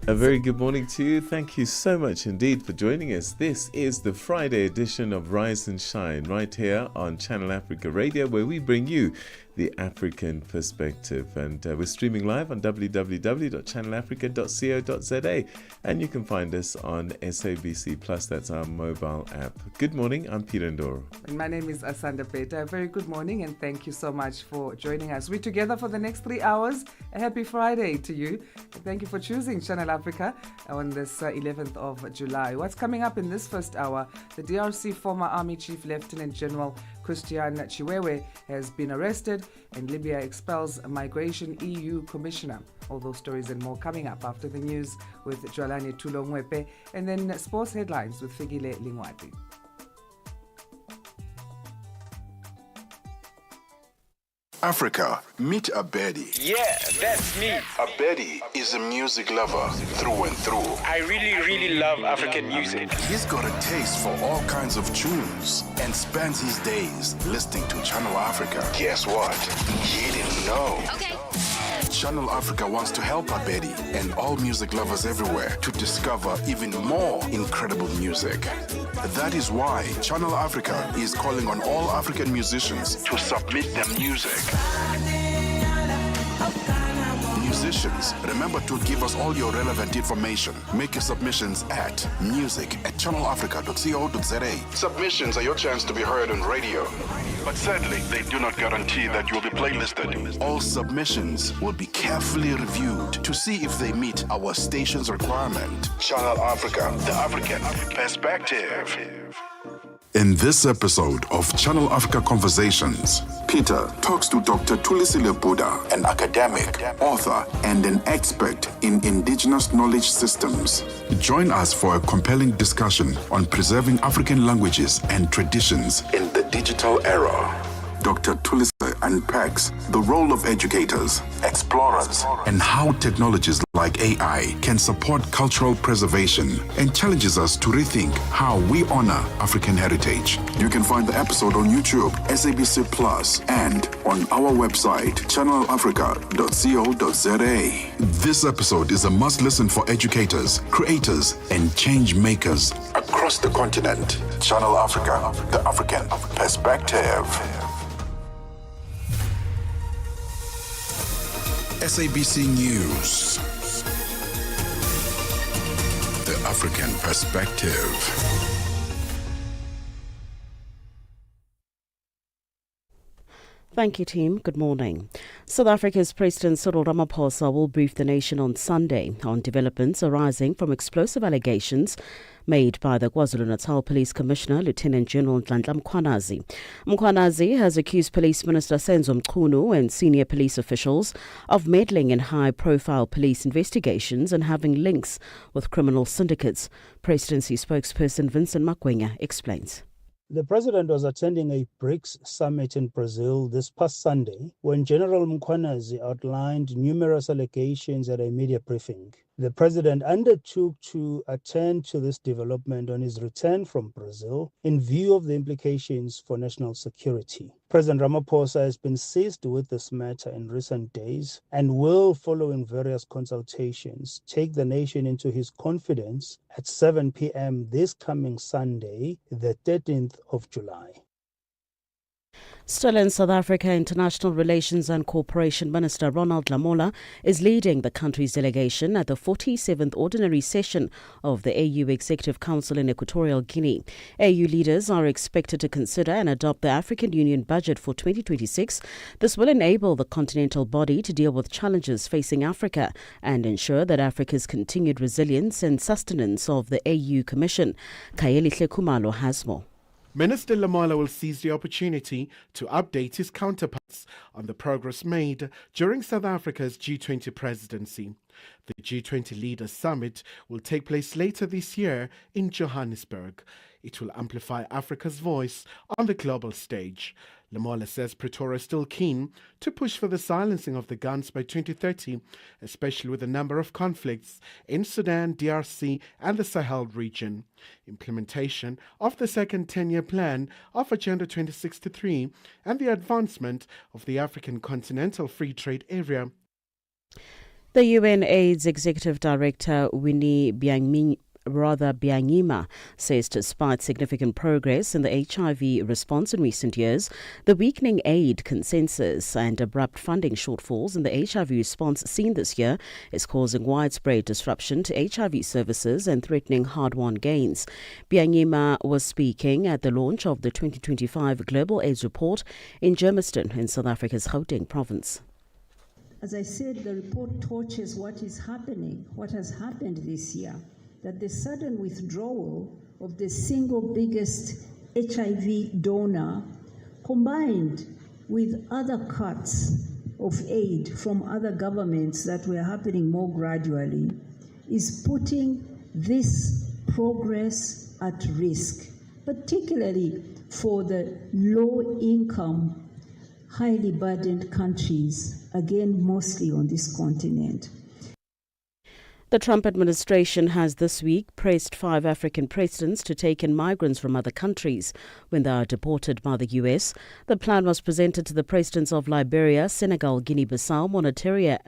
A very good morning to you. Thank you so much indeed for joining us. This is the Friday edition of Rise and Shine right here on Channel Africa Radio, where we bring you the African perspective. And we're streaming live on www.channelafrica.co.za, and you can find us on SABC Plus. That's our mobile app. Good morning. I'm Peter Ndoro. And my name is Asanda. Beda. A very good morning, and thank you so much for joining us. We're together for the next 3 hours. A happy Friday to you. And thank you for choosing Channel Africa on this 11th of July. What's coming up in this first hour? The DRC former Army Chief Lieutenant General Christian Chiwewe has been arrested, and Libya expels a Migration EU Commissioner. All those stories and more coming up after the news with Jwalani Tulongwepe, and then sports headlines with Figile Lingwati. Africa, meet Abedi. Yeah, that's me. Abedi is a music lover through and through. I really love African music. He's got a taste for all kinds of tunes and spends his days listening to Channel Africa. Guess what? He didn't know. Okay. Channel Africa wants to help Abedi and all music lovers everywhere to discover even more incredible music. That is why Channel Africa is calling on all African musicians to submit their music. Musicians, remember to give us all your relevant information. Make your submissions at music@channelafrica.co.za. Submissions are your chance to be heard on radio. But sadly, they do not guarantee that you will be playlisted. All submissions will be carefully reviewed to see if they meet our station's requirement. Channel Africa, the African perspective. In this episode of Channel Africa Conversations, Peter talks to Dr. Tulisile Buddha, an academic, author, and an expert in indigenous knowledge systems. Join us for a compelling discussion on preserving African languages and traditions in the digital era. Dr. Tulisile unpacks the role of educators, explorers, and how technologies like AI can support cultural preservation, and challenges us to rethink how we honor African heritage. You can find the episode on YouTube, SABC Plus, and on our website, channelafrica.co.za. This episode is a must-listen for educators, creators, and change makers across the continent. Channel Africa, the African perspective. SABC News. The African perspective. Thank you, team. Good morning. South Africa's President Cyril Ramaphosa will brief the nation on Sunday on developments arising from explosive allegations made by the KwaZulu-Natal Police Commissioner, Lieutenant General Nhlanhla Mkhwanazi. Mkhwanazi has accused Police Minister Senzo Mchunu and senior police officials of meddling in high-profile police investigations and having links with criminal syndicates. Presidency spokesperson Vincent Makwenya explains. The president was attending a BRICS summit in Brazil this past Sunday when General Mkhwanazi outlined numerous allegations at a media briefing. The president undertook to attend to this development on his return from Brazil in view of the implications for national security. President Ramaphosa has been seized with this matter in recent days and will, following various consultations, take the nation into his confidence at 7 p.m. this coming Sunday, the 13th of July. Still in South Africa, International Relations and Cooperation Minister Ronald Lamola is leading the country's delegation at the 47th Ordinary Session of the AU Executive Council in Equatorial Guinea. AU leaders are expected to consider and adopt the African Union budget for 2026. This will enable the continental body to deal with challenges facing Africa and ensure that Africa's continued resilience and sustenance of the AU Commission. Kaeli Hlekumalu has more. Minister Lamola will seize the opportunity to update his counterparts on the progress made during South Africa's G20 presidency. The G20 Leaders Summit will take place later this year in Johannesburg. It will amplify Africa's voice on the global stage. Lamola says Pretoria is still keen to push for the silencing of the guns by 2030, especially with a number of conflicts in Sudan, DRC and the Sahel region. Implementation of the second 10-year plan of Agenda 2063 and the advancement of the African Continental Free Trade Area. The UN AIDS Executive Director Winnie Byanyima says despite significant progress in the HIV response in recent years, the weakening aid consensus and abrupt funding shortfalls in the HIV response seen this year is causing widespread disruption to HIV services and threatening hard-won gains. Byanyima was speaking at the launch of the 2025 Global AIDS Report in Germiston in South Africa's Gauteng province. As I said, the report torches what is happening, what has happened this year, that the sudden withdrawal of the single biggest HIV donor, combined with other cuts of aid from other governments that were happening more gradually, is putting this progress at risk, particularly for the low-income, highly burdened countries, again, mostly on this continent. The Trump administration has this week pressed 5 African presidents to take in migrants from other countries when they are deported by the U.S. The plan was presented to the presidents of Liberia, Senegal, Guinea-Bissau, Mauritania,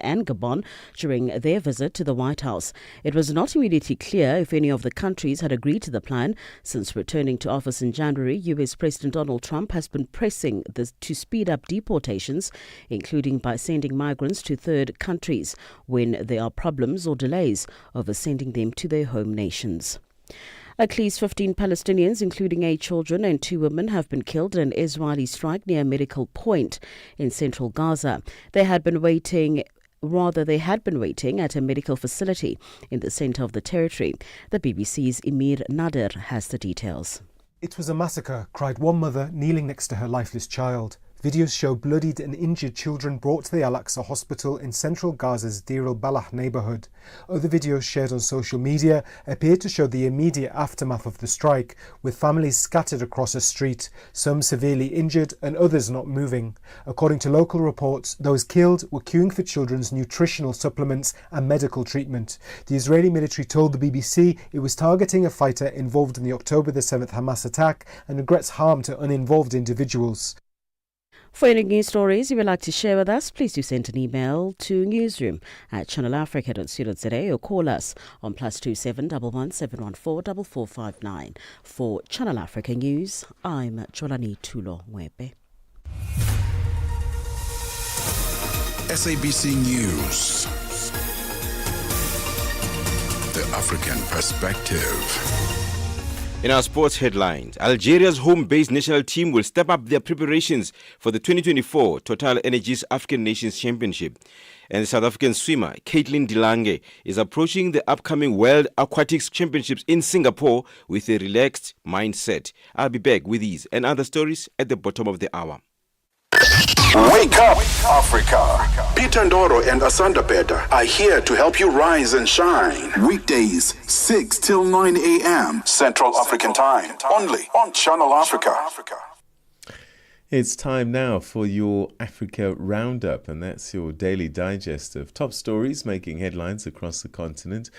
and Gabon during their visit to the White House. It was not immediately clear if any of the countries had agreed to the plan. Since returning to office in January, U.S. President Donald Trump has been pressing to speed up deportations, including by sending migrants to third countries when there are problems or delays over sending them to their home nations. At least 15 Palestinians, including 8 children and 2 women, have been killed in an Israeli strike near Medical Point in central Gaza. They had been waiting at a medical facility in the center of the territory. The BBC's Emir Nader has the details. It was a massacre, cried one mother kneeling next to her lifeless child. Videos show bloodied and injured children brought to the Al-Aqsa hospital in central Gaza's Deir al-Balah neighbourhood. Other videos shared on social media appear to show the immediate aftermath of the strike, with families scattered across a street, some severely injured and others not moving. According to local reports, those killed were queuing for children's nutritional supplements and medical treatment. The Israeli military told the BBC it was targeting a fighter involved in the October the 7th Hamas attack and regrets harm to uninvolved individuals. For any news stories you would like to share with us, please do send an email to newsroom@channelafrica.co.za or call us on +27 11 714 4459. For Channel Africa News, I'm Jolani Tulo Mwebe. SABC News. The African Perspective. In our sports headlines, Algeria's home-based national team will step up their preparations for the 2024 Total Energies African Nations Championship. And the South African swimmer, Caitlin Dilange, is approaching the upcoming World Aquatics Championships in Singapore with a relaxed mindset. I'll be back with these and other stories at the bottom of the hour. Wake up, Africa. Peter Ndoro and Asanda Beda are here to help you rise and shine. Weekdays, 6 till 9 a.m. Central African Time. Only on Channel Africa. It's time now for your Africa Roundup, and that's your daily digest of top stories making headlines across the continent.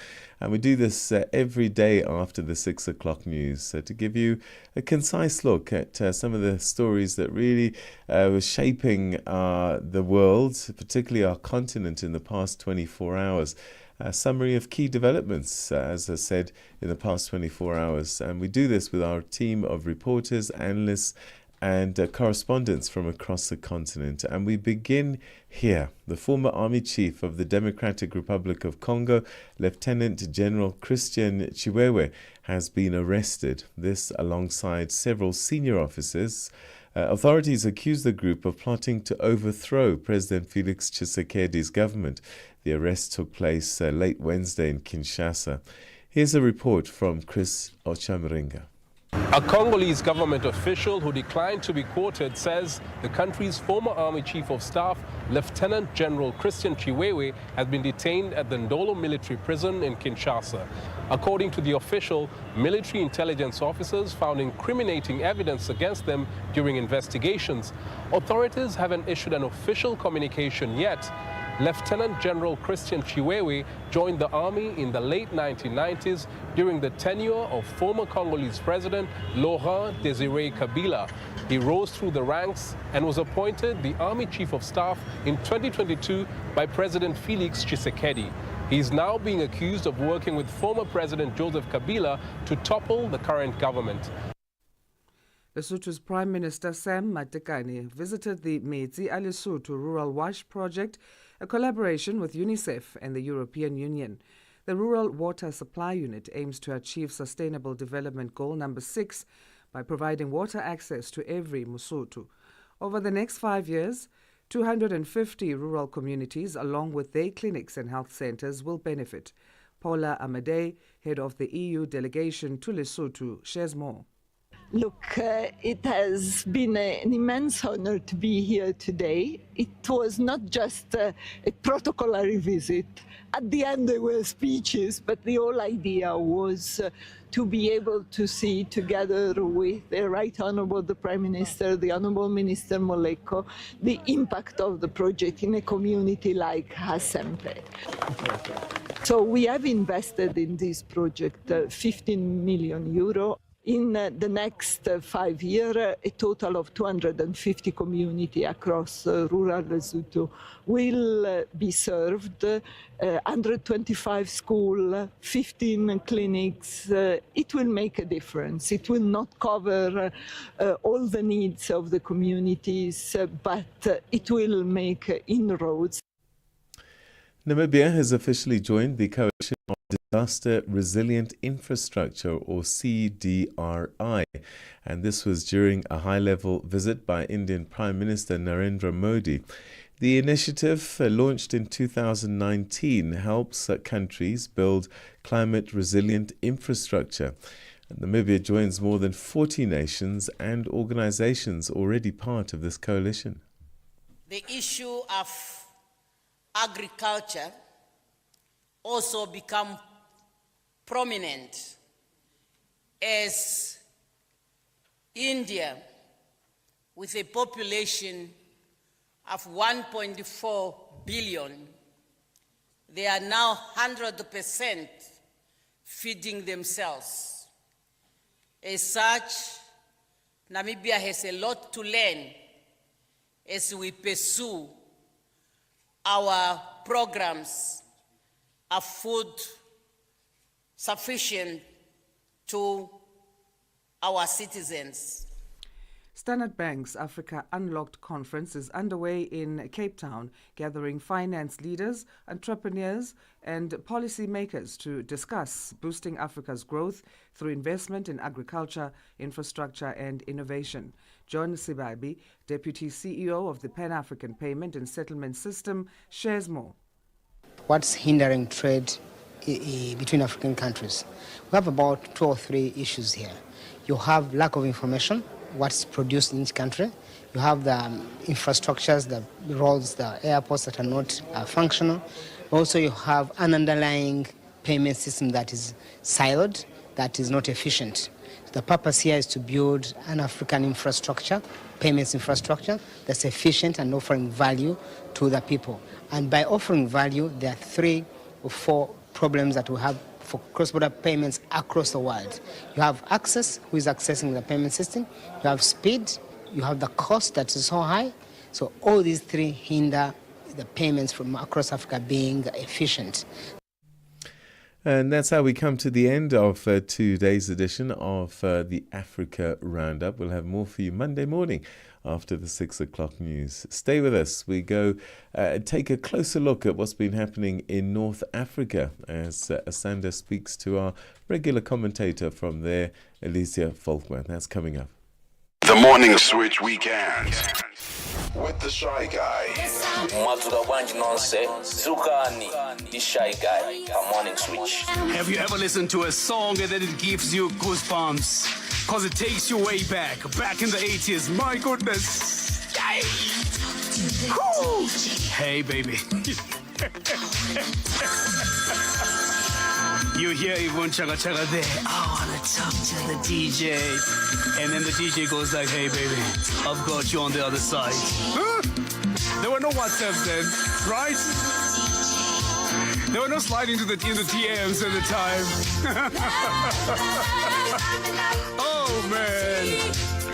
And we do this every day after the 6 o'clock news to give you a concise look at some of the stories that really were shaping the world, particularly our continent, in the past 24 hours. a summary of key developments, as I said, in the past 24 hours. And we do this with our team of reporters, analysts, and correspondents from across the continent. And we begin here. The former army chief of the Democratic Republic of Congo, Lieutenant General Christian Chiwewe, has been arrested. This alongside several senior officers. Authorities accuse the group of plotting to overthrow President Felix Tshisekedi's government. The arrest took place late Wednesday in Kinshasa. Here's a report from Chris Ochamringa. A Congolese government official who declined to be quoted says the country's former army chief of staff, Lieutenant General Christian Chiwewe, has been detained at the Ndoro military prison in Kinshasa. According to the official, military intelligence officers found incriminating evidence against them during investigations. Authorities haven't issued an official communication yet. Lieutenant General Christian Chiwewe joined the army in the late 1990s during the tenure of former Congolese President Laurent Désiré Kabila. He rose through the ranks and was appointed the Army Chief of Staff in 2022 by President Felix Tshisekedi. He is now being accused of working with former President Joseph Kabila to topple the current government. Lesotho's Prime Minister Sam Matekane visited the Metsi a Lesotho Rural Wash Project, a collaboration with UNICEF and the European Union. The Rural Water Supply Unit aims to achieve Sustainable Development Goal number 6 by providing water access to every Mosotho. Over the next 5 years, 250 rural communities, along with their clinics and health centers, will benefit. Paula Amadei, head of the EU delegation to Lesotho, shares more. Look, it has been an immense honor to be here today. It was not just a protocolary visit. At the end there were speeches, but the whole idea was to be able to see, together with the Right Honourable the Prime Minister, the Honourable Minister Moleko, the impact of the project in a community like Hasempe. So we have invested in this project 15 million euro. In the next 5 years, a total of 250 communities across rural Lesotho will be served, 125 schools, 15 clinics. It will make a difference. It will not cover all the needs of the communities, but it will make inroads. Namibia has officially joined the Coalition of Disaster Resilient Infrastructure, or CDRI, and this was during a high-level visit by Indian Prime Minister Narendra Modi. The initiative, launched in 2019, helps countries build climate-resilient infrastructure. And Namibia joins more than 40 nations and organizations already part of this coalition. The issue of agriculture also become prominent as India, with a population of 1.4 billion, they are now 100% feeding themselves. As such, Namibia has a lot to learn as we pursue our programs of food sufficient to our citizens. Standard Bank's Africa Unlocked Conference is underway in Cape Town, gathering finance leaders, entrepreneurs, and policymakers to discuss boosting Africa's growth through investment in agriculture, infrastructure, and innovation. John Sibabi, Deputy CEO of the Pan-African Payment and Settlement System, shares more. What's hindering trade between African countries? We have about 2 or 3 issues here. You have lack of information, what's produced in each country. You have the infrastructures, the roads, the airports that are not functional. Also, you have an underlying payment system that is siloed, that is not efficient. The purpose here is to build an African infrastructure, payments infrastructure, that's efficient and offering value to the people. And by offering value, there are 3 or 4 problems that we have for cross-border payments across the world. You have access, who is accessing the payment system. You have speed. You have the cost that is so high. So all these 3 hinder the payments from across Africa being efficient. And that's how we come to the end of today's edition of the Africa Roundup. We'll have more for you Monday morning after the 6 o'clock news. Stay with us. We go take a closer look at what's been happening in North Africa as Asanda speaks to our regular commentator from there, Alicia Faulkner. That's coming up. The Morning Switch Weekend with the Shy Guy. The Shy Guy, a Morning Switch. Have you ever listened to a song and then it gives you goosebumps? Cause it takes you way back in the 80s. My goodness. Woo. Hey, baby. You hear Yvonne Chaga Chaga there. I wanna talk to the DJ. And then the DJ goes like, hey, baby, I've got you on the other side. Huh? There were no WhatsApps then, right? There were no sliding in the TMs at the time. Oh, man.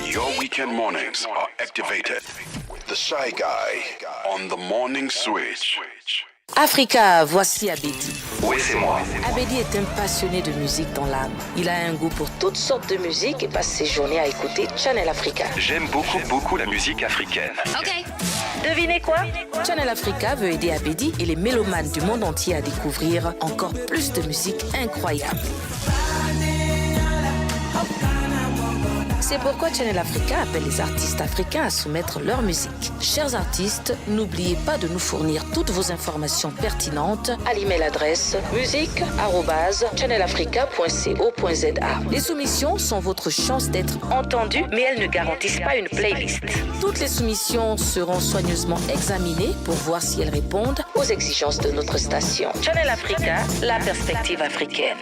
Your weekend mornings are activated with the Shy Guy on the Morning Switch. Africa, voici Abedi. Oui, c'est moi. Abedi est un passionné de musique dans l'âme. Il a un goût pour toutes sortes de musique et passe ses journées à écouter Channel Africa. J'aime beaucoup la musique africaine. Ok. Devinez quoi? Channel Africa veut aider Abedi et les mélomanes du monde entier à découvrir encore plus de musique incroyable. C'est pourquoi Channel Africa appelle les artistes africains à soumettre leur musique. Chers artistes, n'oubliez pas de nous fournir toutes vos informations pertinentes à l'email adresse musique@channelafrica.co.za. Les soumissions sont votre chance d'être entendues, mais elles ne garantissent pas une playlist. Toutes les soumissions seront soigneusement examinées pour voir si elles répondent aux exigences de notre station. Channel Africa, la perspective africaine.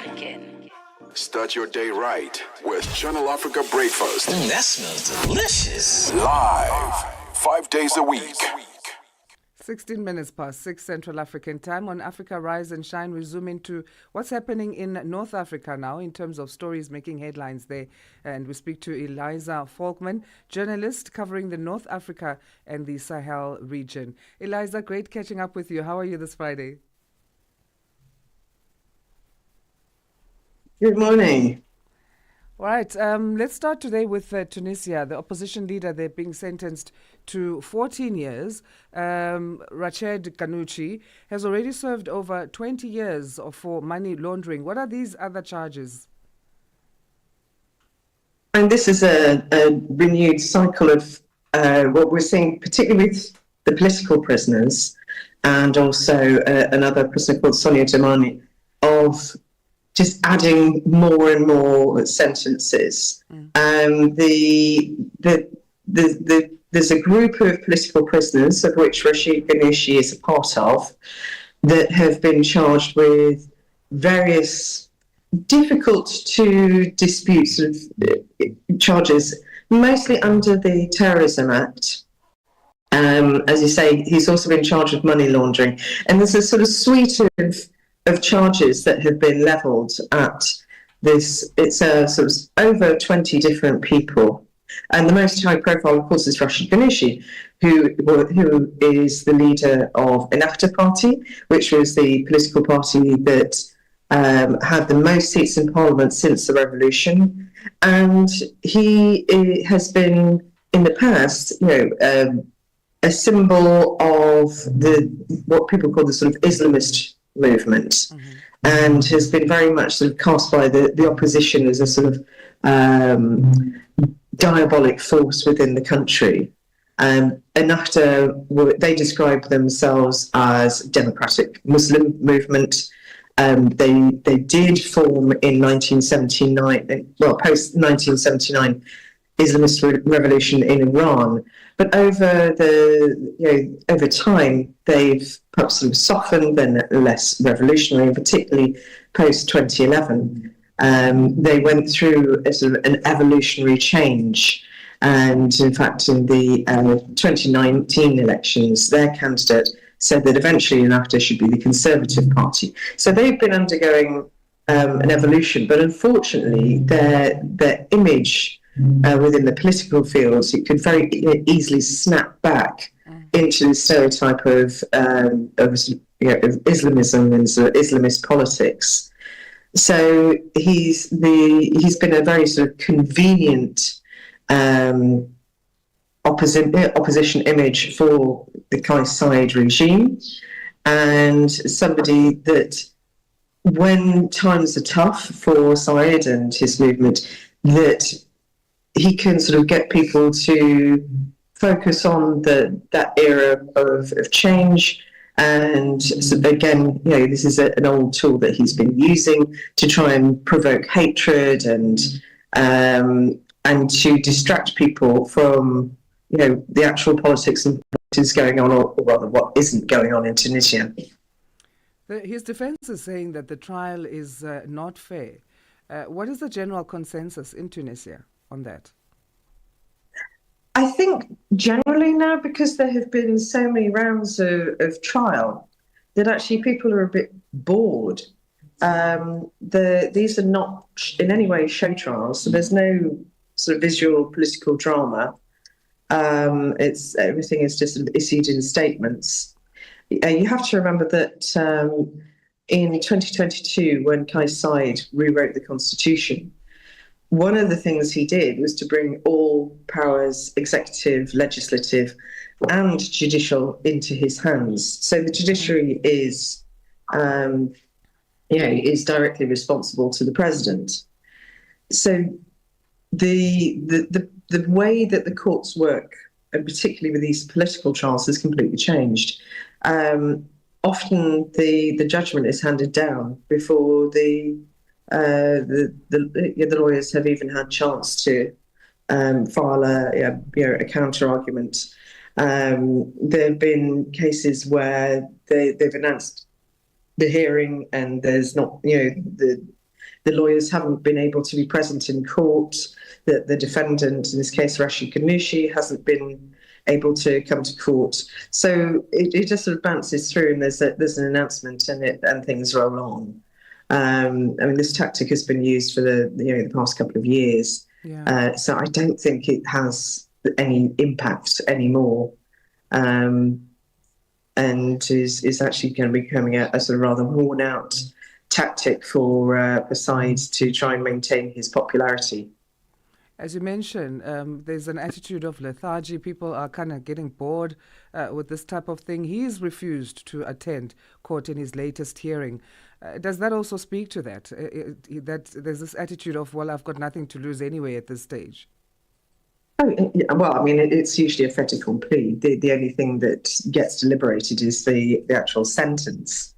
Start your day right with Channel Africa Breakfast. That smells delicious. Live, 5 days a week. 16 minutes past 6 Central African time on Africa Rise and Shine. We zoom into what's happening in North Africa now in terms of stories making headlines there. And we speak to Eliza Faulkner, journalist covering the North Africa and the Sahel region. Eliza, great catching up with you. How are you this Friday? Good morning. All right, let's start today with Tunisia. The opposition leader there being sentenced to 14 years, Rached Ghannouchi, has already served over 20 years for money laundering. What are these other charges? And this is a renewed cycle of what we're seeing, particularly with the political prisoners and also another prisoner called Sonia Dramani, of just adding more and more sentences. There's a group of political prisoners, of which Rached Ghannouchi is a part of, that have been charged with various difficult to dispute sort of charges, mostly under the Terrorism Act. As you say, he's also been charged with money laundering. And there's a sort of suite of charges that have been levelled at this. It's sort of over 20 different people. And the most high profile, of course, is Rached Ghannouchi, who is the leader of Ennahda Party, which was the political party that had the most seats in parliament since the revolution. And he has been, in the past, a symbol of what people call the sort of Islamist movement, and has been very much sort of cast by the opposition as a sort of diabolic force within the country. Ennahda, they describe themselves as democratic Muslim movement. They did form in 1979, well, post 1979 Islamist revolution in Iran, but over time they've perhaps sort of softened, been less revolutionary, and particularly post 2011. They went through a sort of an evolutionary change, and in fact in the 2019 elections their candidate said that eventually Ennahda should be the Conservative Party. So they've been undergoing an evolution, but unfortunately their image within the political fields, it could very easily snap back into the stereotype of Islamism and sort of Islamist politics. So he's been a very sort of convenient opposition image for the Kais Saied regime, and somebody that, when times are tough for Saied and his movement, that he can sort of get people to focus on that era of change. And so again, this is an old tool that he's been using to try and provoke hatred and to distract people from the actual politics and what is going on, or rather what isn't going on in Tunisia. His defense is saying that the trial is not fair. What is the general consensus in Tunisia on that? I think generally now, because there have been so many rounds of trial, that actually people are a bit bored. These are not in any way show trials, so there's no sort of visual political drama. Everything is just issued in statements. You have to remember that in 2022, when Kais Saied rewrote the constitution, one of the things he did was to bring all powers, executive, legislative, and judicial, into his hands. So the judiciary is directly responsible to the president. So the way that the courts work, and particularly with these political trials, has completely changed. Often the judgment is handed down before the lawyers have even had chance to file a counter argument. There have been cases where they've announced the hearing, and there's not, the lawyers haven't been able to be present in court. The defendant, in this case Rashid Ghannouchi, hasn't been able to come to court. So it just sort of bounces through, and there's an announcement, and things roll on. I mean, this tactic has been used for the past couple of years. Yeah. So I don't think it has any impact anymore, and is actually going to be becoming a sort of rather worn out tactic for sides to try and maintain his popularity. As you mentioned, there's an attitude of lethargy. People are kind of getting bored with this type of thing. He's refused to attend court in his latest hearing. Does that also speak to that? That there's this attitude of, well, I've got nothing to lose anyway at this stage? Oh, well, I mean, it's usually a fait accompli. The only thing that gets deliberated is the actual sentence.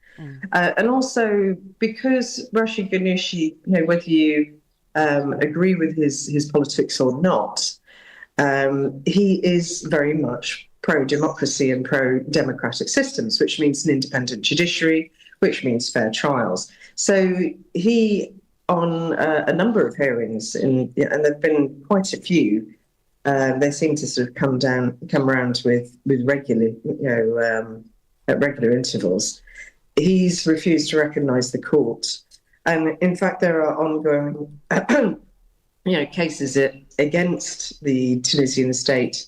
And also, because Rashid Ghannouchi, whether you agree with his politics or not, he is very much pro-democracy and pro-democratic systems, which means an independent judiciary, which means fair trials. So he, on a number of hearings, and there have been quite a few, they seem to sort of come around with regular, at regular intervals. He's refused to recognise the court. And in fact, there are ongoing, cases against the Tunisian state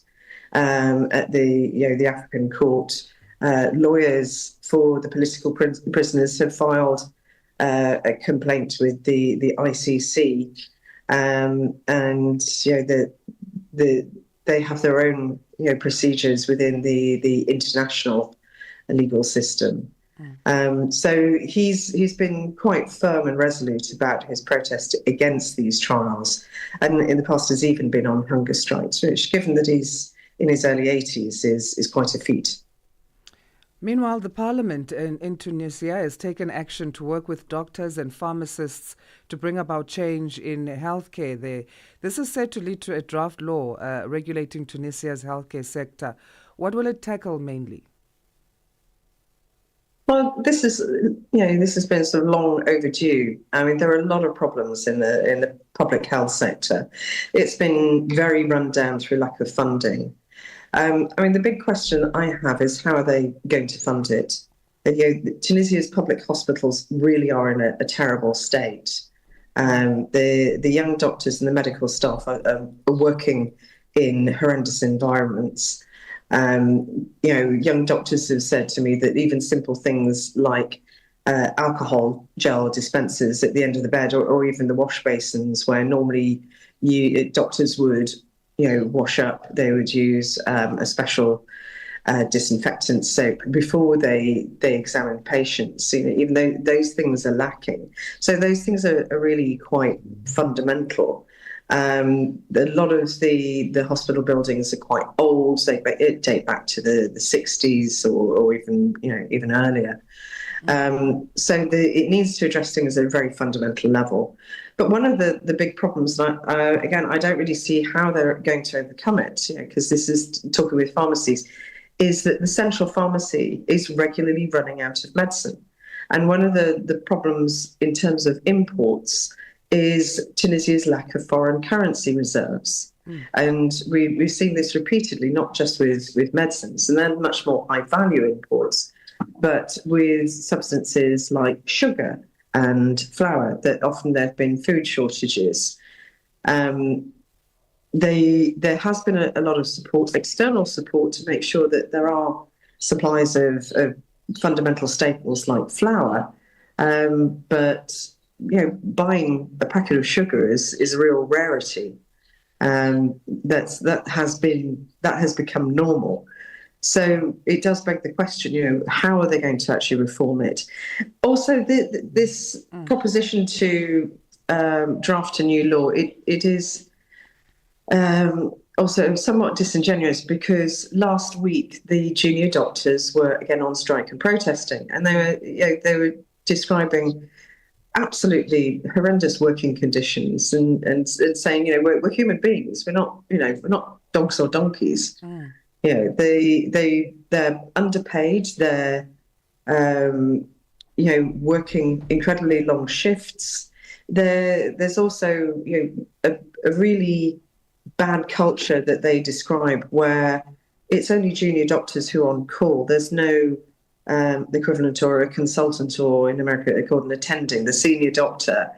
at the African court. Lawyers for the political prisoners have filed a complaint with the ICC, and they have their own procedures within the international legal system. So he's been quite firm and resolute about his protest against these trials, and in the past has even been on hunger strikes, which, given that he's in his early 80s, is quite a feat. Meanwhile, the parliament in Tunisia has taken action to work with doctors and pharmacists to bring about change in healthcare there. This is said to lead to a draft law regulating Tunisia's healthcare sector. What will it tackle mainly? Well, this has been sort of long overdue. I mean, there are a lot of problems in the public health sector. It's been very run down through lack of funding. I mean, the big question I have is, how are they going to fund it? Tunisia's public hospitals really are in a terrible state. The young doctors and the medical staff are working in horrendous environments. Young doctors have said to me that even simple things like alcohol gel dispensers at the end of the bed, or even the wash basins where normally doctors would, wash up. They would use a special disinfectant soap before they examine patients. Even though those things are lacking, so those things are really quite fundamental. A lot of the hospital buildings are quite old. They date back to the 60s or even earlier. So it needs to address things at a very fundamental level. But one of the big problems, again, I don't really see how they're going to overcome it, because this is talking with pharmacies, is that the central pharmacy is regularly running out of medicine. And one of the problems in terms of imports is Tunisia's lack of foreign currency reserves. And we've seen this repeatedly, not just with medicines, and then much more high-value imports, but with substances like sugar and flour, that often there have been food shortages. There has been a lot of support, external support, to make sure that there are supplies of fundamental staples like flour. But buying a packet of sugar is a real rarity. That has become normal. So it does beg the question, how are they going to actually reform it? Also, this proposition to draft a new law, it is also somewhat disingenuous, because last week the junior doctors were again on strike and protesting, and they were describing absolutely horrendous working conditions and saying, we're human beings, we're not dogs or donkeys. They're underpaid, they're working incredibly long shifts. There's also a really bad culture that they describe, where it's only junior doctors who are on call. There's no equivalent or a consultant, or in America they call an attending. The senior doctor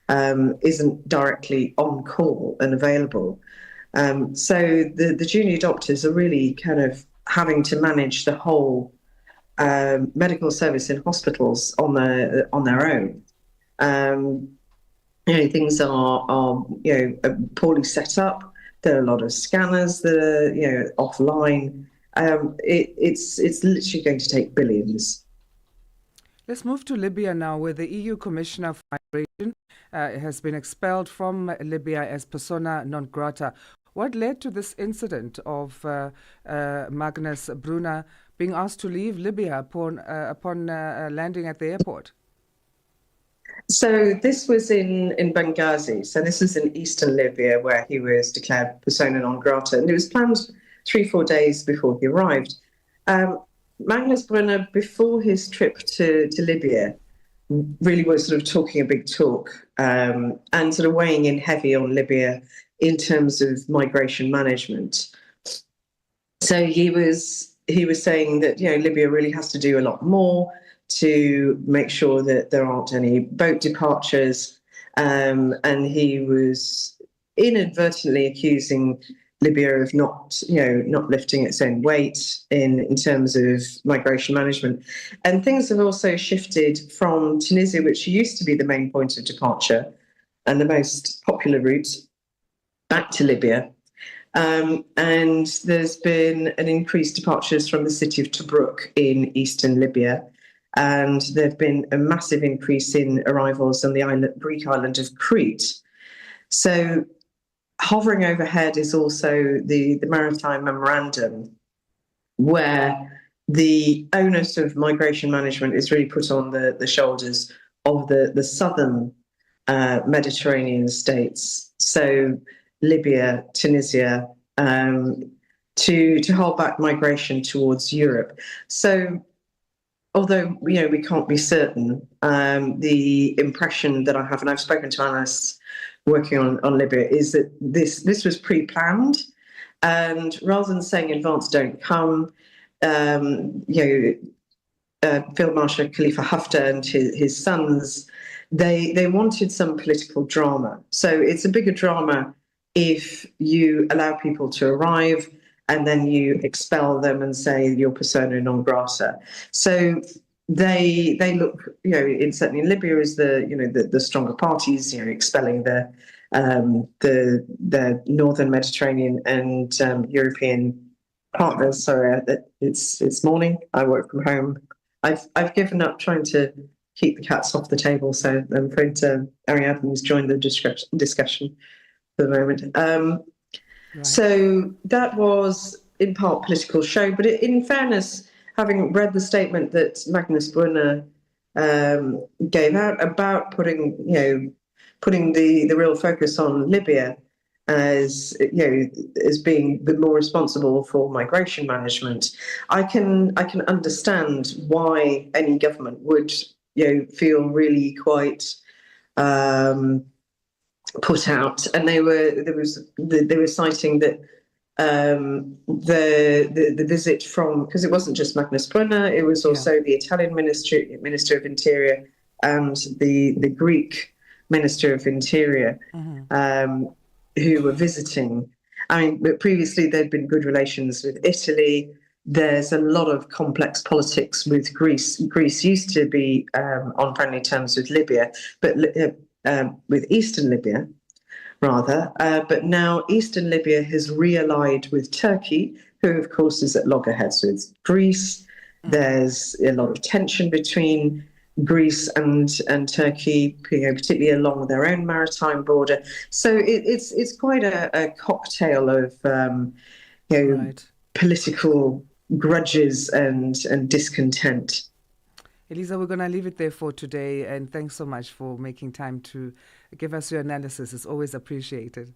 isn't directly on call and available. So the junior doctors are really kind of having to manage the whole medical service in hospitals on their own. Things are poorly set up. There are a lot of scanners that are offline. It's literally going to take billions. Let's move to Libya now, where the EU Commissioner for Migration has been expelled from Libya as persona non grata. What led to this incident of Magnus Brunner being asked to leave Libya upon landing at the airport? So this was in Benghazi. So this is in eastern Libya, where he was declared persona non grata. And it was planned 3-4 days before he arrived. Magnus Brunner, before his trip to Libya, really was sort of talking a big talk and sort of weighing in heavy on Libya in terms of migration management. So he was saying that Libya really has to do a lot more to make sure that there aren't any boat departures, and he was inadvertently accusing Libya of not lifting its own weight in terms of migration management. And things have also shifted from Tunisia, which used to be the main point of departure and the most popular route, back to Libya. And there's been an increased departures from the city of Tobruk in eastern Libya. And there have been a massive increase in arrivals on the Greek island of Crete. So hovering overhead is also the Maritime Memorandum, where the onus of migration management is really put on the shoulders of the southern Mediterranean states, so Libya, Tunisia, to hold back migration towards Europe. So although we can't be certain, the impression that I have, and I've spoken to analysts working on Libya, is that this was pre-planned, and rather than saying in advance, don't come, Field Marshal Khalifa Haftar and his sons, they wanted some political drama. So it's a bigger drama if you allow people to arrive and then you expel them and say you're persona non grata. So they look, certainly in Libya as the stronger parties, expelling the northern Mediterranean and European partners. Sorry, it's morning. I work from home. I've given up trying to keep the cats off the table, so I'm afraid Ariadne's joined the discussion for the moment. So that was in part political show, but in fairness, having read the statement that Magnus Brunner gave out about putting the real focus on Libya as being the more responsible for migration management, I can understand why any government would feel really quite put out, and they were citing that the visit from, because it wasn't just Magnus Brunner, it was also the Italian Minister of Interior and the Greek Minister of Interior who were visiting. I mean, but previously there'd been good relations with Italy. There's a lot of complex politics with Greece. Greece used to be on friendly terms with Libya, but with Eastern Libya, rather. But now Eastern Libya has reallied with Turkey, who, of course, is at loggerheads with Greece. There's a lot of tension between Greece and Turkey, particularly along their own maritime border. So it's quite a cocktail of political grudges and discontent. Elisa, we're going to leave it there for today, and thanks so much for making time to give us your analysis. It's always appreciated.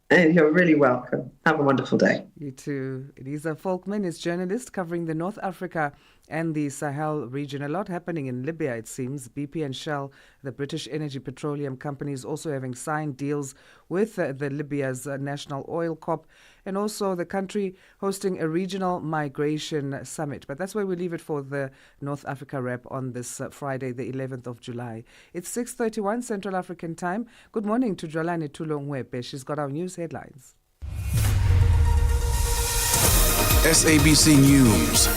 And you're really welcome. Have a wonderful day. You too. Elisa Volkman is journalist covering the North Africa and the Sahel region. A lot happening in Libya, it seems. BP and Shell, the British energy petroleum companies, also having signed deals with the Libya's National Oil Corp, and also the country hosting a regional migration summit. But that's where we leave it for the North Africa wrap on this Friday, the 11th of July. It's 6:31 Central African time. Good morning to Jolani Tulongwepe. She's got our news headlines. SABC News.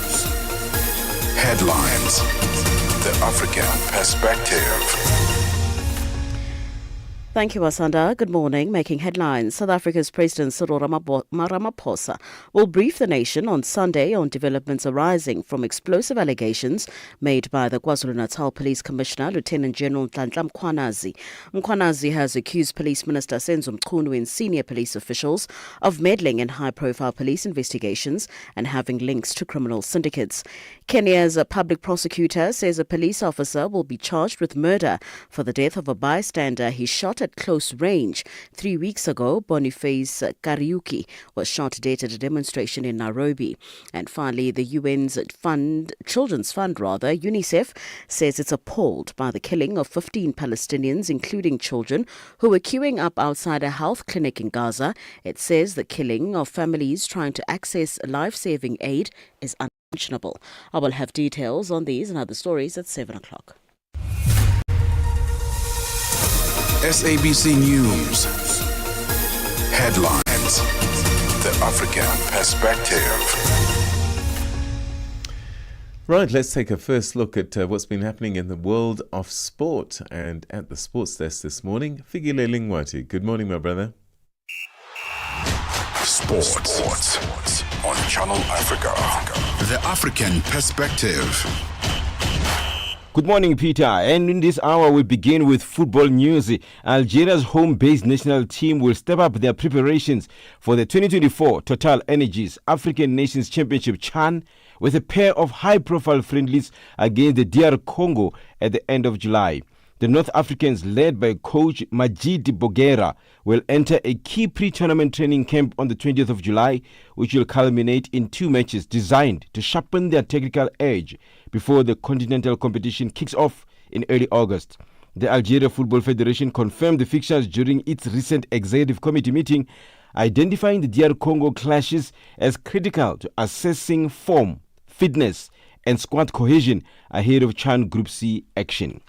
Headlines. The African Perspective. Thank you, Asanda. Good morning. Making headlines, South Africa's President Cyril Ramaphosa will brief the nation on Sunday on developments arising from explosive allegations made by the KwaZulu-Natal Police Commissioner, Lieutenant General Nhlanhla Mkhwanazi. Mkhwanazi has accused Police Minister Senzo Mchunu and senior police officials of meddling in high-profile police investigations and having links to criminal syndicates. Kenya's public prosecutor says a police officer will be charged with murder for the death of a bystander he shot at close range. 3 weeks ago, Boniface Kariuki was shot dead at a demonstration in Nairobi. And finally, the UN's Children's Fund, UNICEF, says it's appalled by the killing of 15 Palestinians, including children, who were queuing up outside a health clinic in Gaza. It says the killing of families trying to access life-saving aid is unconscionable. I will have details on these and other stories at 7 o'clock. SABC News. Headlines. The African Perspective. Right, let's take a first look at what's been happening in the world of sport. And at the sports desk this morning, Figile Lingwati. Good morning, my brother. Sports on Channel Africa. The African Perspective. Good morning, Peter. And in this hour, we begin with football news. Algeria's home-based national team will step up their preparations for the 2024 Total Energies African Nations Championship CHAN with a pair of high-profile friendlies against the DR Congo at the end of July. The North Africans, led by coach Majid Bogera, will enter a key pre-tournament training camp on the 20th of July, which will culminate in 2 matches designed to sharpen their technical edge before the continental competition kicks off in early August. The Algeria Football Federation confirmed the fixtures during its recent executive committee meeting, identifying the DR Congo clashes as critical to assessing form, fitness, and squad cohesion ahead of CHAN Group C action.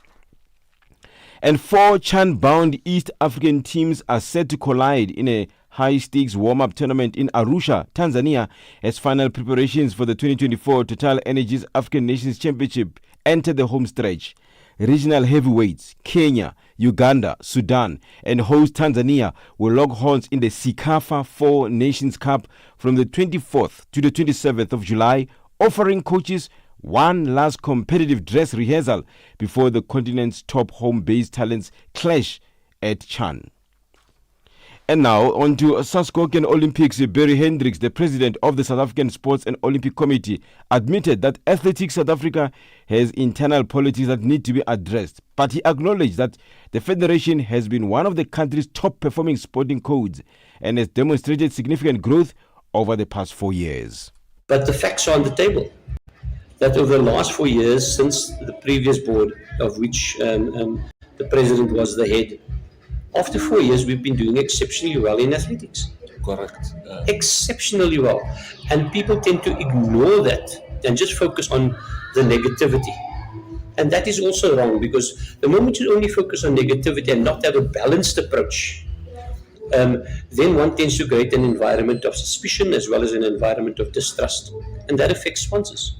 And 4 CHAN-bound East African teams are set to collide in a high-stakes warm-up tournament in Arusha, Tanzania, as final preparations for the 2024 Total Energies African Nations Championship enter the home stretch. Regional heavyweights Kenya, Uganda, Sudan, and host Tanzania will lock horns in the Sikafa 4 Nations Cup from the 24th to the 27th of July, offering coaches one last competitive dress rehearsal before the continent's top home-based talents clash at Chan. And now, on to Saskatchewan Olympics. Barry Hendricks, the president of the South African Sports and Olympic Committee, admitted that Athletics South Africa has internal politics that need to be addressed. But he acknowledged that the federation has been one of the country's top-performing sporting codes and has demonstrated significant growth over the past 4 years. But the facts are on the table. That over the last 4 years, since the previous board, of which the president was the head, after 4 years, we've been doing exceptionally well in athletics. Correct. Exceptionally well. And people tend to ignore that and just focus on the negativity. And that is also wrong, because the moment you only focus on negativity and not have a balanced approach, then one tends to create an environment of suspicion as well as an environment of distrust. And that affects sponsors.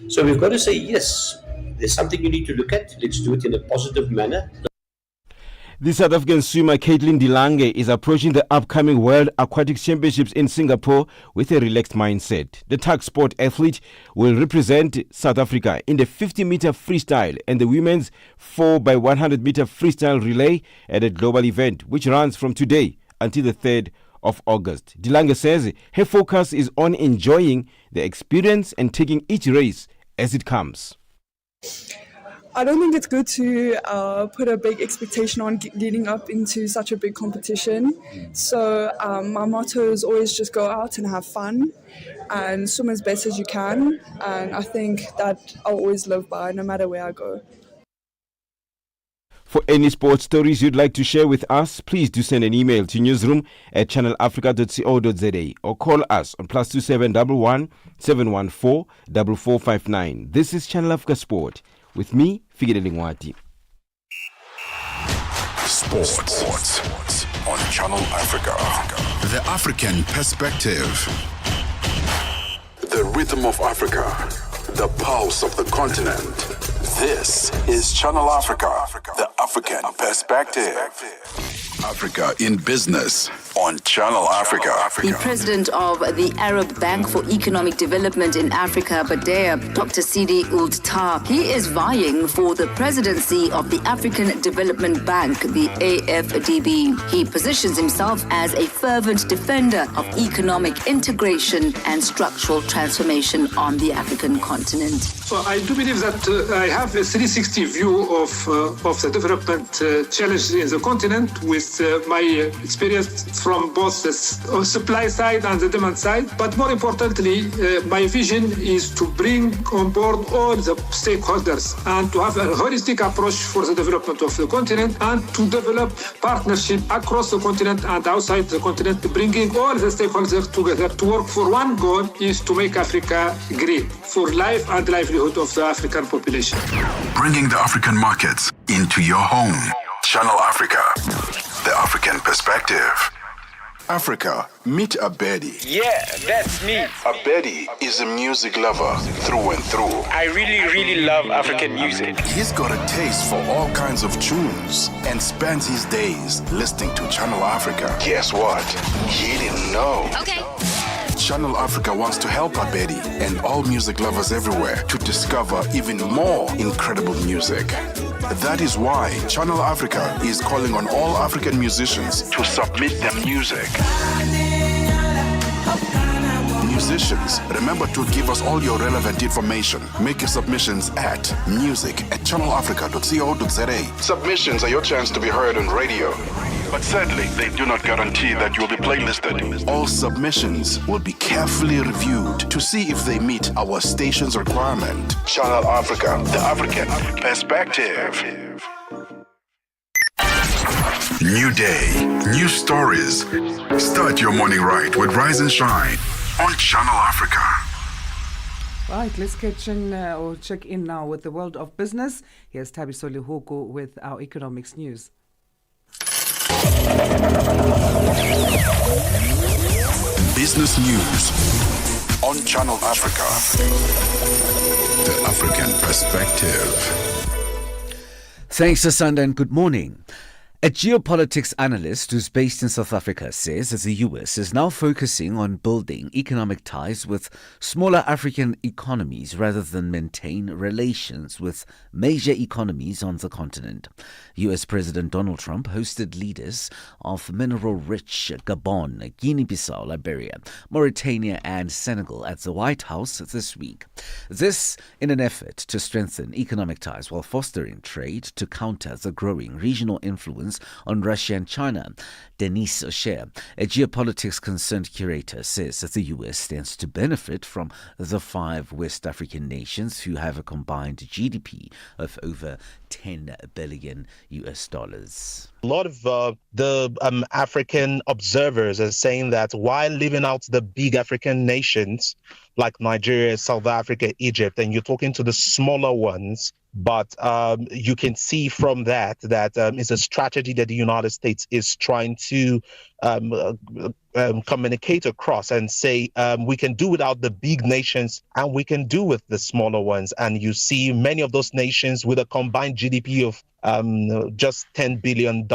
So we've got to say, yes, there's something you need to look at. Let's do it in a positive manner. The South African swimmer Caitlin DeLange is approaching the upcoming World Aquatics Championships in Singapore with a relaxed mindset. The tug sport athlete will represent South Africa in the 50-meter freestyle and the women's 4x100-meter freestyle relay at a global event, which runs from today until the 3rd of August. DeLange says her focus is on enjoying the experience and taking each race as it comes. I don't think it's good to put a big expectation on leading up into such a big competition. So my motto is always just go out and have fun and swim as best as you can. And I think that I'll always live by no matter where I go. For any sports stories you'd like to share with us, please do send an email to newsroom@channelafrica.co.za or call us on +2711 714 4459. This is Channel Africa Sport. With me, Figile Lingwati. Sports on Channel Africa. The African perspective. The rhythm of Africa. The pulse of the continent. This is Channel Africa. The African perspective. Africa in business on Channel Africa. The president of the Arab Bank for Economic Development in Africa, Beda, Dr. Sidi Ould Tah, he is vying for the presidency of the African Development Bank, the AFDB. He positions himself as a fervent defender of economic integration and structural transformation on the African continent. So I do believe that I have a 360 view of the development challenges in the continent with my experience from both the supply side and the demand side. But more importantly, my vision is to bring on board all the stakeholders and to have a holistic approach for the development of the continent and to develop partnership across the continent and outside the continent, bringing all the stakeholders together to work for one goal is to make Africa green for life and livelihood of the African population. Bringing the African markets into your home. Channel Africa. The African perspective. Africa, meet Abedi. Yeah, that's me. Abedi is a music lover through and through. I really love African music. He's got a taste for all kinds of tunes and spends his days listening to Channel Africa. Guess what? He didn't know. Okay. Channel Africa wants to help Abedi and all music lovers everywhere to discover even more incredible music. That is why Channel Africa is calling on all African musicians to submit their music. Musicians, remember to give us all your relevant information. Make your submissions at music@channelafrica.co.za. Submissions are your chance to be heard on radio. But sadly, they do not guarantee that you will be playlisted. All submissions will be carefully reviewed to see if they meet our station's requirement. Channel Africa, the African perspective. New day, new stories. Start your morning right with Rise and Shine on Channel Africa. Right, let's check in now with the world of business. Here's Thabiso Lehuku with our economics news. Business News on Channel Africa. The African Perspective. Thanks, Asanda, and good morning. A geopolitics analyst who's based in South Africa says that the US is now focusing on building economic ties with smaller African economies rather than maintain relations with major economies on the continent. US President Donald Trump hosted leaders of mineral-rich Gabon, Guinea-Bissau, Liberia, Mauritania and Senegal at the White House this week. This in an effort to strengthen economic ties while fostering trade to counter the growing regional influence on Russia and China. Denise O'Shea, a geopolitics concerned curator, says that the US stands to benefit from the 5 West African nations who have a combined GDP of over $10 billion. A lot of the African observers are saying that while leaving out the big African nations like Nigeria, South Africa, Egypt, and you're talking to the smaller ones, but you can see from that it's a strategy that the United States is trying to communicate across and say we can do without the big nations and we can do with the smaller ones. And you see many of those nations with a combined GDP of just $10 billion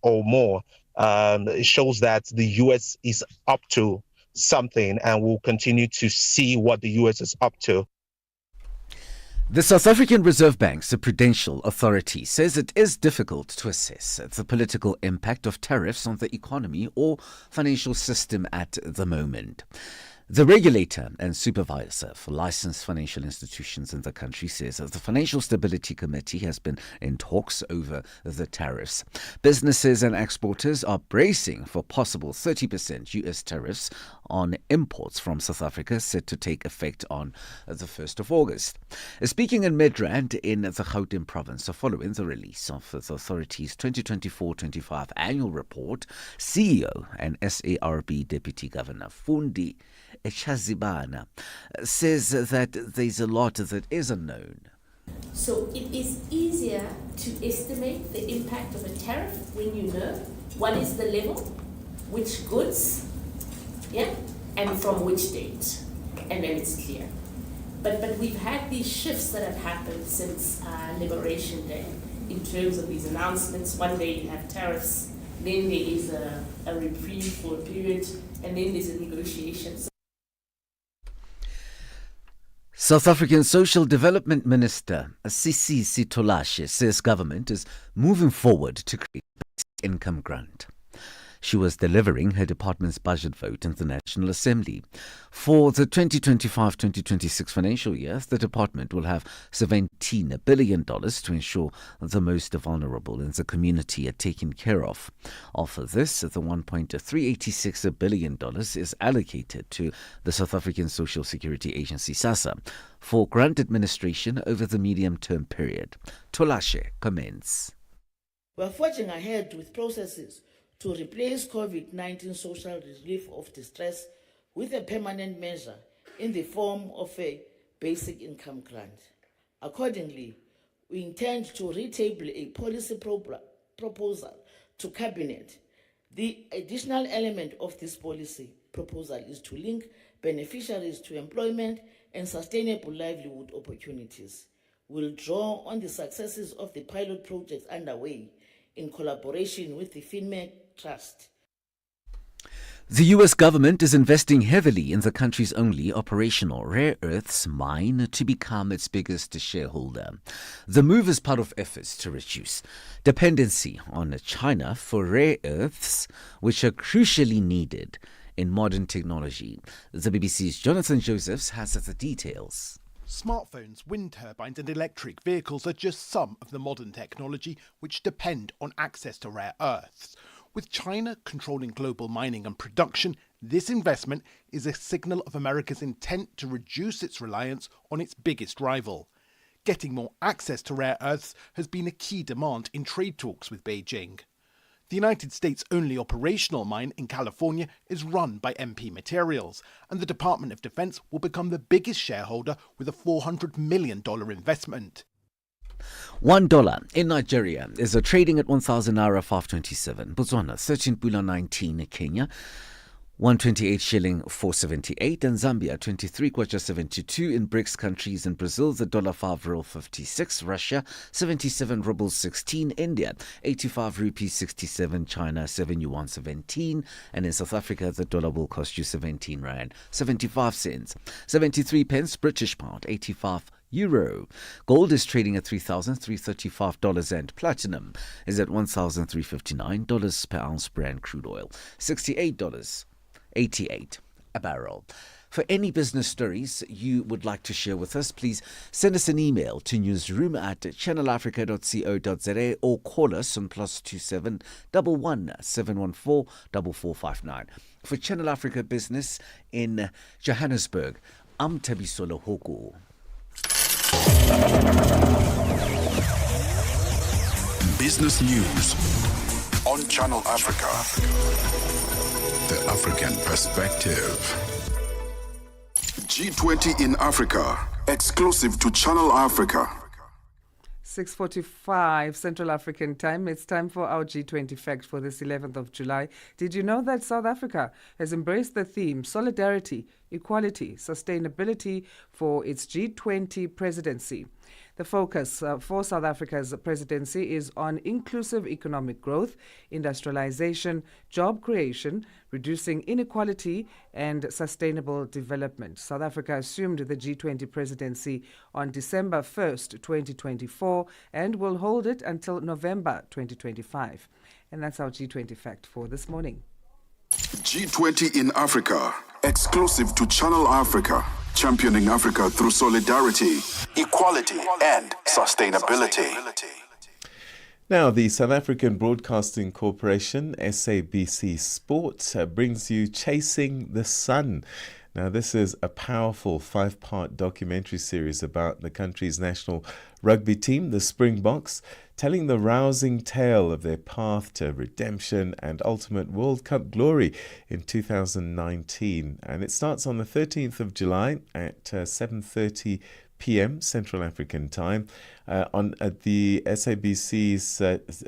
or more. It shows that the U.S. is up to something, and we'll continue to see what the U.S. is up to. The South African Reserve Bank's Prudential Authority says it is difficult to assess the political impact of tariffs on the economy or financial system at the moment. The regulator and supervisor for licensed financial institutions in the country says that the Financial Stability Committee has been in talks over the tariffs. Businesses and exporters are bracing for possible 30% US tariffs on imports from South Africa set to take effect on the 1st of August. Speaking in Midrand in the Gauteng province following the release of the authority's 2024-25 annual report, CEO and SARB Deputy Governor Fundi Echazibana says that there's a lot that is unknown. So it is easier to estimate the impact of a tariff when you know what is the level, which goods, and from which date, and then it's clear. But we've had these shifts that have happened since Liberation Day in terms of these announcements. One day you have tariffs, then there is a reprieve for a period, and then there's a negotiation. South African Social Development Minister Sisisi Tolashe says government is moving forward to create a basic income grant. She was delivering her department's budget vote in the National Assembly. For the 2025-2026 financial year, the department will have $17 billion to ensure the most vulnerable in the community are taken care of. Of this, the $1.386 billion is allocated to the South African Social Security Agency, SASSA, for grant administration over the medium-term period. Tolashe comments. We're forging ahead with processes to replace COVID-19 social relief of distress with a permanent measure in the form of a basic income grant. Accordingly, we intend to retable a policy proposal to Cabinet. The additional element of this policy proposal is to link beneficiaries to employment and sustainable livelihood opportunities. We'll draw on the successes of the pilot projects underway in collaboration with the FinMed Trust. The US government is investing heavily in the country's only operational rare earths mine to become its biggest shareholder. The move is part of efforts to reduce dependency on China for rare earths, which are crucially needed in modern technology. The BBC's Jonathan Josephs has the details. Smartphones, wind turbines and electric vehicles are just some of the modern technology which depend on access to rare earths. With China controlling global mining and production, this investment is a signal of America's intent to reduce its reliance on its biggest rival. Getting more access to rare earths has been a key demand in trade talks with Beijing. The United States' only operational mine in California is run by MP Materials, and the Department of Defense will become the biggest shareholder with a $400 million investment. $1 in Nigeria is trading at 1,000 naira 527. Botswana 13 pula 19. Kenya 128 shilling 478, and Zambia 23 kwacha 72. In BRICS countries, in Brazil the dollar 5 real 56, Russia 77 rubles 16, India 85 rupees 67, China 7 yuan 17, and in South Africa the dollar will cost you 17 rand 75 cents. 73 pence British pound, 85 euro. Gold is trading at $3,335, and platinum is at $1,359 per ounce. Brand crude oil $68.88 a barrel. For any business stories you would like to share with us, please send us an email to newsroom@channelafrica.co.za or call us on +27 11 714 4459. For Channel Africa Business in Johannesburg, I'm Tabisolo Hoku. Business news on Channel Africa. The African perspective. G20 in Africa, exclusive to Channel Africa. 6:45 Central African Time. It's time for our G20 fact for this 11th of July. Did you know that South Africa has embraced the theme solidarity, equality, sustainability for its G20 presidency? The focus for South Africa's presidency is on inclusive economic growth, industrialization, job creation, reducing inequality, and sustainable development. South Africa assumed the G20 presidency on December 1st, 2024, and will hold it until November 2025. And that's our G20 fact for this morning. G20 in Africa, exclusive to Channel Africa, championing Africa through solidarity, equality, and sustainability. Now, the South African Broadcasting Corporation, SABC Sport, brings you Chasing the Sun. Now, this is a powerful 5-part documentary series about the country's national rugby team, the Springboks, telling the rousing tale of their path to redemption and ultimate World Cup glory in 2019. And it starts on the 13th of July at 7:30 p.m. Central African Time at the SABC's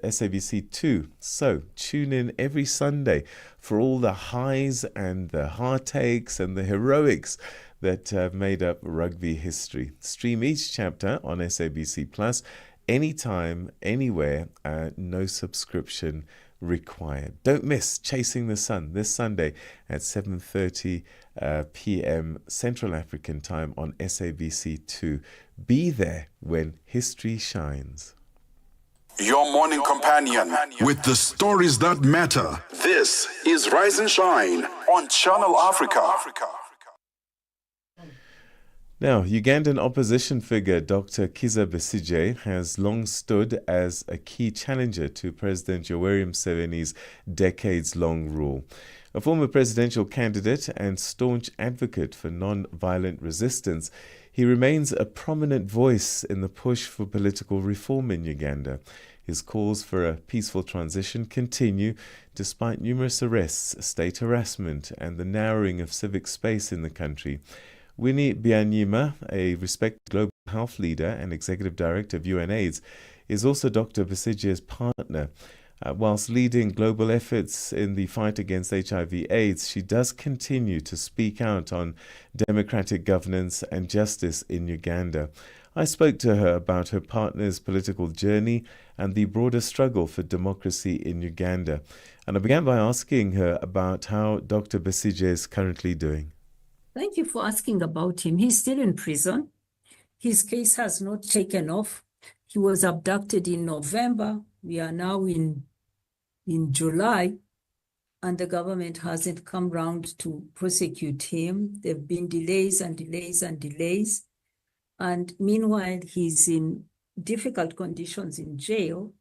SABC2. So tune in every Sunday for all the highs and the heartaches and the heroics that made up rugby history. Stream each chapter on SABC Plus anytime, anywhere, no subscription required. Don't miss Chasing the Sun this Sunday at 7:30 p.m. Central African Time on SABC2. Be there when history shines. Your morning companion with the stories that matter. This is Rise and Shine on Channel Africa. Now, Ugandan opposition figure Dr. Kizza Besigye has long stood as a key challenger to President Yoweri Museveni's decades-long rule. A former presidential candidate and staunch advocate for non-violent resistance, he remains a prominent voice in the push for political reform in Uganda. His calls for a peaceful transition continue despite numerous arrests, state harassment, and the narrowing of civic space in the country. Winnie Byanyima, a respected global health leader and executive director of UNAIDS, is also Dr. Besigye's partner. Whilst leading global efforts in the fight against HIV/AIDS, she does continue to speak out on democratic governance and justice in Uganda. I spoke to her about her partner's political journey and the broader struggle for democracy in Uganda. And I began by asking her about how Dr. Besigye is currently doing. Thank you for asking about him. He's still in prison. His case has not taken off. He was abducted in November. We are now in July, and the government hasn't come round to prosecute him. There have been delays and delays and delays. And meanwhile, he's in difficult conditions in jail.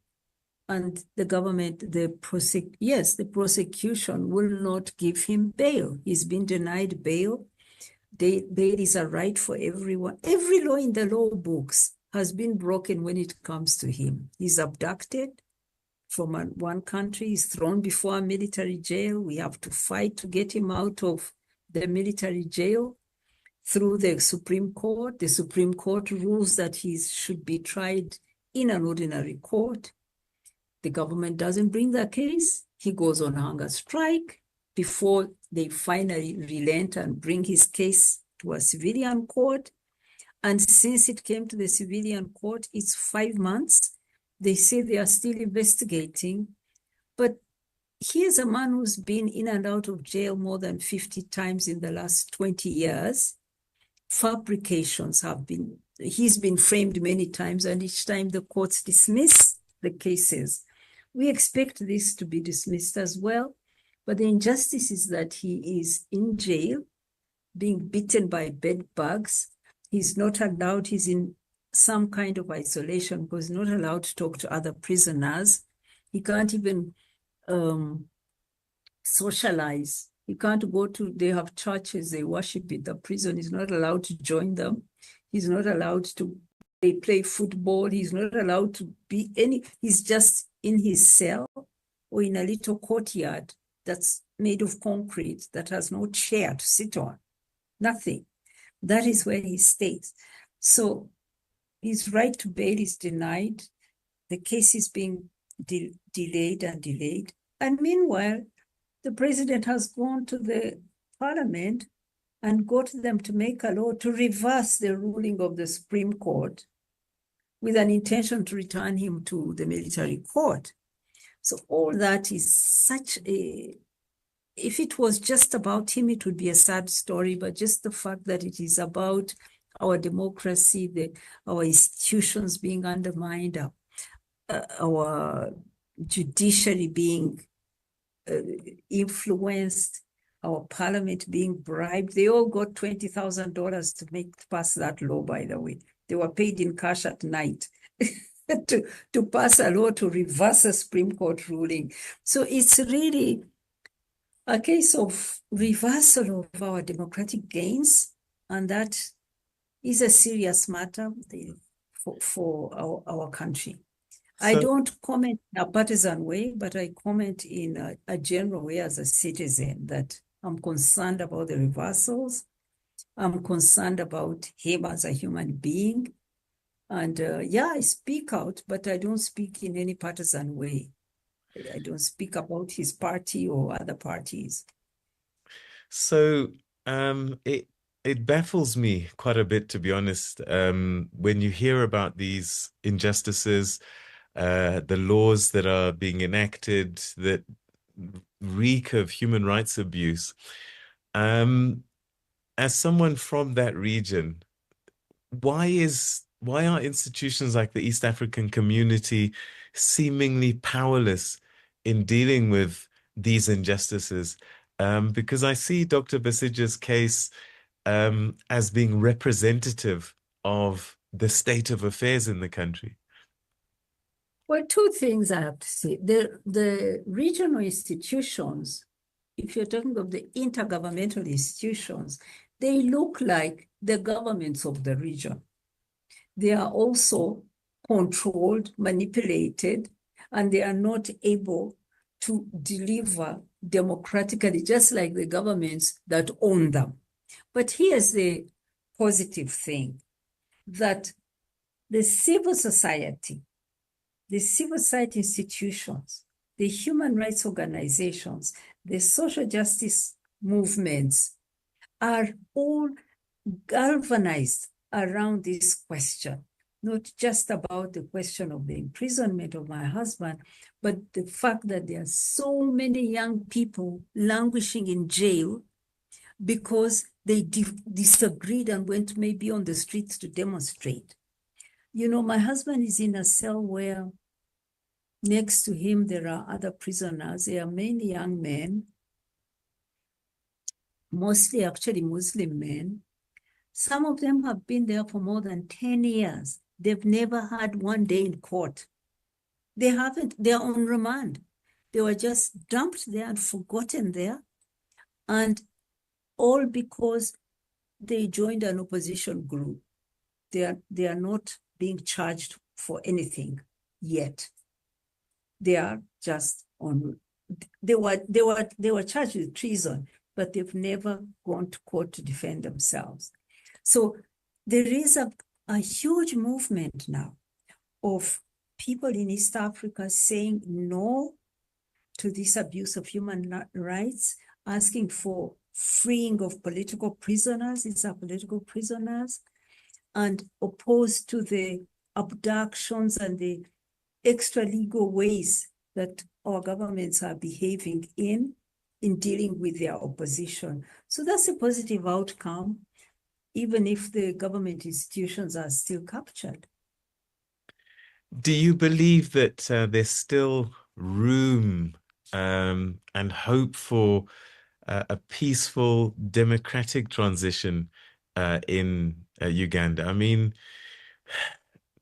And the government, the prosecution will not give him bail. He's been denied bail. Bail is a right for everyone. Every law in the law books has been broken when it comes to him. He's abducted from one country, he's thrown before a military jail. We have to fight to get him out of the military jail through the Supreme Court. The Supreme Court rules that he should be tried in an ordinary court. The government doesn't bring the case. He goes on hunger strike before they finally relent and bring his case to a civilian court. And since it came to the civilian court, it's 5 months. They say they are still investigating. But here's a man who's been in and out of jail more than 50 times in the last 20 years. Fabrications he's been framed many times, and each time the courts dismiss the cases. We expect this to be dismissed as well, but the injustice is that he is in jail, being bitten by bed bugs. He's not allowed, he's in some kind of isolation because he's not allowed to talk to other prisoners. He can't even socialize. He can't go to, they have churches, they worship in the prison. He's not allowed to join them. He's not allowed to, they play football. He's not allowed to be he's just in his cell or in a little courtyard that's made of concrete that has no chair to sit on, nothing. That is where he stays. So his right to bail is denied. The case is being delayed and delayed. And meanwhile, the president has gone to the parliament and got them to make a law to reverse the ruling of the Supreme Court with an intention to return him to the military court. So all that is such a, if it was just about him, it would be a sad story, but just the fact that it is about our democracy, our institutions being undermined, our judiciary being influenced, our parliament being bribed. They all got $20,000 to pass that law, by the way. They were paid in cash at night to pass a law to reverse a Supreme Court ruling. So it's really a case of reversal of our democratic gains, and that is a serious matter for our country. So, I don't comment in a partisan way, but I comment in a general way as a citizen, that I'm concerned about the reversals. I'm concerned about him as a human being. And I speak out, but I don't speak in any partisan way. I don't speak about his party or other parties. So it baffles me quite a bit, to be honest, when you hear about these injustices, the laws that are being enacted that reek of human rights abuse. As someone from that region, why are institutions like the East African Community seemingly powerless in dealing with these injustices? Because I see Dr. Besige's case as being representative of the state of affairs in the country. Well, two things I have to say. The regional institutions, if you're talking of the intergovernmental institutions, they look like the governments of the region. They are also controlled, manipulated, and they are not able to deliver democratically, just like the governments that own them. But here's the positive thing, that the civil society institutions, the human rights organizations, the social justice movements are all galvanized around this question, not just about the question of the imprisonment of my husband, but the fact that there are so many young people languishing in jail because they disagreed and went maybe on the streets to demonstrate. You know, my husband is in a cell where next to him there are other prisoners. There are many young men, mostly actually Muslim men. Some of them have been there for more than 10 years. They've never had one day in court. They haven't, they're on remand. They were just dumped there and forgotten there. And all because they joined an opposition group. They are not being charged for anything yet. They are just on, they were charged with treason, but they've never gone to court to defend themselves. So there is a huge movement now of people in East Africa saying no to this abuse of human rights, asking for freeing of political prisoners, these are political prisoners, and opposed to the abductions and the extra legal ways that our governments are behaving in dealing with their opposition. So that's a positive outcome, even if the government institutions are still captured. Do you believe that there's still room and hope for a peaceful democratic transition in Uganda? I mean,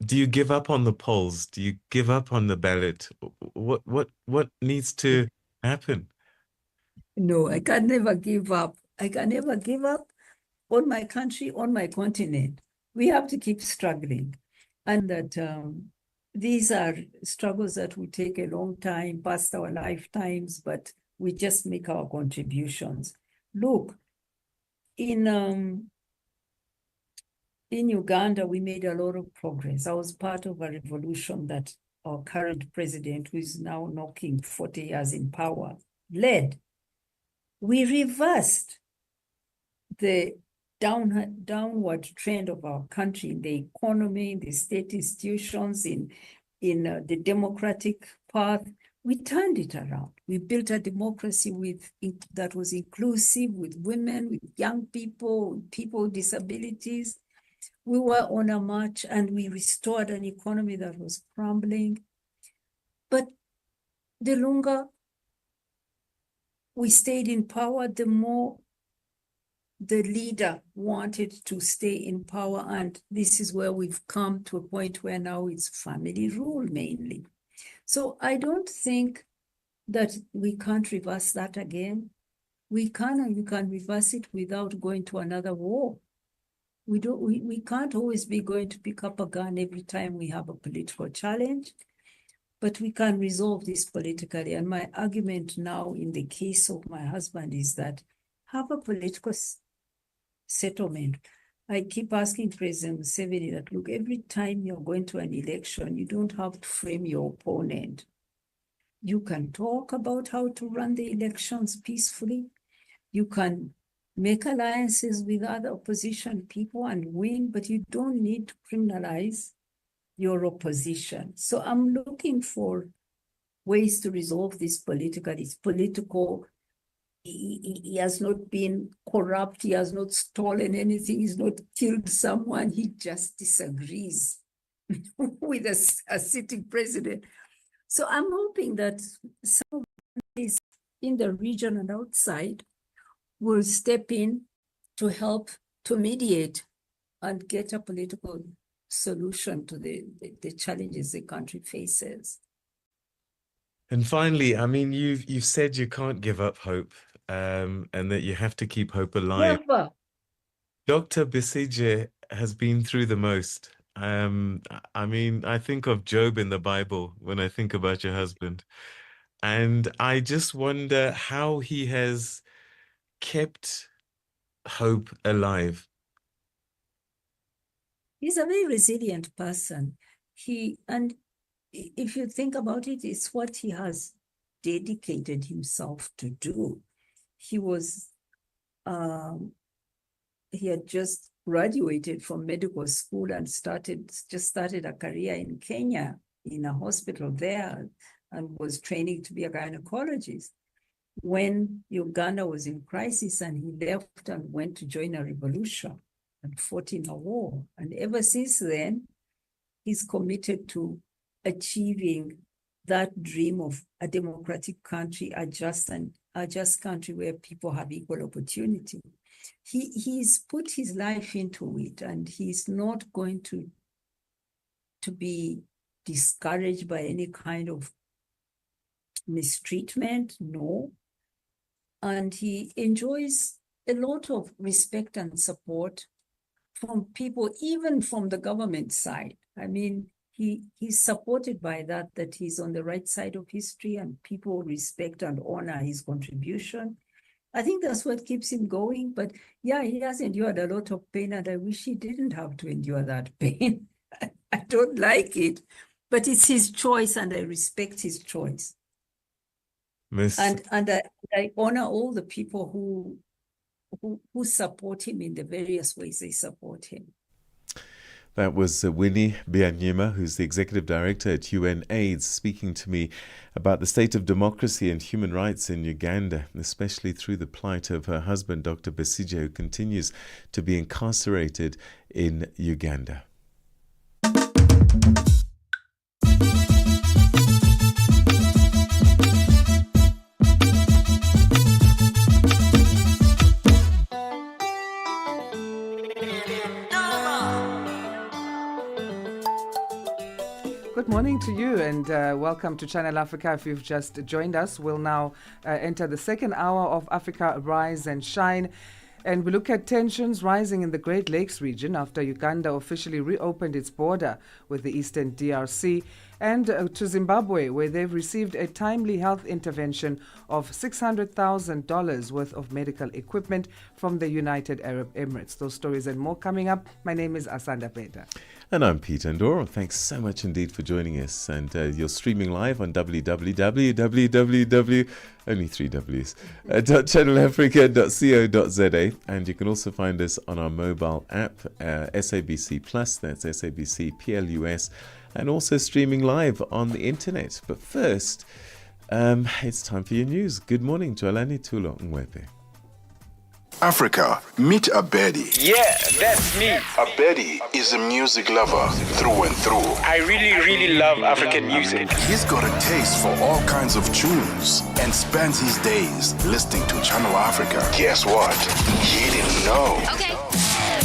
do you give up on the polls? Do you give up on the ballot? What needs to happen? No, I can never give up. I can never give up on my country, on my continent. We have to keep struggling. And that these are struggles that will take a long time, past our lifetimes, but we just make our contributions. Look, in Uganda, we made a lot of progress. I was part of a revolution that our current president, who is now knocking 40 years in power, led. We reversed the downward trend of our country in the economy, in the state institutions, in the democratic path. We turned it around. We built a democracy that was inclusive, with women, with young people, people with disabilities. We were on a march, and we restored an economy that was crumbling. But the longer we stayed in power, the more the leader wanted to stay in power. And this is where we've come to a point where now it's family rule mainly. So I don't think that we can't reverse that again. We can, and we can reverse it without going to another war. We can't always be going to pick up a gun every time we have a political challenge, but we can resolve this politically. And my argument now in the case of my husband is that have a political settlement. I keep asking President Museveni that, look, every time you're going to an election, you don't have to frame your opponent. You can talk about how to run the elections peacefully. You can make alliances with other opposition people and win, but you don't need to criminalize your opposition. So I'm looking for ways to resolve this politically. It's political. He has not been corrupt. He has not stolen anything. He's not killed someone. He just disagrees with a sitting president. So I'm hoping that some of these in the region and outside will step in to help to mediate and get a political solution to the challenges the country faces. And finally, I mean, you've said you can't give up hope, and that you have to keep hope alive. Never. Dr. Besigye has been through the most. I mean, I think of Job in the Bible when I think about your husband. And I just wonder how he has kept hope alive. He's a very resilient person. And if you think about it, it's what he has dedicated himself to do. He had just graduated from medical school and just started a career in Kenya in a hospital there, and was training to be a gynecologist when Uganda was in crisis, and he left and went to join a revolution and fought in a war. And ever since then, he's committed to achieving that dream of a democratic country, a just country where people have equal opportunity. He's put his life into it, and he's not going to be discouraged by any kind of mistreatment, no. And he enjoys a lot of respect and support from people, even from the government side. I mean, he's supported by that he's on the right side of history, and people respect and honor his contribution. I think that's what keeps him going. But yeah, he has endured a lot of pain, and I wish he didn't have to endure that pain. I don't like it, But it's his choice, and I respect his choice. Miss, And I honor all the people who support him in the various ways they support him. that was Winnie Byanyima, who's the Executive Director at UN AIDS, speaking to me about the state of democracy and human rights in Uganda, especially through the plight of her husband, Dr. Besigye, who continues to be incarcerated in Uganda. Good morning to you and welcome to Channel Africa. If you've just joined us, we'll now enter the second hour of Africa Rise and Shine. And we look at tensions rising in the Great Lakes region after Uganda officially reopened its border with the eastern DRC, and to Zimbabwe, where they've received a timely health intervention of $600,000 worth of medical equipment from the United Arab Emirates. Those stories and more coming up. My name is Asanda, Beda. And I'm Peter Ndoro. Thanks so much indeed for joining us. And you're streaming live on www, only 3 W's, channelafrica.co.za. And you can also find us on our mobile app, SABC Plus, that's SABC Plus, and also streaming live on the internet. But first, it's time for your news. Good morning, Jolani Tulo Mwepe. Africa, meet Abedi. Yeah, that's me. Abedi is a music lover through and through. I really love African music. He's got a taste for all kinds of tunes and spends his days listening to Channel Africa. Guess what? He didn't know. Okay.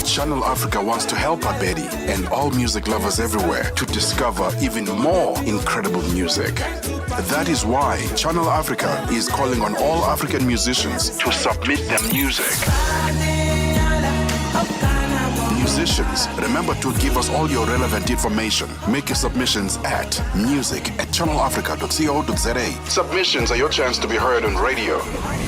Channel Africa wants to help Abedi and all music lovers everywhere to discover even more incredible music. That is why Channel Africa is calling on all African musicians to submit their music. Musicians, remember to give us all your relevant information. Make your submissions at music@channelafrica.co.za. Submissions are your chance to be heard on radio.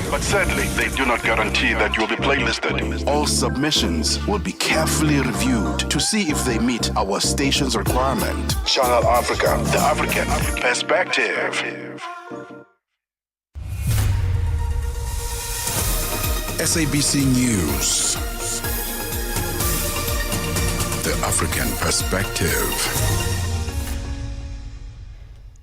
But sadly, they do not guarantee that you'll be playlisted. All submissions will be carefully reviewed to see if they meet our station's requirement. Channel Africa, the African perspective. SABC News. The African perspective.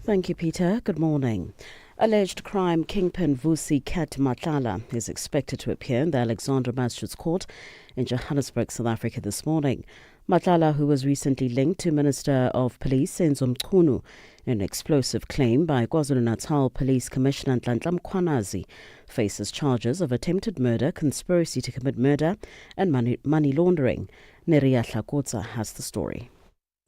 Thank you, Peter. Good morning. Alleged crime kingpin Vusi Kat Matlala is expected to appear in the Alexandra Magistrates Court in Johannesburg, South Africa this morning. Matlala, who was recently linked to Minister of Police Senzo Mchunu in an explosive claim by KwaZulu-Natal Police Commissioner Nhlanhla Mkhwanazi, faces charges of attempted murder, conspiracy to commit murder and money laundering. Neria Hlakotsa has the story.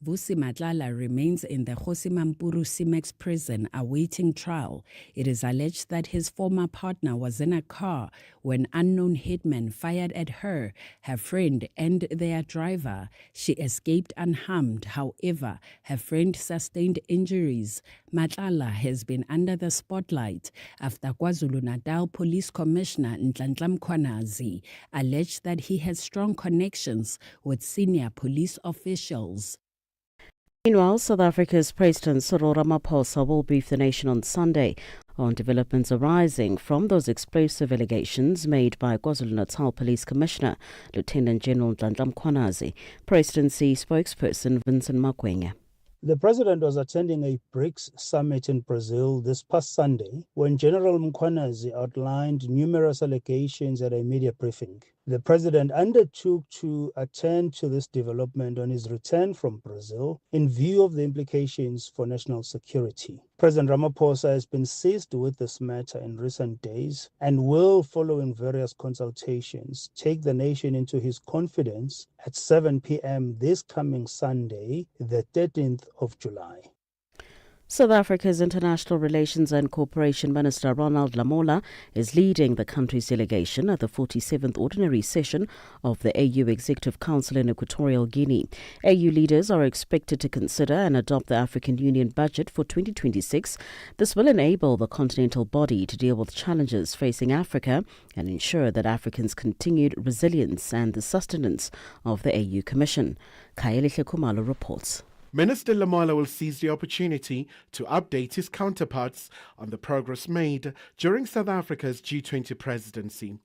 Vusi Matlala remains in the Kgosimampuru Cimex prison awaiting trial. It is alleged that his former partner was in a car when unknown hitmen fired at her, her friend and their driver. She escaped unharmed. However, her friend sustained injuries. Matlala has been under the spotlight after KwaZulu-Natal Police Commissioner Nhlanhla Mkhwanazi alleged that he has strong connections with senior police officials. Meanwhile, South Africa's President Cyril Ramaphosa will brief the nation on Sunday on developments arising from those explosive allegations made by KwaZulu-Natal Police Commissioner Lieutenant General Nhlanhla Mkhwanazi. Presidency spokesperson Vincent Makwenya. The president was attending a BRICS summit in Brazil this past Sunday when General Mkhwanazi outlined numerous allegations at a media briefing. The president undertook to attend to this development on his return from Brazil in view of the implications for national security. President Ramaphosa has been seized with this matter in recent days and will, following various consultations, take the nation into his confidence at 7 p.m. this coming Sunday, the 13th of July. South Africa's International Relations and Cooperation Minister Ronald Lamola is leading the country's delegation at the 47th Ordinary Session of the AU Executive Council in Equatorial Guinea. AU leaders are expected to consider and adopt the African Union budget for 2026. This will enable the continental body to deal with challenges facing Africa and ensure that Africans' continued resilience and the sustenance of the AU Commission. Kaeli Kumalo reports. Minister Lamola will seize the opportunity to update his counterparts on the progress made during South Africa's G20 presidency.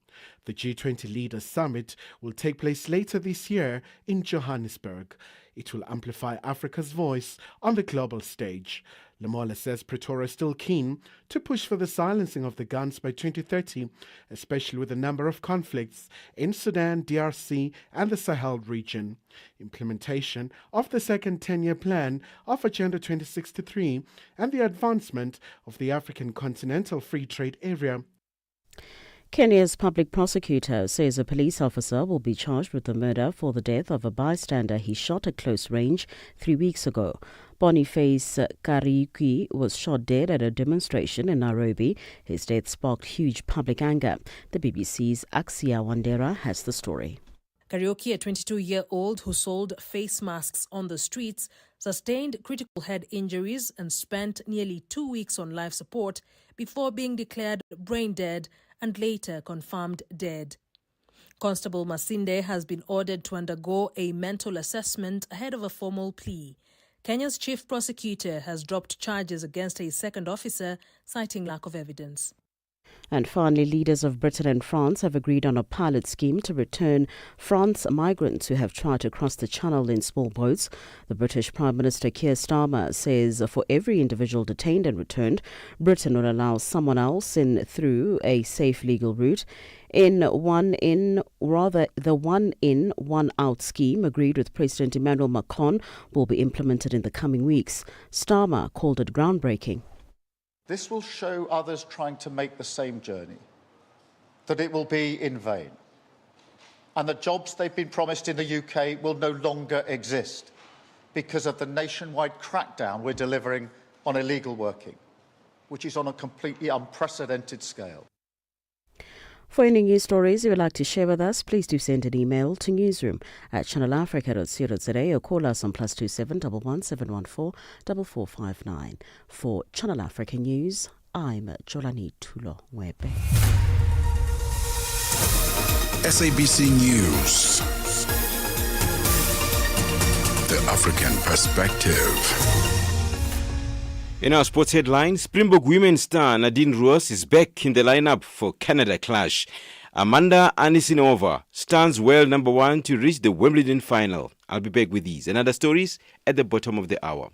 The G20 Leaders Summit will take place later this year in Johannesburg. It will amplify Africa's voice on the global stage. Lamola says Pretoria is still keen to push for the silencing of the guns by 2030, especially with the number of conflicts in Sudan, DRC and the Sahel region. Implementation of the second 10-year plan of Agenda 2063 and the advancement of the African Continental Free Trade Area. Kenya's public prosecutor says a police officer will be charged with the murder for the death of a bystander he shot at close range 3 weeks ago. Boniface Kariuki was shot dead at a demonstration in Nairobi. His death sparked huge public anger. The BBC's Axia Wandera has the story. Kariuki, a 22-year-old who sold face masks on the streets, sustained critical head injuries and spent nearly 2 weeks on life support before being declared brain dead and later confirmed dead. Constable Masinde has been ordered to undergo a mental assessment ahead of a formal plea. Kenya's chief prosecutor has dropped charges against a second officer, citing lack of evidence. And finally, leaders of Britain and France have agreed on a pilot scheme to return France migrants who have tried to cross the Channel in small boats. The British Prime Minister Keir Starmer says for every individual detained and returned, Britain will allow someone else in through a safe legal route. The one in, one out scheme agreed with President Emmanuel Macron will be implemented in the coming weeks. Starmer called it groundbreaking. This will show others trying to make the same journey that it will be in vain, and that jobs they've been promised in the UK will no longer exist because of the nationwide crackdown we're delivering on illegal working, which is on a completely unprecedented scale. For any news stories you would like to share with us, please do send an email to newsroom@channelafrica.co.za or call us on +27 11 714 4459. For Channel Africa News, I'm Jolani Tulo Mwebe. SABC News. The African Perspective. In our sports headlines, Springbok women's star Nadine Roos is back in the lineup for Canada clash. Amanda Anisinova stands well number 1 to reach the Wimbledon final. I'll be back with these and other stories at the bottom of the hour.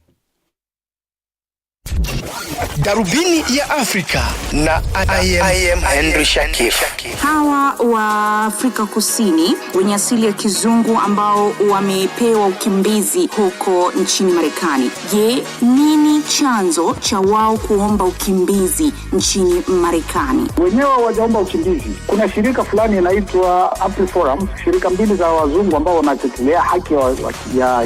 Darubini ya Afrika na I am Henry Shakif. Hawa wa Afrika Kusini wenye asili ya kizungu ambao wamepewa ukimbizi huko nchini Marekani. Je, nini chanzo cha wao kuomba ukimbizi nchini Marekani? Wenyewe hawajaomba ukimbizi. Kuna shirika fulani inaitwa AfriForum, shirika mbili za wazungu ambao wanatetea haki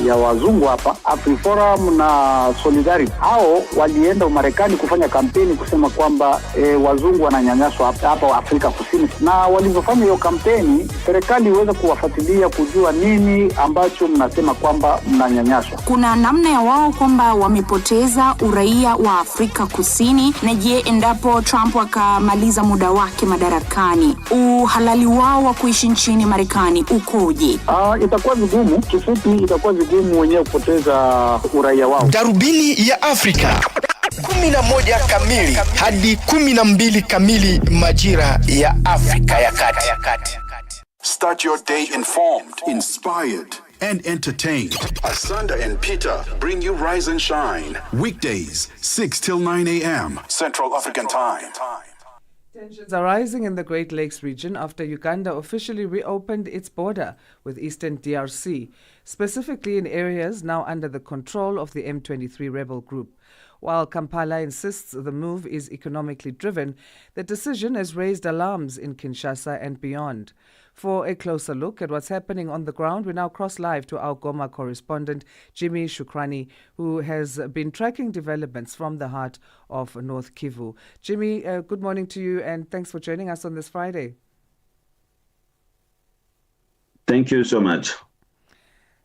ya wazungu hapa, AfriForum na Solidarity. Hao walienda Marekani kufanya kampeni kusema kwamba wazungu wananyanyaswa hapa Afrika Kusini, na walivyofanya hiyo kampeni serikali iweze kuwafuatilia kujua nini ambacho mnasema kwamba mnanyanyaswa. Kuna namna ya wao kwamba wamepoteza uraia wa Afrika Kusini, na je, endapo Trump akamaliza muda wake madarakani, uhalali wao wa kuishi nchini Marekani ukoje? Itakuwa vigumu, kifupi itakuwa vigumu wenyewe kupoteza uraia wao. Darubini ya Afrika 11 kamili hadi 12 kamili majira ya Afrika ya Kati. Start your day informed, inspired, and entertained. Asanda and Peter bring you Rise and Shine. Weekdays, 6 till 9 a.m. Central African Time. Tensions are rising in the Great Lakes region after Uganda officially reopened its border with eastern DRC, specifically in areas now under the control of the M23 rebel group. While Kampala insists the move is economically driven, the decision has raised alarms in Kinshasa and beyond. For a closer look at what's happening on the ground, we now cross live to our Goma correspondent, Jimmy Shukrani, who has been tracking developments from the heart of North Kivu. Jimmy, good morning to you, and thanks for joining us on this Friday. Thank you so much.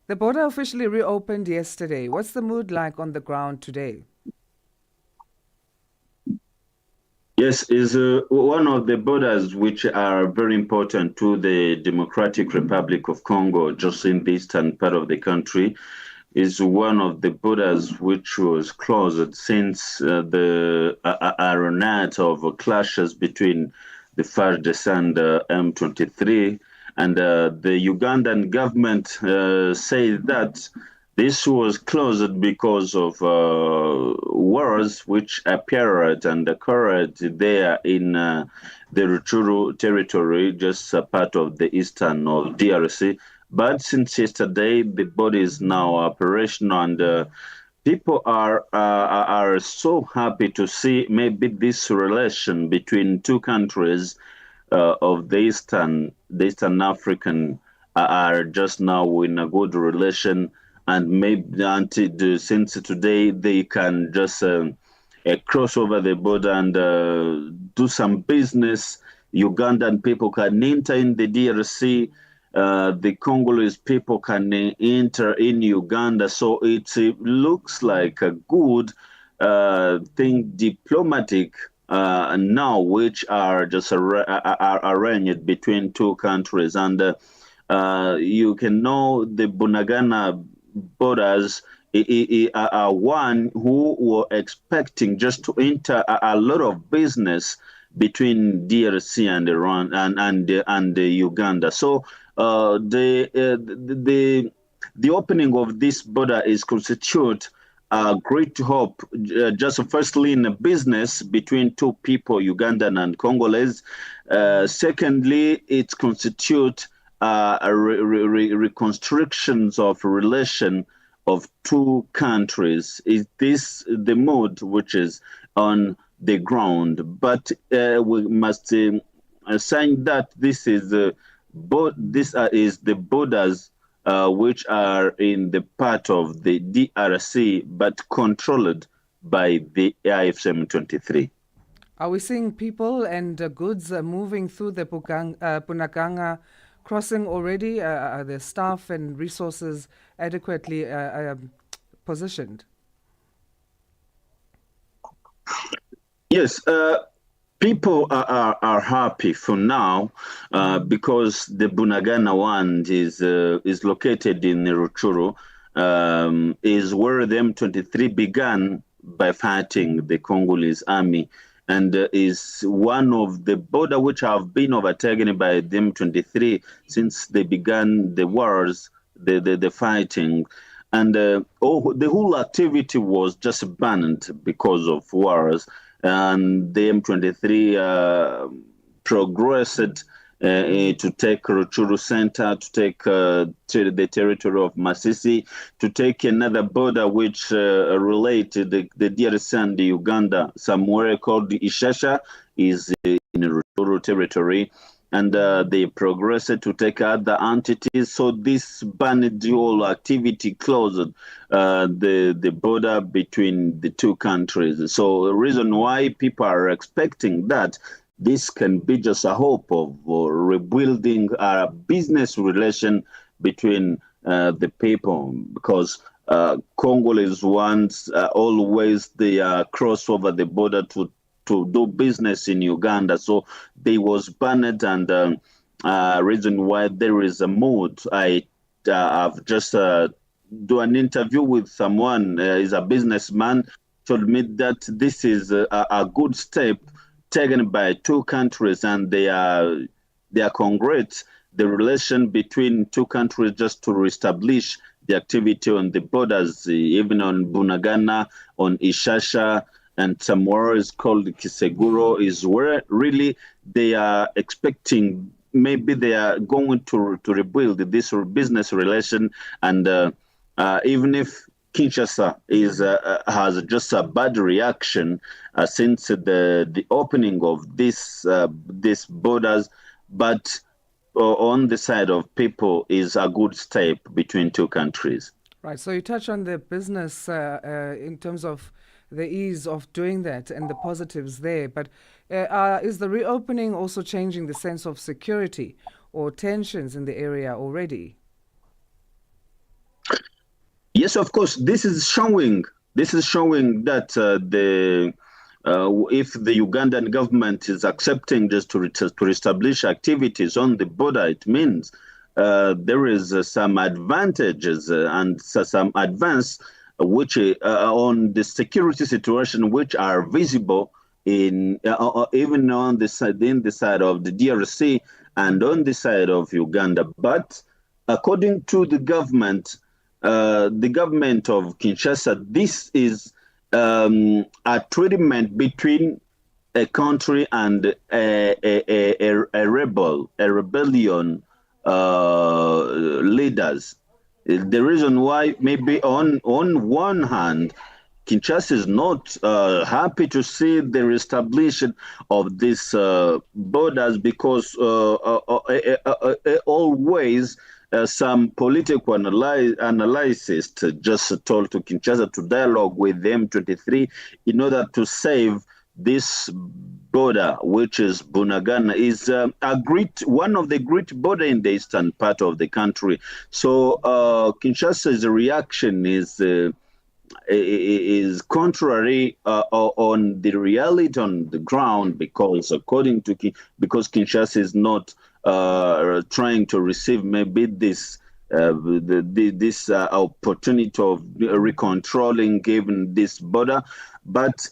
The border officially reopened yesterday. What's the mood like on the ground today? Yes, is one of the borders which are very important to the Democratic Republic of Congo, just in the eastern part of the country. is one of the borders which was closed since the aeronet of clashes between the FARDC and M23. And the Ugandan government said that this was closed because of wars which appeared and occurred there in the Rutshuru territory, just a part of the eastern of DRC. But since yesterday, the body is now operational, and people are so happy to see maybe this relation between two countries of the Eastern African are just now in a good relation, and maybe until since today they can just cross over the border and do some business. Ugandan people can enter in the DRC. The Congolese people can enter in Uganda. So it looks like a good thing, diplomatic now, which are just are arranged between two countries. And you can know the Bunagana borders are one who were expecting just to enter a lot of business between DRC and Iran and Uganda. So the opening of this border is constitute a great hope, just firstly in a business between two people, Ugandan and Congolese. Secondly, it constitutes reconstructions of relation of two countries. Is this the mood which is on the ground? But we must say that this is the borders which are in the part of the DRC, but controlled by the AFM-23. Are we seeing people and goods moving through the Punaganga crossing already? Are the staff and resources adequately positioned? Yes, people are happy for now because the Bunagana one is located in Rutshuru, is where the M23 began by fighting the Congolese army, and is one of the border which have been overtaken by the M23 since they began the wars, the fighting. And the whole activity was just banned because of wars. And the M23 progressed to take Rutshuru Center, to take the territory of Masisi, to take another border which related the DRC and the Uganda, somewhere called the Ishasha, is in Rutshuru territory. And they progressed to take other entities. So this banned all activity closed the border between the two countries. So the reason why people are expecting that this can be just a hope of rebuilding a business relation between the people, because Congolese ones always they cross over the border to do business in Uganda. So they was banned, and reason why there is a mood. I've just do an interview with someone, is a businessman, told me that this is a good step taken by two countries, and they are congrats the relation between two countries just to reestablish the activity on the borders, even on Bunagana, on Ishasha, and somewhere is called Kiseguro, is where really they are expecting, maybe they are going to rebuild this business relation. And even if Kinshasa has just a bad reaction since the opening of this borders, but on the side of people is a good step between two countries. Right, so you touch on the business in terms of the ease of doing that and the positives there, but is the reopening also changing the sense of security or tensions in the area already? Yes, of course. This is showing that if the Ugandan government is accepting just to reestablish activities on the border, it means there is some advantages and some advance which on the security situation which are visible in even on the side in the side of the DRC and on the side of Uganda. But according to the government of Kinshasa, this is a treatment between a country and a rebellion leaders. The reason why maybe on one hand, Kinshasa is not happy to see the reestablishment of these borders because always some political analysts just told to Kinshasa to dialogue with M23 in order to save this border, which is Bunagana, is one of the great border in the eastern part of the country. So Kinshasa's reaction is contrary on the reality on the ground because because Kinshasa is not trying to receive maybe this opportunity of recontrolling given this border, but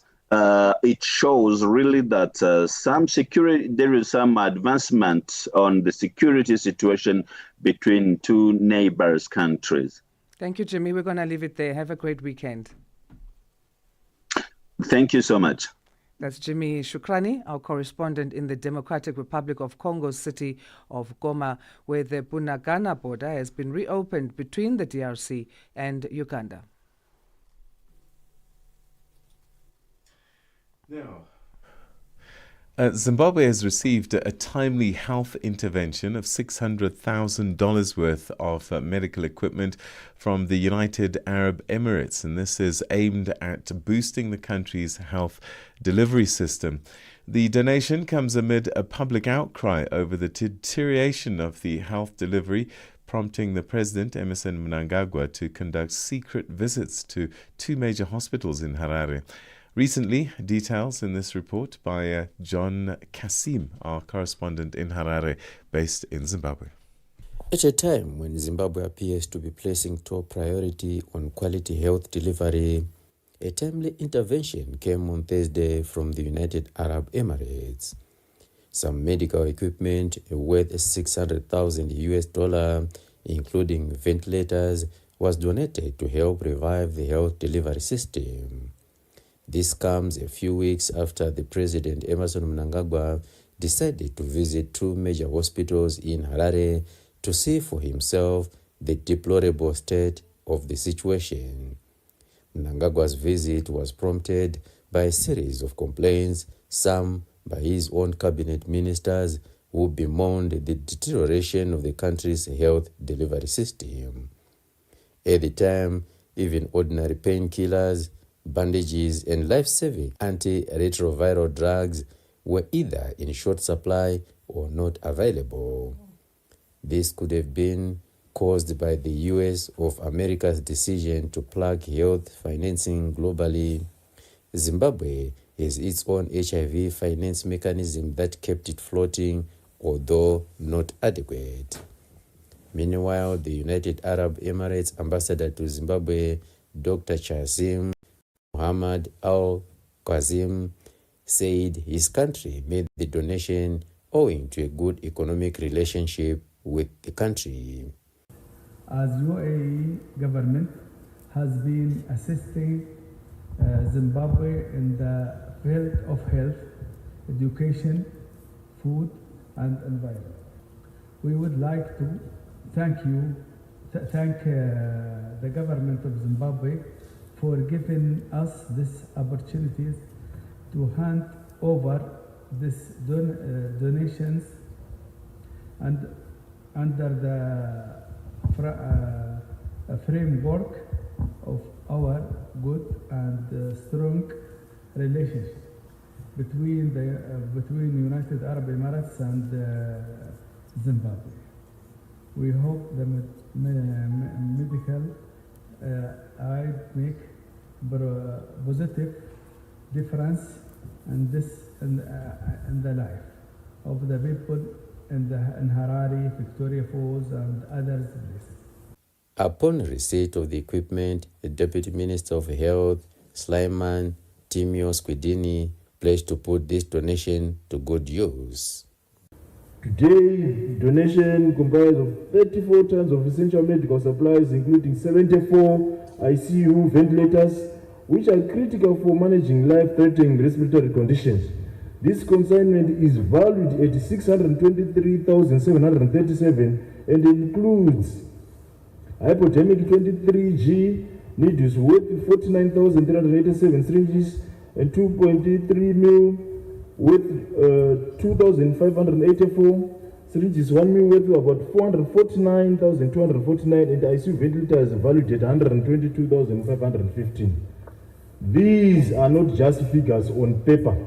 it shows really that there is some advancement on the security situation between two neighbors countries. Thank you, Jimmy. We're going to leave it there. Have a great weekend. Thank you so much. That's Jimmy Shukrani, our correspondent in the Democratic Republic of Congo's city of Goma, where the Bunagana border has been reopened between the DRC and Uganda. Now, Zimbabwe has received a timely health intervention of $600,000 worth of medical equipment from the United Arab Emirates, and this is aimed at boosting the country's health delivery system. The donation comes amid a public outcry over the deterioration of the health delivery, prompting the President, Emmerson Mnangagwa, to conduct secret visits to two major hospitals in Harare. Recently, details in this report by John Kasim, our correspondent in Harare, based in Zimbabwe. At a time when Zimbabwe appears to be placing top priority on quality health delivery, a timely intervention came on Thursday from the United Arab Emirates. Some medical equipment worth $600,000, including ventilators, was donated to help revive the health delivery system. This comes a few weeks after the President Emmerson Mnangagwa decided to visit two major hospitals in Harare to see for himself the deplorable state of the situation. Mnangagwa's visit was prompted by a series of complaints, some by his own cabinet ministers who bemoaned the deterioration of the country's health delivery system. At the time, even ordinary painkillers, bandages, and life-saving antiretroviral drugs were either in short supply or not available. This could have been caused by the US of America's decision to plug health financing globally. Zimbabwe has its own HIV finance mechanism that kept it floating, although not adequate. Meanwhile, the United Arab Emirates ambassador to Zimbabwe, Dr. Chasim Muhammad Al-Qazim, said his country made the donation owing to a good economic relationship with the country. As UAE government has been assisting Zimbabwe in the field of health, education, food, and environment. We would like to thank the government of Zimbabwe for giving us this opportunities to hand over these donations and under the framework of our good and strong relationship between United Arab Emirates and Zimbabwe. We hope the medical aid make positive difference in the life of the people in Harare, Victoria Falls, and others places. Upon receipt of the equipment, the Deputy Minister of Health, Slyman Timio Squidini, pledged to put this donation to good use. Today, donation comprised of 34 tons of essential medical supplies, including 74 ICU ventilators, which are critical for managing life-threatening respiratory conditions. This consignment is valued at 623,737 and includes hypodermic 23G needles worth 49,387 syringes and 2.3 ml with 2,584 syringes, 1 ml worth about 449,249, and ICU ventilators valued at 122,515. These are not just figures on paper.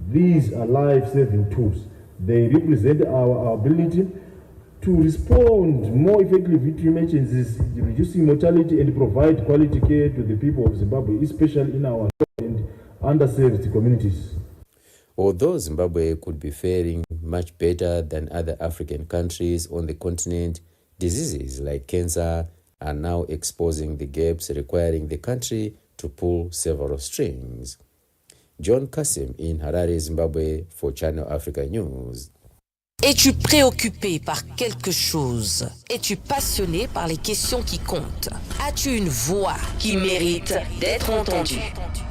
These are life-saving tools. They represent our ability to respond more effectively to emergencies, reducing mortality and provide quality care to the people of Zimbabwe, especially in our and underserved communities. Although Zimbabwe could be faring much better than other African countries on the continent, diseases like cancer are now exposing the gaps, requiring the country to pull several strings. John Kasim in Harare, Zimbabwe for Channel Africa News. Es-tu préoccupé par quelque chose? Es-tu passionné par les questions qui comptent? As-tu une voix qui mérite d'être entendue?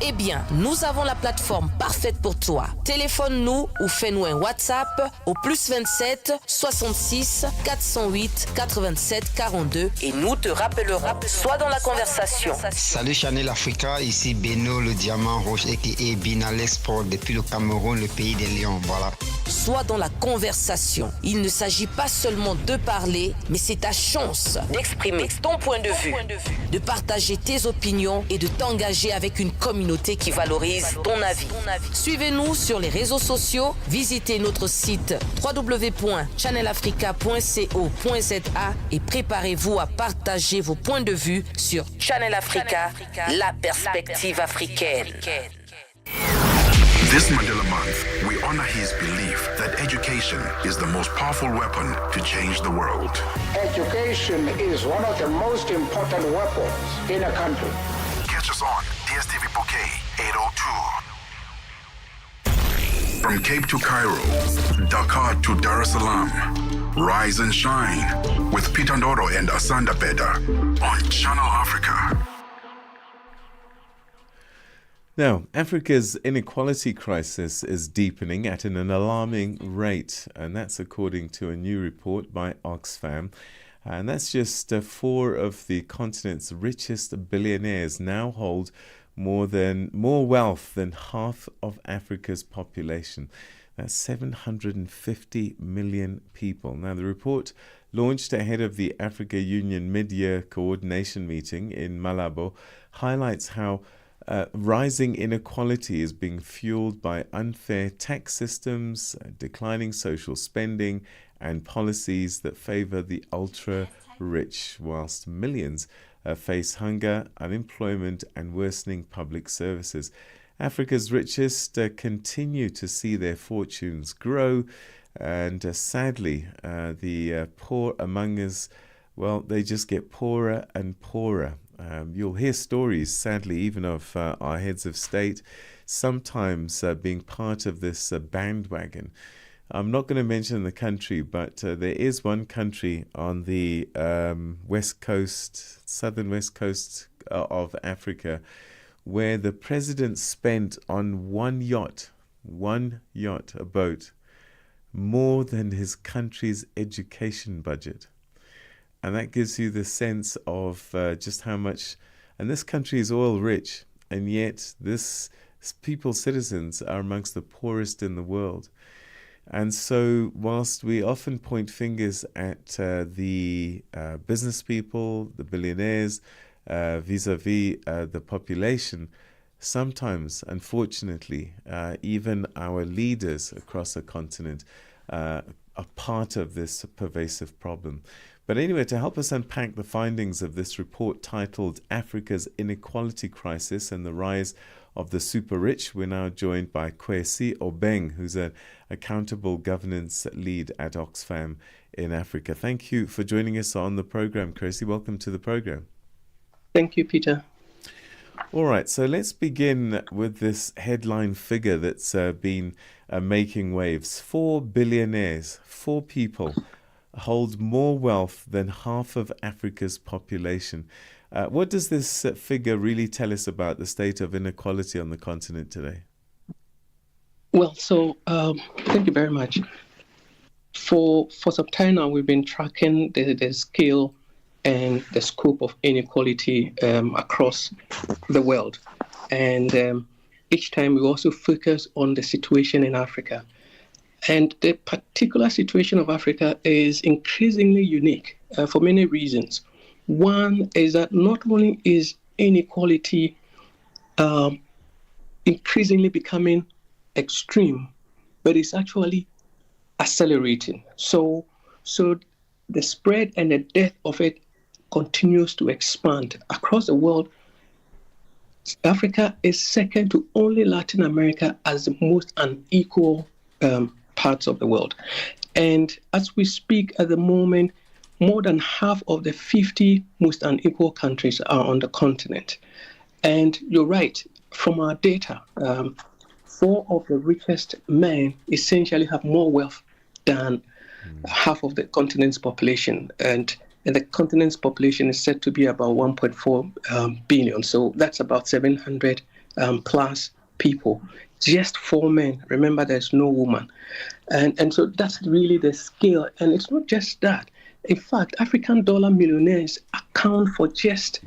Eh bien, nous avons la plateforme parfaite pour toi. Téléphone-nous ou fais-nous un WhatsApp au +27 66 408 87 42 et nous te rappellerons. Sois dans la conversation. Salut Channel Africa, ici Beno le diamant rouge et Bina l'export depuis le Cameroun, le pays des lions. Voilà. Sois dans la conversation. Il ne s'agit pas seulement de parler, mais c'est ta chance d'exprimer ton point de vue, de partager tes opinions et de t'engager avec une communauté qui valorise ton avis. Suivez-nous sur les réseaux sociaux, visitez notre site www.channelafrica.co.za et préparez-vous à partager vos points de vue sur Channel Africa, la perspective africaine. This Mandela Month, we honor his belief that education is the most powerful weapon to change the world. Education is one of the most important weapons in a country. Catch us on DSTV Bouquet 802. From Cape to Cairo, Dakar to Dar es Salaam, rise and shine with Peter Ndoro and Asanda Beda on Channel Africa. Now, Africa's inequality crisis is deepening at an alarming rate, and that's according to a new report by Oxfam. And that's just 4 of the continent's richest billionaires now hold more wealth than half of Africa's population. That's 750 million people. Now, the report, launched ahead of the Africa Union mid-year coordination meeting in Malabo, highlights how rising inequality is being fueled by unfair tax systems, declining social spending, and policies that favor the ultra-rich, whilst millions face hunger, unemployment, and worsening public services. Africa's richest continue to see their fortunes grow, and sadly, the poor among us, well, they just get poorer and poorer. You'll hear stories, sadly, even of our heads of state, sometimes being part of this bandwagon. I'm not going to mention the country, but there is one country on the southern west coast of Africa, where the president spent on one yacht, a boat, more than his country's education budget. And that gives you the sense of just how much, and this country is oil rich, and yet this people's citizens are amongst the poorest in the world. And so whilst we often point fingers at the business people, the billionaires, vis-a-vis the population, sometimes, unfortunately, even our leaders across the continent are part of this pervasive problem. But anyway, to help us unpack the findings of this report titled Africa's Inequality Crisis and the Rise of the super rich. We're now joined by Kwesi Obeng, who's an accountable governance lead at Oxfam in Africa. Thank you for joining us on the program, Kwesi. Welcome to the program. Thank you, Peter. All right, so let's begin with this headline figure that's been making waves. 4 billionaires, 4 people, hold more wealth than half of Africa's population. What does this figure really tell us about the state of inequality on the continent today? Well, so thank you very much. For some time now, we've been tracking the scale and the scope of inequality across the world. And each time we also focus on the situation in Africa. And the particular situation of Africa is increasingly unique for many reasons. One is that not only is inequality increasingly becoming extreme, but it's actually accelerating. So the spread and the depth of it continues to expand across the world. Africa is second to only Latin America as the most unequal parts of the world. And as we speak at the moment, more than half of the 50 most unequal countries are on the continent. And you're right, from our data, 4 of the richest men essentially have more wealth than half of the continent's population. And the continent's population is said to be about 1.4 billion. So that's about 700 plus people. Just 4 men. Remember, there's no woman. And so that's really the scale. And it's not just that. In fact, African dollar millionaires account for just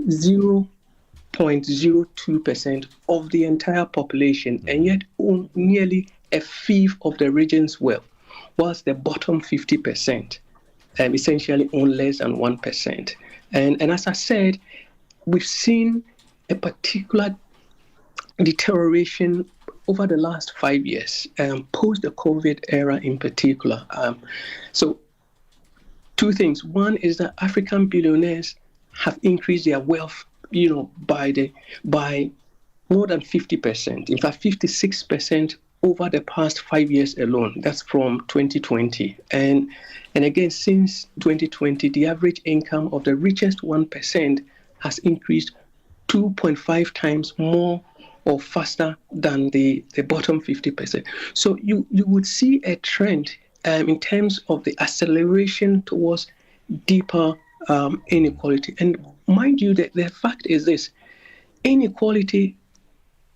0.02% of the entire population, and yet own nearly a fifth of the region's wealth, whilst the bottom 50% essentially own less than 1%. And as I said, we've seen a particular deterioration over the last 5 years, post the COVID era in particular. So 2 things. One is that African billionaires have increased their wealth, by more than 50%. In fact, 56% over the past 5 years alone. That's from 2020. And again, since 2020, the average income of the richest 1% has increased 2.5 times more or faster than the bottom 50%. So you would see a trend in terms of the acceleration towards deeper inequality. And mind you, the fact is this: inequality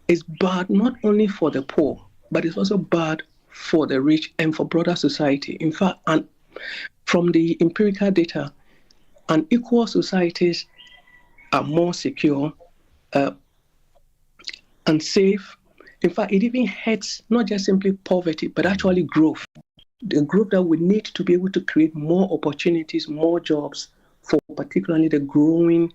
is bad not only for the poor, but it's also bad for the rich and for broader society. In fact, and from the empirical data, unequal societies are more secure and safe. In fact, it even hurts not just simply poverty, but actually growth. The growth that we need to be able to create more opportunities, more jobs for particularly the growing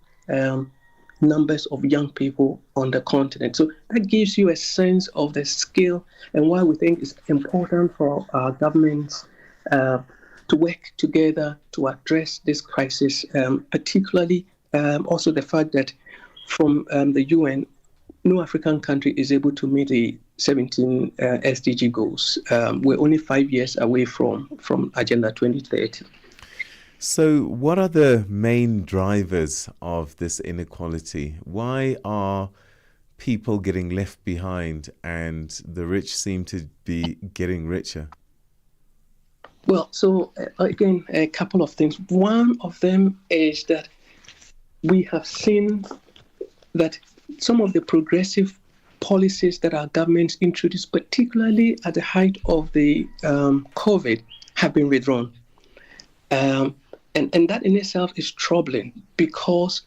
numbers of young people on the continent. So that gives you a sense of the scale and why we think it's important for our governments to work together to address this crisis, particularly also the fact that from the UN, no African country is able to meet the 17 SDG goals. We're only 5 years away from Agenda 2030. So what are the main drivers of this inequality? Why are people getting left behind and the rich seem to be getting richer? Well, so again, a couple of things. One of them is that we have seen that some of the progressive policies that our governments introduced, particularly at the height of the COVID, have been withdrawn. And that in itself is troubling because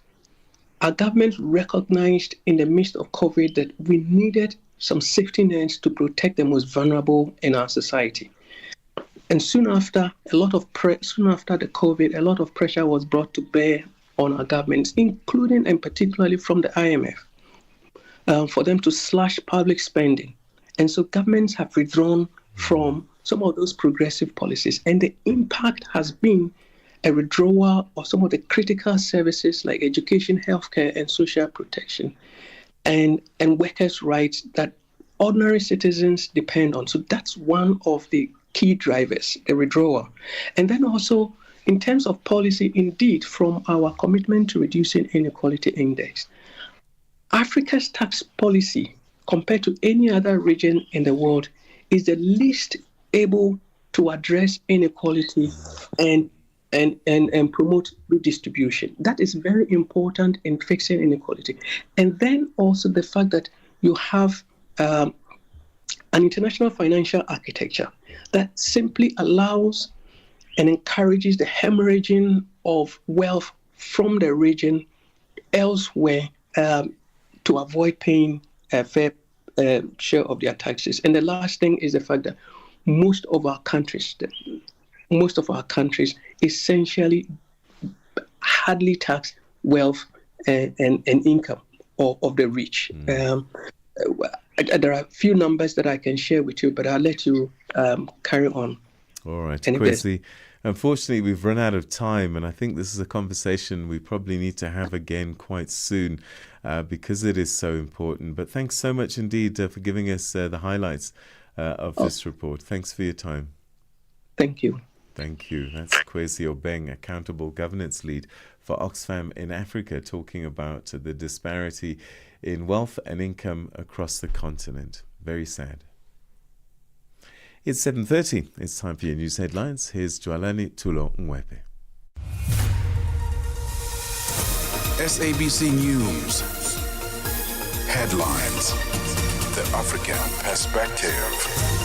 our government recognized in the midst of COVID that we needed some safety nets to protect the most vulnerable in our society. And soon after the COVID, a lot of pressure was brought to bear on our governments, including and particularly from the IMF, for them to slash public spending. And so governments have withdrawn from some of those progressive policies. And the impact has been a withdrawal of some of the critical services like education, healthcare, and social protection. and workers' rights that ordinary citizens depend on. So that's one of the key drivers, the withdrawal. And then also, in terms of policy, indeed, from our commitment to reducing inequality index, Africa's tax policy, compared to any other region in the world, is the least able to address inequality and promote redistribution. That is very important in fixing inequality. And then also the fact that you have an international financial architecture that simply allows and encourages the hemorrhaging of wealth from the region elsewhere to avoid paying a fair share of their taxes. And the last thing is the fact that most of our countries essentially hardly tax wealth and income of the rich. There are a few numbers that I can share with you, but I'll let you carry on. All right, Kwesi. Unfortunately, we've run out of time, and I think this is a conversation we probably need to have again quite soon because it is so important. But thanks so much indeed for giving us the highlights of this report. Thanks for your time. Thank you. Thank you. That's Kwesi Obeng, Accountable Governance Lead for Oxfam in Africa, talking about the disparity in wealth and income across the continent. Very sad. It's 7:30. It's time for your news headlines. Here's Jwalani Tulo Mwepe. SABC News. Headlines. The African Perspective.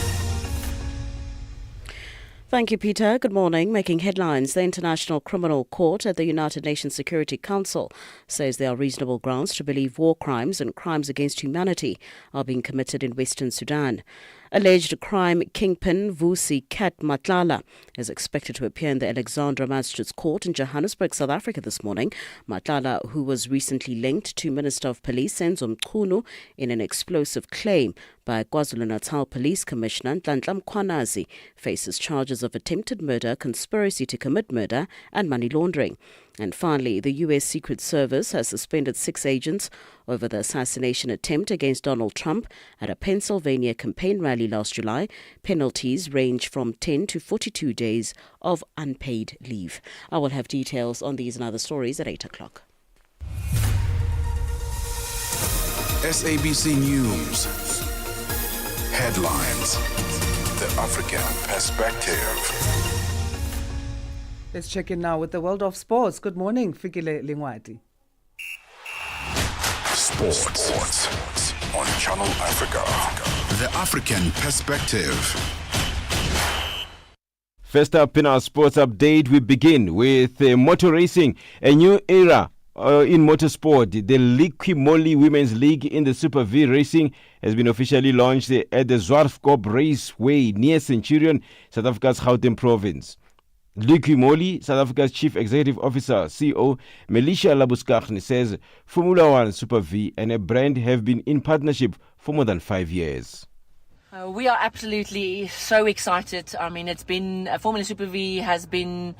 Thank you, Peter. Good morning. Making headlines, the International Criminal Court at the United Nations Security Council says there are reasonable grounds to believe war crimes and crimes against humanity are being committed in Western Sudan. Alleged crime kingpin Vusi Kat Matlala is expected to appear in the Alexandra Magistrates Court in Johannesburg, South Africa this morning. Matlala, who was recently linked to Minister of Police Senzo Mchunu in an explosive claim by KwaZulu-Natal Police Commissioner Nhlanhla Mkhwanazi, faces charges of attempted murder, conspiracy to commit murder and money laundering. And finally, the U.S. Secret Service has suspended 6 agents over the assassination attempt against Donald Trump at a Pennsylvania campaign rally last July. Penalties range from 10 to 42 days of unpaid leave. I will have details on these and other stories at 8 o'clock. SABC News. Headlines. The African Perspective. Let's check in now with the world of sports. Good morning, Fikile Lingwati. Sports on Channel Africa. The African Perspective. First up in our sports update, we begin with motor racing, a new era in motorsport. The Liqui Women's League in the Super V Racing has been officially launched at the Zwartkop Raceway near Centurion, South Africa's Gauteng province. Liqui South Africa's Chief Executive Officer, CEO, Melisha Labuskaghni, says Formula One, Super V and a brand have been in partnership for more than 5 years. We are absolutely so excited. I mean, it's been, Formula Super V has been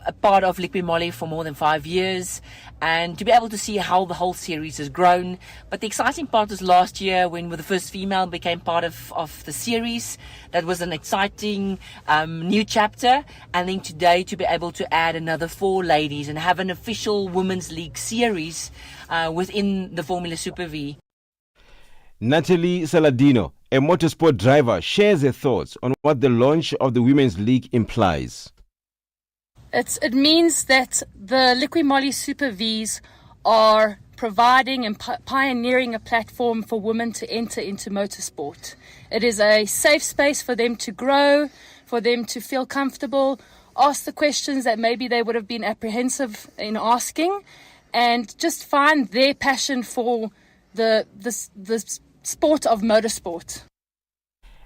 a part of Liqui for more than 5 years, and to be able to see how the whole series has grown. But the exciting part was last year when the first female became part of the series. That was an exciting new chapter, and then today to be able to add another 4 ladies and have an official Women's League series within the Formula Super V. Natalie Saladino, a motorsport driver, shares her thoughts on what the launch of the Women's League implies. It means that the Liqui Super Vs are providing and pioneering a platform for women to enter into motorsport. It is a safe space for them to grow, for them to feel comfortable, ask the questions that maybe they would have been apprehensive in asking, and just find their passion for the sport of motorsport.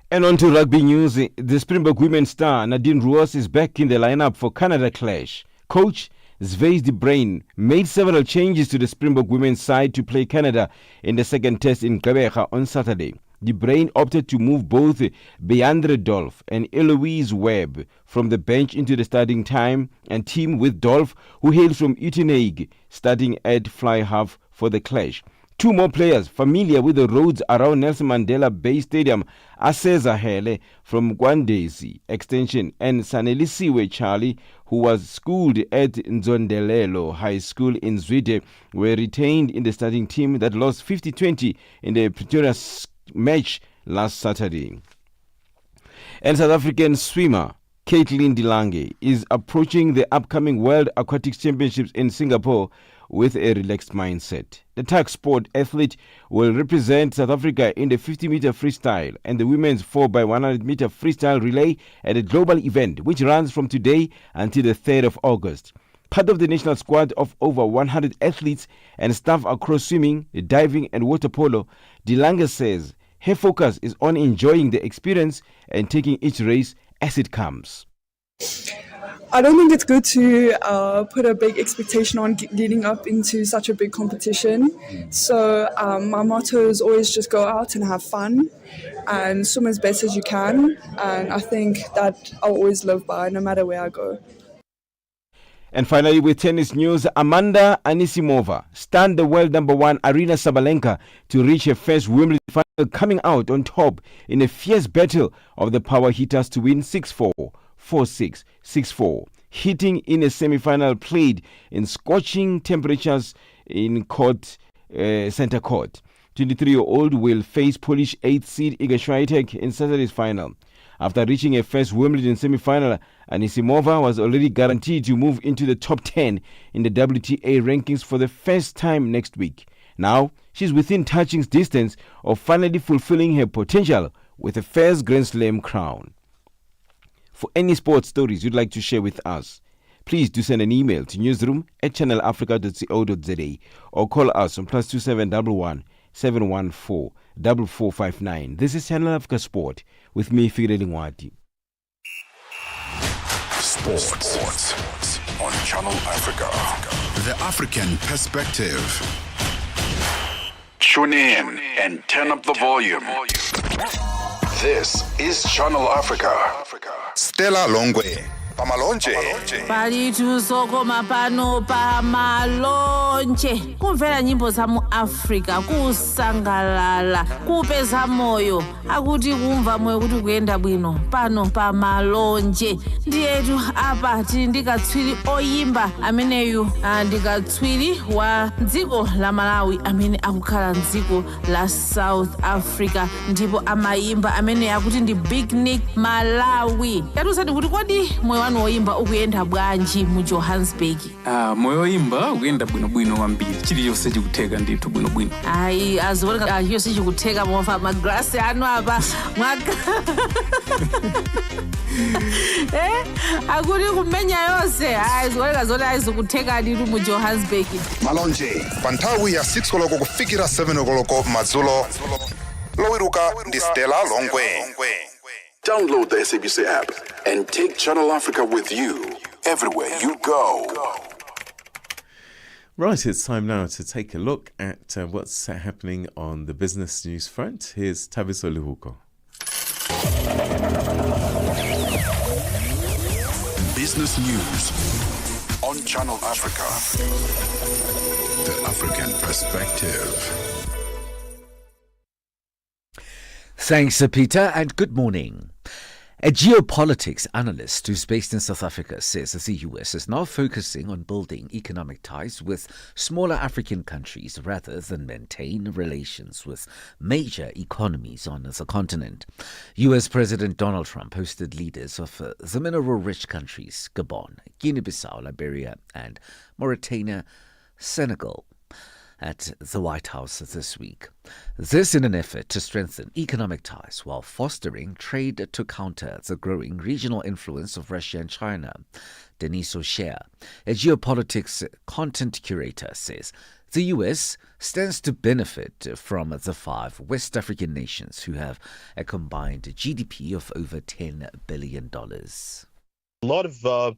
And on to rugby news, the Springbok women's star Nadine Roos is back in the lineup for Canada clash. Coach Zwais de Bruin made several changes to the Springbok women's side to play Canada in the second test in Gqeberha on Saturday. De Bruin opted to move both Beandre Dolph and Eloise Webb from the bench into the starting time and team with Dolph, who hails from Uitenhage, starting at fly half for the clash. Two more players familiar with the roads around Nelson Mandela Bay Stadium, Aseza Hele from Gwandesi Extension and Sanelisiwe Charlie, who was schooled at Nzondelelo High School in Zwide, were retained in the starting team that lost 50-20 in the Pretoria match last Saturday. And South African swimmer Caitlin Dilange is approaching the upcoming World Aquatics Championships in Singapore with a relaxed mindset. The tag sport athlete will represent South Africa in the 50-meter freestyle and the women's 4x100-meter freestyle relay at a global event which runs from today until the 3rd of August. Part of the national squad of over 100 athletes and staff across swimming, diving and water polo, Dilange says her focus is on enjoying the experience and taking each race as it comes. I don't think it's good to put a big expectation on leading up into such a big competition. So my motto is always just go out and have fun and swim as best as you can. And I think that I'll always live by no matter where I go. And finally, with tennis news, Amanda Anisimova stunned the world number 1 Arina Sabalenka to reach her first Wimbledon final, coming out on top in a fierce battle of the power hitters to win 6-4, 4-6, 6-4, hitting in a semi-final played in scorching temperatures in center court. 23-year-old will face Polish 8th seed Iga Swiatek in Saturday's final. After reaching a first Wimbledon semi-final, Anisimova was already guaranteed to move into the top 10 in the WTA rankings for the first time next week. Now, she's within touching distance of finally fulfilling her potential with a first Grand Slam crown. For any sports stories you'd like to share with us, please do send an email to newsroom@channelafrica.co.za or call us on +2711 714 4459. This is Channel Africa Sport with me, Fire Lingwati. Sports on Channel Africa. The African perspective. Tune in and turn up the volume. This is Channel Africa. Stella Longwe. Pamalonje. Palitusokoma pano pamalonje kumvera nyimbo za mu Africa kusangalala kupeza moyo akuti kumva moyo kuti kuyenda bwino pano pamalonje ndiyetu apa tili ndikatswiri oyimba ameneyu ndikatswiri wa dziko la Malawi amene akukhala mdziko la South Africa ndipo amayimba amene akuti ndi Big Nick Malawi. Yatusani kuti kodi moyo wanu woyimba ukuyenda bwanji mu Johannesburg? Moyo woyimba ukuyenda bwinobwino kwambiri, chiliyonse chikutheka ndithu bwinobwino. Ayi aziwoneka chiliyonse chikutheka mofa magrasi anu apa akuti kumenya yonse aziwoneka zoti azikutheka ndithu mu Johannesburg. Malonje panthawi ya 6 koloko kufikira 7 koloko madzulo. Lowiruka ndi Stella Longwe. Download the SABC app and take Channel Africa with you everywhere you go. Right, it's time now to take a look at what's happening on the business news front. Here's Tabiso Luhuko. Business news on Channel Africa. The African perspective. Thanks, Peter, and good morning. A geopolitics analyst who's based in South Africa says that the US is now focusing on building economic ties with smaller African countries rather than maintain relations with major economies on the continent. US President Donald Trump hosted leaders of the mineral-rich countries Gabon, Guinea-Bissau, Liberia, and Mauritania, Senegal at the White House this week. This in an effort to strengthen economic ties while fostering trade to counter the growing regional influence of Russia and China. Denise O'Shea, a geopolitics content curator, says the US stands to benefit from the 5 West African nations who have a combined GDP of over $10 billion. A lot of the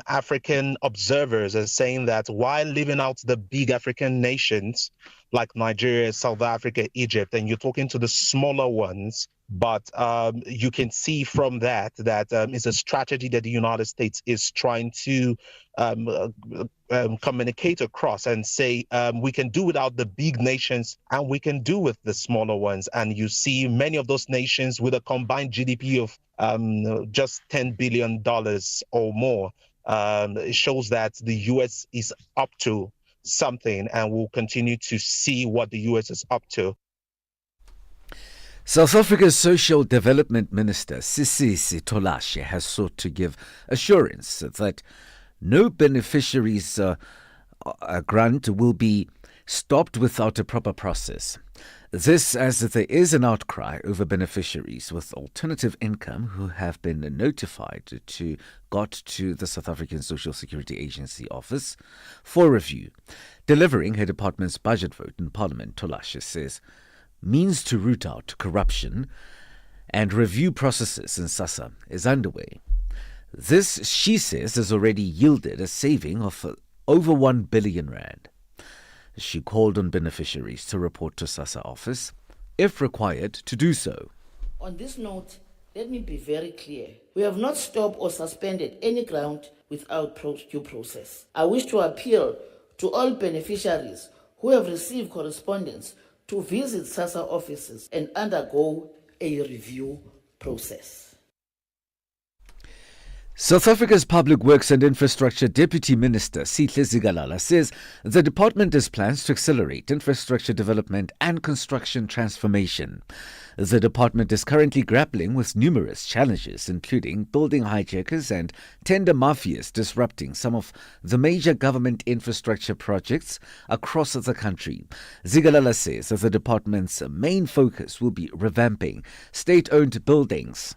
African observers are saying that while leaving out the big African nations, like Nigeria, South Africa, Egypt, and you're talking to the smaller ones. But you can see from that is a strategy that the United States is trying to communicate across and say we can do without the big nations and we can do with the smaller ones. And you see many of those nations with a combined GDP of just $10 billion or more. It shows that the U.S. is up to something, and we'll continue to see what the U.S. is up to. South Africa's Social Development Minister, Sisisi Tolashe, has sought to give assurance that no beneficiaries' grant will be stopped without a proper process. This as there is an outcry over beneficiaries with alternative income who have been notified to got to the South African Social Security Agency office for review. Delivering her department's budget vote in Parliament, Tolashe says means to root out corruption and review processes in SASSA is underway. This, she says, has already yielded a saving of over 1 billion rand. She called on beneficiaries to report to SASSA office if required to do so. On this note, let me be very clear. We have not stopped or suspended any grant without due process. I wish to appeal to all beneficiaries who have received correspondence to visit SASSA offices and undergo a review process. South Africa's Public Works and Infrastructure Deputy Minister, Sihle Zikalala, says the department has plans to accelerate infrastructure development and construction transformation. The department is currently grappling with numerous challenges, including building hijackers and tender mafias disrupting some of the major government infrastructure projects across the country. Zikalala says that the department's main focus will be revamping state-owned buildings.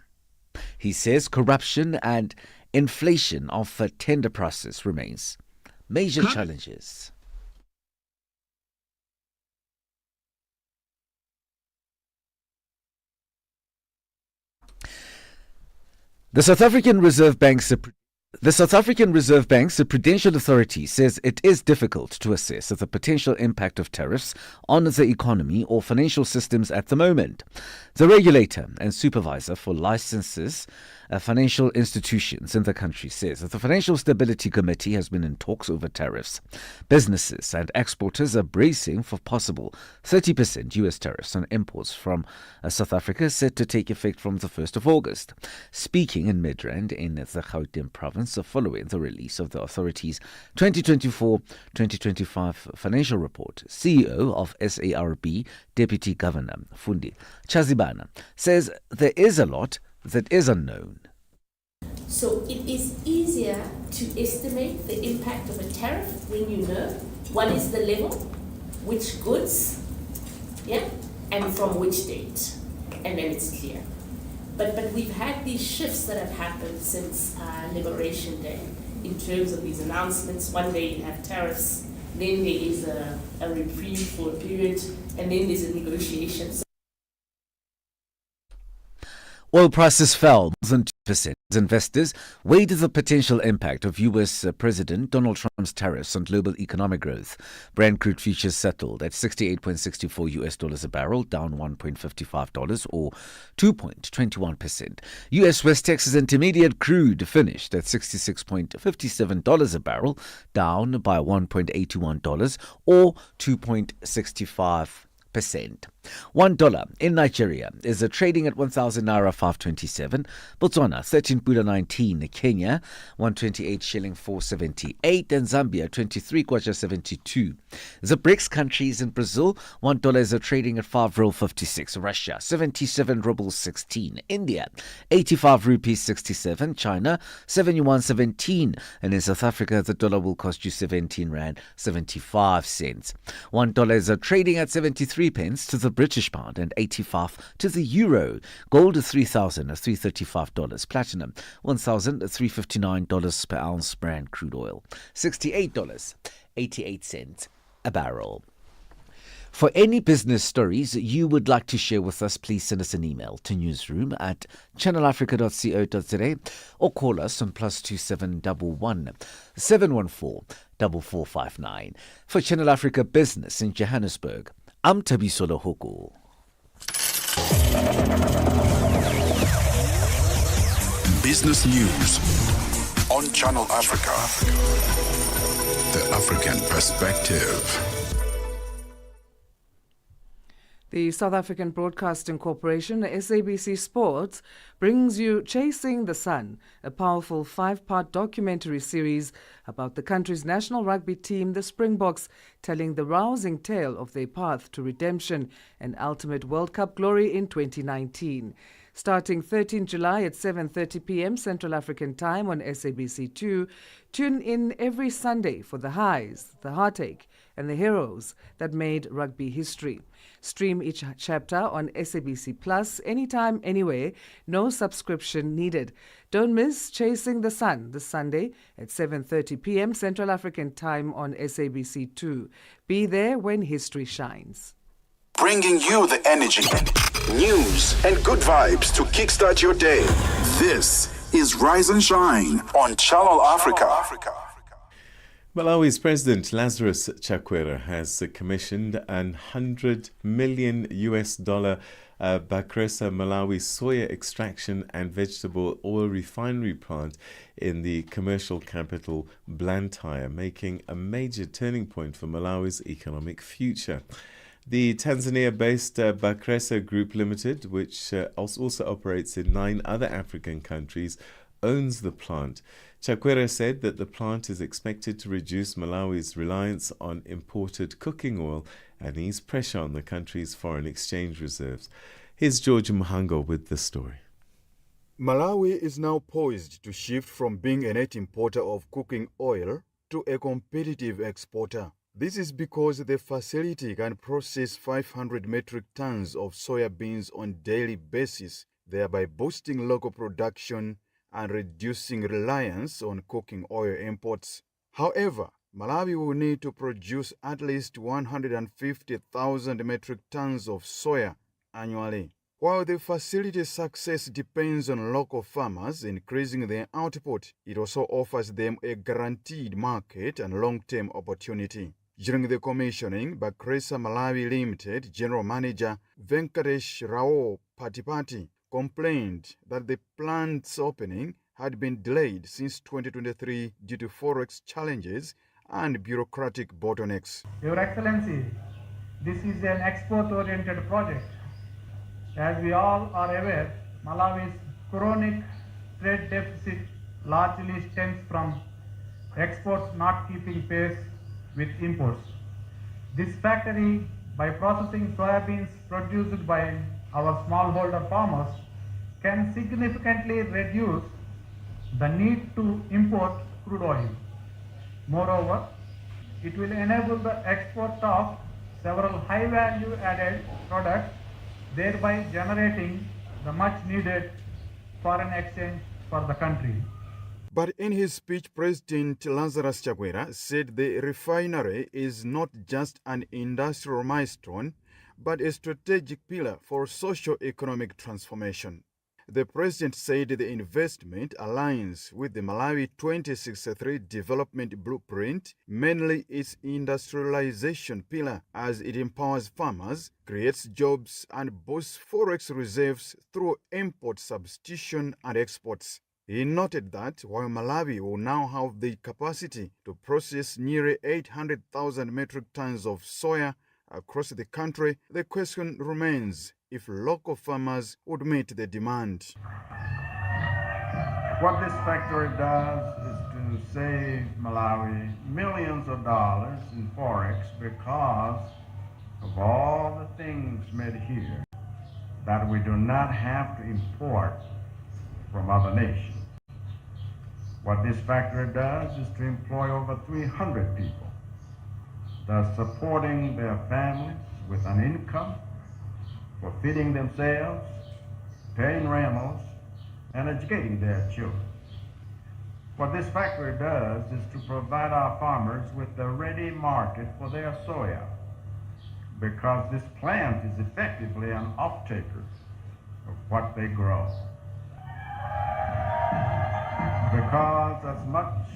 He says corruption and inflation of the tender process remains major challenges. The South African Reserve Bank's Prudential Authority says it is difficult to assess the potential impact of tariffs on the economy or financial systems at the moment. The regulator and supervisor for licenses financial institutions in the country says that the Financial Stability Committee has been in talks over tariffs. Businesses and exporters are bracing for possible 30% US tariffs on imports from South Africa, set to take effect from the 1st of August. Speaking in Midrand in the Gauteng province following the release of the authority's 2024-2025 financial report, CEO of SARB Deputy Governor Fundi Chazibana says there is a lot that is unknown. So it is easier to estimate the impact of a tariff when you know what is the level, which goods, and from which date, and then it's clear. But we've had these shifts that have happened since Liberation Day in terms of these announcements. One day you have tariffs, then there is a reprieve for a period, and then there's a negotiation. Oil prices fell more than 2%. Investors weighed the potential impact of U.S. President Donald Trump's tariffs on global economic growth. Brent crude futures settled at $68.64 a barrel, down $1.55 or 2.21%. U.S. West Texas Intermediate crude finished at $66.57 a barrel, down by $1.81 or 2.65%. $1 in Nigeria is trading at 1,000 naira 527, Botswana 13.19, Kenya 128 shilling 478, and Zambia 23 kwacha 72. The BRICS countries in Brazil, $1 is trading at 5 ruble 56, Russia 77 rubles 16, India 85 rupees 67, China 71.17, and in South Africa the dollar will cost you 17 rand 75 cents. $1 is trading at 73 pence to the British pound and 85 to the euro. Gold $3,335. Platinum $1,359 per ounce. Brand crude oil $68.88 a barrel. For any business stories you would like to share with us, please send us an email to newsroom@channelafrica.co.za or call us on +2711 714 4459. For Channel Africa Business in Johannesburg, I'm Tabisola Huku. Business News on Channel Africa. The African Perspective. The South African Broadcasting Corporation, SABC Sports, brings you Chasing the Sun, a powerful 5-part documentary series about the country's national rugby team, the Springboks, telling the rousing tale of their path to redemption and ultimate World Cup glory in 2019. Starting 13 July at 7:30 p.m. Central African Time on SABC2, tune in every Sunday for the highs, the heartache, and the heroes that made rugby history. Stream each chapter on SABC Plus anytime, anywhere. No subscription needed. Don't miss Chasing the Sun this Sunday at 7:30 p.m. Central African Time on SABC2. Be there when history shines. Bringing you the energy, news, and good vibes to kickstart your day. This is Rise and Shine on Channel Africa. Malawi's President Lazarus Chakwera has commissioned an $100 million Bakresa Malawi soya extraction and vegetable oil refinery plant in the commercial capital Blantyre, making a major turning point for Malawi's economic future. The Tanzania-based Bakresa Group Limited, which also operates in 9 other African countries, owns the plant. Chakwera said that the plant is expected to reduce Malawi's reliance on imported cooking oil and ease pressure on the country's foreign exchange reserves. Here's George Mhango with the story. Malawi is now poised to shift from being a net importer of cooking oil to a competitive exporter. This is because the facility can process 500 metric tons of soya beans on a daily basis, thereby boosting local production and reducing reliance on cooking oil imports. However, Malawi will need to produce at least 150,000 metric tons of soya annually. While the facility's success depends on local farmers increasing their output, it also offers them a guaranteed market and long-term opportunity. During the commissioning, Bakresa Malawi Limited General Manager Venkatesh Rao Patipati complained that the plant's opening had been delayed since 2023 due to forex challenges and bureaucratic bottlenecks. Your Excellency, this is an export-oriented project. As we all are aware, Malawi's chronic trade deficit largely stems from exports not keeping pace with imports. This factory, by processing soybeans produced by our smallholder farmers, can significantly reduce the need to import crude oil. Moreover, it will enable the export of several high-value added products, thereby generating the much-needed foreign exchange for the country. But in his speech, President Lazarus Chakwera said the refinery is not just an industrial milestone, but a strategic pillar for socio-economic transformation. The president said the investment aligns with the Malawi 2063 development blueprint, mainly its industrialization pillar, as it empowers farmers, creates jobs, and boosts forex reserves through import substitution and exports. He noted that while Malawi will now have the capacity to process nearly 800,000 metric tons of soya across the country, the question remains if local farmers would meet the demand. What this factory does is to save Malawi millions of dollars in forex because of all the things made here that we do not have to import from other nations. What this factory does is to employ over 300 people, thus supporting their families with an income for feeding themselves, paying rentals, and educating their children. What this factory does is to provide our farmers with a ready market for their soya, because this plant is effectively an off-taker of what they grow. Because as much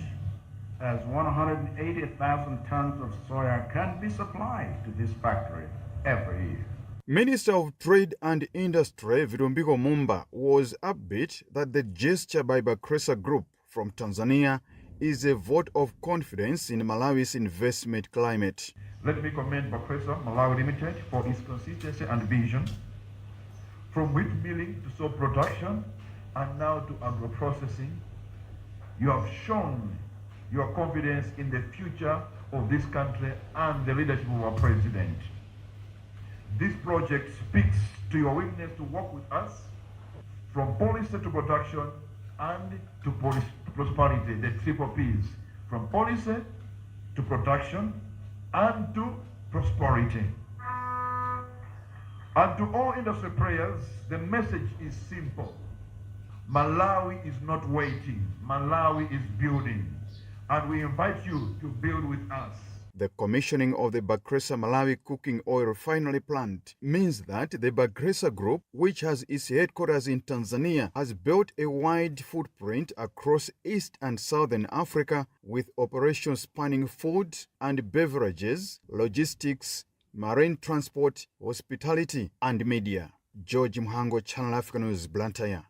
as 180,000 tons of soya can be supplied to this factory every year. Minister of Trade and Industry Virumbiko Mumba was upbeat that the gesture by Bakresa Group from Tanzania is a vote of confidence in Malawi's investment climate. Let me commend Bakresa Malawi Limited for its consistency and vision, from wheat milling to soap production and now to agro-processing. You have shown your confidence in the future of this country and the leadership of our president. This project speaks to your willingness to work with us from policy to production and to prosperity, the triple P's, from policy to production and to prosperity. And to all industry players, the message is simple. Malawi is not waiting. Malawi is building. And we invite you to build with us. The commissioning of the Bakresa Malawi cooking oil refinery plant means that the Bakresa Group, which has its headquarters in Tanzania, has built a wide footprint across East and Southern Africa with operations spanning food and beverages, logistics, marine transport, hospitality, and media. George Mhango, Channel Africa News, Blantyre.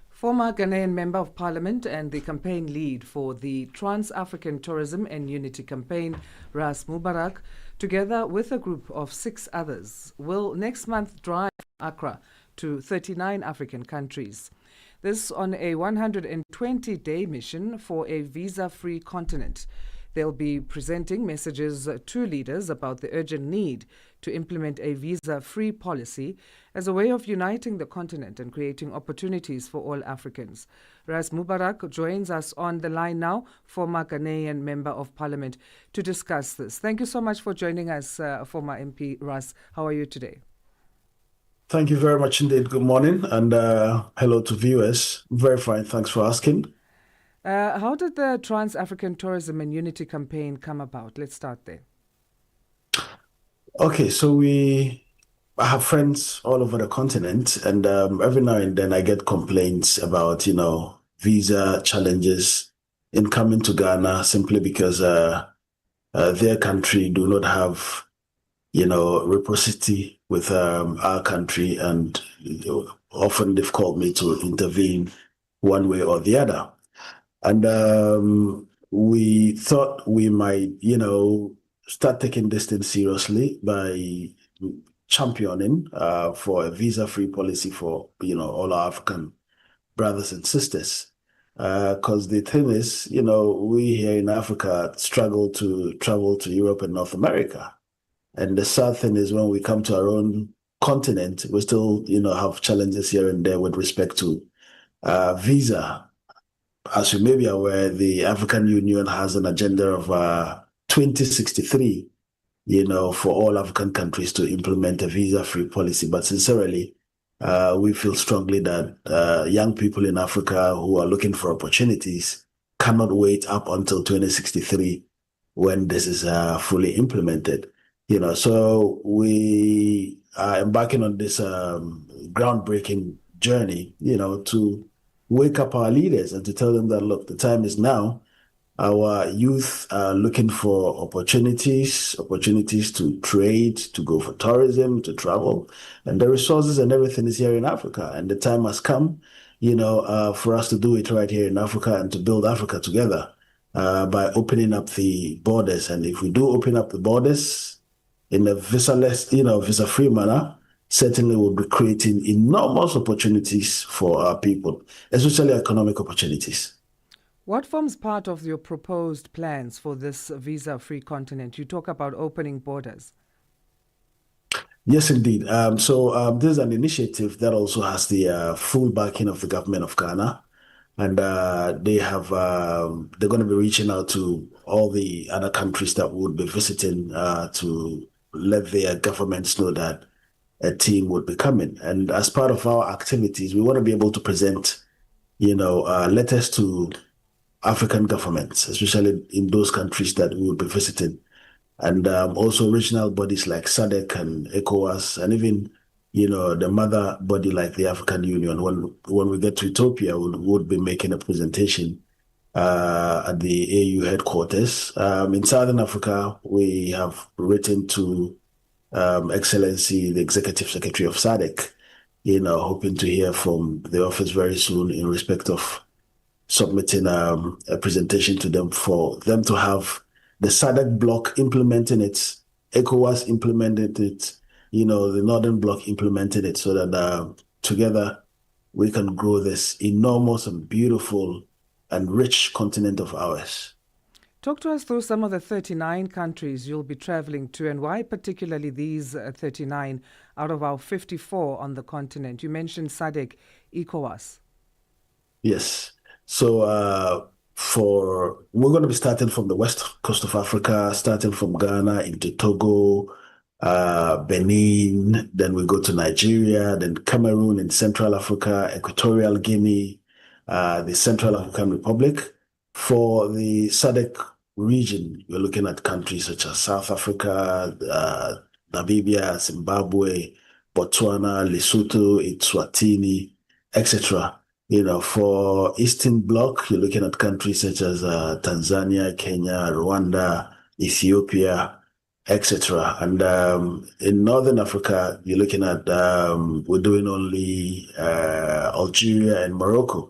Former Ghanaian Member of Parliament and the campaign lead for the Trans-African Tourism and Unity Campaign, Ras Mubarak, together with a group of 6 others, will next month drive Accra to 39 African countries. This on a 120-day mission for a visa-free continent. They'll be presenting messages to leaders about the urgent need to implement a visa-free policy as a way of uniting the continent and creating opportunities for all Africans. Ras Mubarak joins us on the line now, former Ghanaian Member of Parliament, to discuss this. Thank you so much for joining us, former MP Ras. How are you today? Thank you very much indeed. Good morning and hello to viewers. Very fine. Thanks for asking. How did the Trans-African Tourism and Unity Campaign come about? Let's start there. Okay, so I have friends all over the continent, and every now and then I get complaints about, visa challenges in coming to Ghana simply because their country do not have, reciprocity with our country, and often they've called me to intervene one way or the other. And we thought we might, start taking this thing seriously by championing for a visa-free policy for, all our African brothers and sisters. Because the thing is, we here in Africa struggle to travel to Europe and North America. And the sad thing is when we come to our own continent, we still, have challenges here and there with respect to visa. As you may be aware, the African Union has an agenda of 2063, for all African countries to implement a visa-free policy. But sincerely, we feel strongly that young people in Africa who are looking for opportunities cannot wait up until 2063 when this is fully implemented. So we are embarking on this groundbreaking journey, to wake up our leaders and to tell them that, look, the time is now. Our youth are looking for opportunities to trade, to go for tourism, to travel, and the resources and everything is here in Africa. And the time has come, for us to do it right here in Africa and to build Africa together by opening up the borders. And if we do open up the borders in a visa-less, visa-free manner, certainly will be creating enormous opportunities for our people, especially economic opportunities. What forms part of your proposed plans for this visa-free continent? You talk about opening borders. Yes, indeed. So this is an initiative that also has the full backing of the government of Ghana. And they're going to be reaching out to all the other countries that would be visiting to let their governments know that a team would be coming. And as part of our activities, we want to be able to present, letters to African governments, especially in those countries that we will be visiting. And also regional bodies like SADC and ECOWAS, and even, the mother body like the African Union. When we get to Ethiopia, we would be making a presentation, at the AU headquarters. In Southern Africa, we have written to Excellency, the Executive Secretary of SADC, hoping to hear from the office very soon in respect of submitting a presentation to them for them to have the SADC bloc implementing it, ECOWAS implemented it, the Northern Bloc implemented it, so that together we can grow this enormous and beautiful and rich continent of ours. Talk to us through some of the 39 countries you'll be traveling to, and why particularly these 39 out of our 54 on the continent. You mentioned SADC, ECOWAS. Yes. So we're going to be starting from the west coast of Africa, starting from Ghana into Togo, Benin, then we go to Nigeria, then Cameroon in Central Africa, Equatorial Guinea, the Central African Republic. For the SADC region, we're looking at countries such as South Africa, Namibia, Zimbabwe, Botswana, Lesotho, Eswatini, etc. For Eastern Bloc, you're looking at countries such as Tanzania, Kenya, Rwanda, Ethiopia, etc. And in Northern Africa, you're looking at, we're doing only Algeria and Morocco.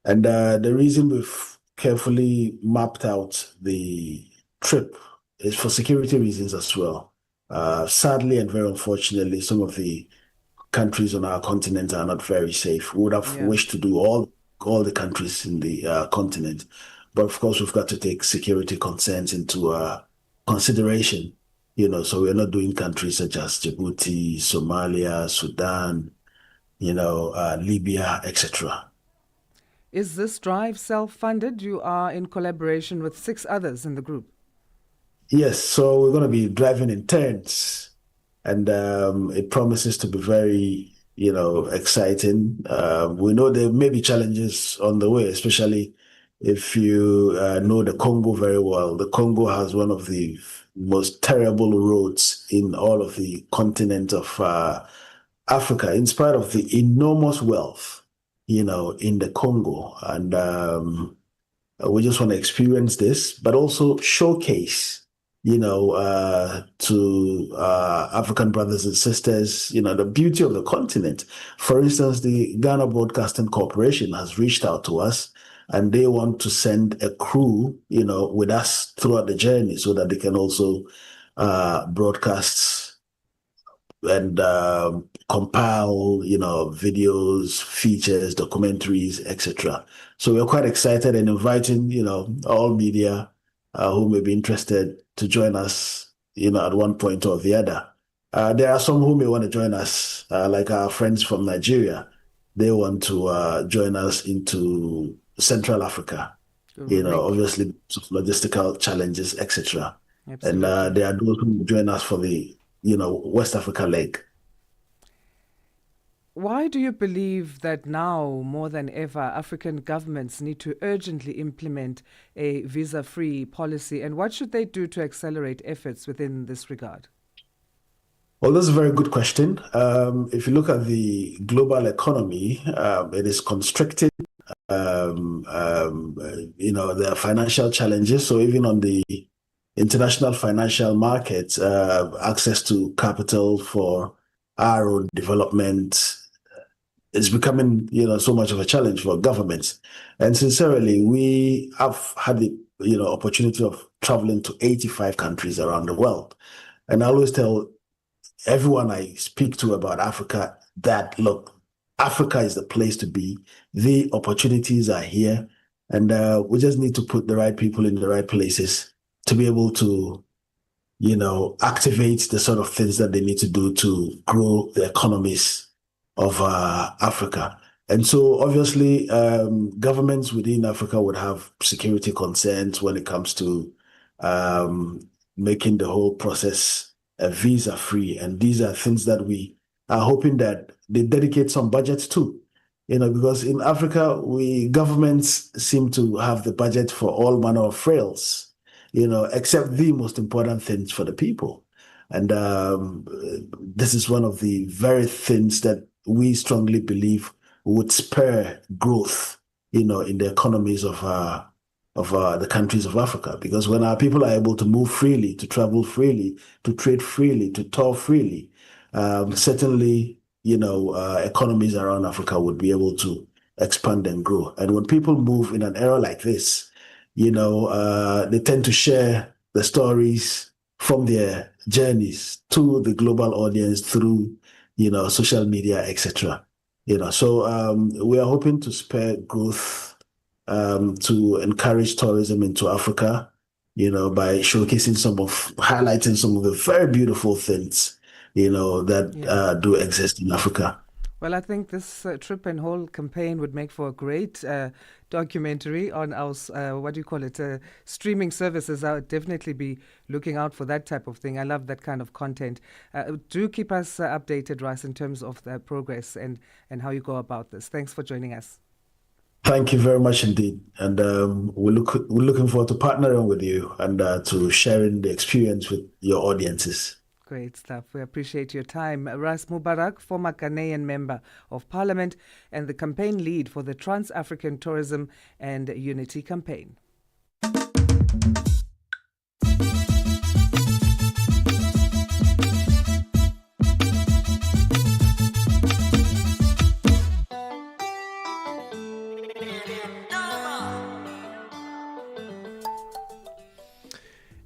And the reason we've carefully mapped out the trip is for security reasons as well. Sadly and very unfortunately, some of the countries on our continent are not very safe. We would have wished to do all the countries in the continent. But of course, we've got to take security concerns into consideration, so we're not doing countries such as Djibouti, Somalia, Sudan, Libya, etc. Is this drive self-funded? You are in collaboration with 6 others in the group. Yes, so we're going to be driving in turns, and it promises to be very, exciting. We know there may be challenges on the way, especially if you know the Congo very well. The Congo has one of the most terrible roads in all of the continent of Africa, in spite of the enormous wealth, in the Congo. And we just want to experience this, but also showcase, to African brothers and sisters, the beauty of the continent. For instance, the Ghana Broadcasting Corporation has reached out to us, and they want to send a crew, with us throughout the journey so that they can also broadcast and compile, videos, features, documentaries, etc. So we're quite excited and inviting, all media who may be interested to join us, at one point or the other. There are some who may want to join us, like our friends from Nigeria. They want to join us into Central Africa, obviously logistical challenges, etc. And there are those who join us for the, West Africa leg. Why do you believe that now, more than ever, African governments need to urgently implement a visa-free policy, and what should they do to accelerate efforts within this regard? Well, that's a very good question. If you look at the global economy, it is constricted. There are financial challenges. So even on the international financial markets, access to capital for our own development is becoming, so much of a challenge for governments. And sincerely, we have had the, opportunity of traveling to 85 countries around the world. And I always tell everyone I speak to about Africa that, look, Africa is the place to be. The opportunities are here. And we just need to put the right people in the right places to be able to, activate the sort of things that they need to do to grow the economies of Africa. And so obviously governments within Africa would have security concerns when it comes to making the whole process visa-free. And these are things that we are hoping that they dedicate some budgets to, because in Africa, governments seem to have the budget for all manner of frills, except the most important things for the people. And this is one of the very things that we strongly believe would spur growth, in the economies of the countries of Africa. Because when our people are able to move freely, to travel freely, to trade freely, to tour freely, certainly, economies around Africa would be able to expand and grow. And when people move in an era like this, they tend to share the stories from their journeys to the global audience through, social media, etc. So we are hoping to spur growth, to encourage tourism into Africa, by highlighting some of the very beautiful things, that do exist in Africa. Well, I think this trip and whole campaign would make for a great documentary on our, streaming services. I would definitely be looking out for that type of thing. I love that kind of content. Do keep us updated, Rice, in terms of the progress and how you go about this. Thanks for joining us. Thank you very much indeed. And we're looking forward to partnering with you and to sharing the experience with your audiences. Great stuff. We appreciate your time. Ras Mubarak, former Ghanaian member of parliament and the campaign lead for the Trans-African Tourism and Unity campaign.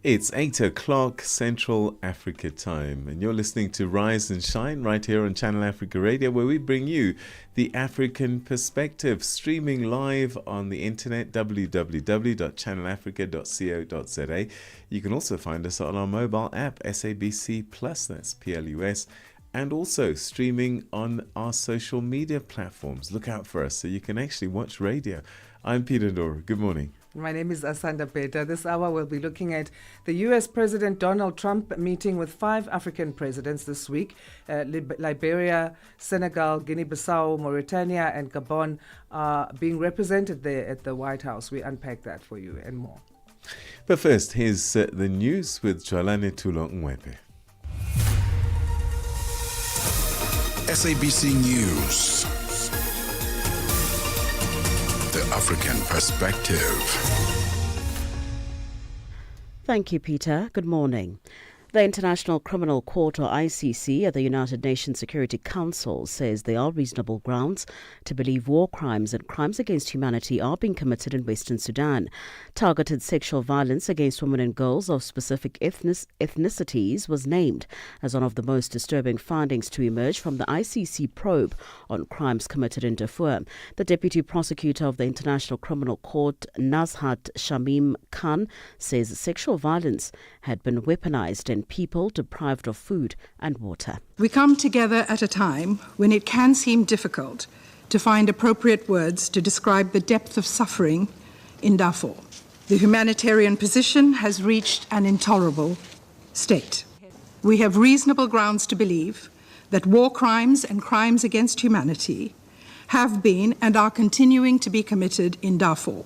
It's 8 o'clock Central Africa time, and you're listening to Rise and Shine right here on Channel Africa Radio, where we bring you the African perspective, streaming live on the internet, www.channelafrica.co.za. You can also find us on our mobile app, SABC Plus, that's PLUS, and also streaming on our social media platforms. Look out for us so you can actually watch radio. I'm Peter Ndoro. Good morning. My name is Asanda Beda. This hour we'll be looking at the U.S. President Donald Trump meeting with 5 African presidents this week. Liberia, Senegal, Guinea-Bissau, Mauritania and Gabon are being represented there at the White House. We unpack that for you and more. But first, here's the news with Jolane Tulo Mwepe. SABC News. The African Perspective. Thank you, Peter. Good morning. The International Criminal Court, or ICC, at the United Nations Security Council says there are reasonable grounds to believe war crimes and crimes against humanity are being committed in Western Sudan. Targeted sexual violence against women and girls of specific ethnicities was named as one of the most disturbing findings to emerge from the ICC probe on crimes committed in Darfur. The Deputy Prosecutor of the International Criminal Court, Nazhat Shamim Khan, says sexual violence had been weaponized and people deprived of food and water. We come together at a time when it can seem difficult to find appropriate words to describe the depth of suffering in Darfur. The humanitarian position has reached an intolerable state. We have reasonable grounds to believe that war crimes and crimes against humanity have been and are continuing to be committed in Darfur.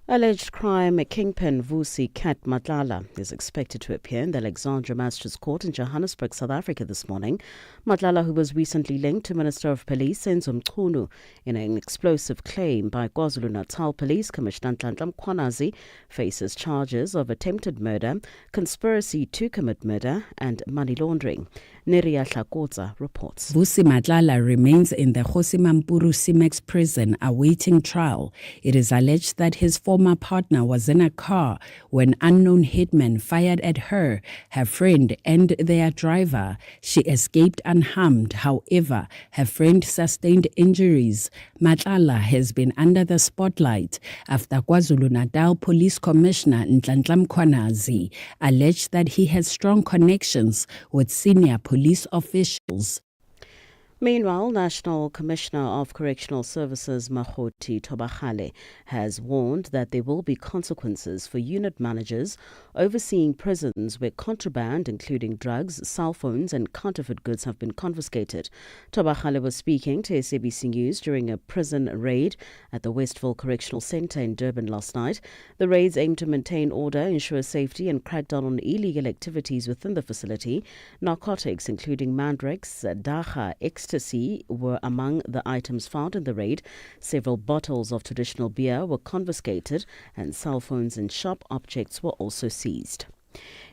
Alleged crime kingpin Vusi Kat Madlala is expected to appear in the Alexandra Magistrates Court in Johannesburg, South Africa this morning. Madlala, who was recently linked to Minister of Police Senzo Mchunu in an explosive claim by KwaZulu-Natal Police Commissioner Nhlanhla Mkhwanazi, faces charges of attempted murder, conspiracy to commit murder and money laundering. Neria Hlakotza reports. Vusi Madlala remains in the Hosimampuru Cimex prison awaiting trial. It is alleged that his former partner was in a car when unknown hitmen fired at her, her friend and their driver. She escaped unharmed. However, her friend sustained injuries. Madlala has been under the spotlight after KwaZulu-Natal Police Commissioner Nhlanhla Mkhwanazi alleged that he has strong connections with senior police officials. Meanwhile, National Commissioner of Correctional Services Mahoti Tobagale has warned that there will be consequences for unit managers overseeing prisons where contraband, including drugs, cell phones and counterfeit goods have been confiscated. Tobagale was speaking to SABC News during a prison raid at the Westville Correctional Centre in Durban last night. The raids aim to maintain order, ensure safety and crack down on illegal activities within the facility. Narcotics, including mandrakes, dacha, ecstasy, ecstasy were among the items found in the raid. Several bottles of traditional beer were confiscated and cell phones and sharp objects were also seized.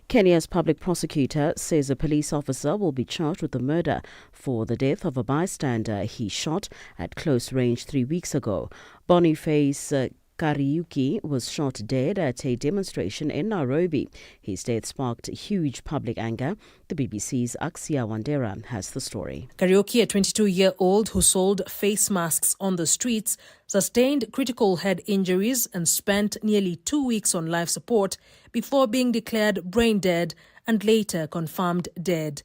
Kenya's public prosecutor says a police officer will be charged with the murder for the death of a bystander he shot at close range 3 weeks ago. Boniface Kariuki was shot dead at a demonstration in Nairobi. His death sparked huge public anger. The BBC's Axia Wandera has the story. Kariuki, a 22-year-old who sold face masks on the streets, sustained critical head injuries and spent nearly 2 weeks on life support before being declared brain dead and later confirmed dead.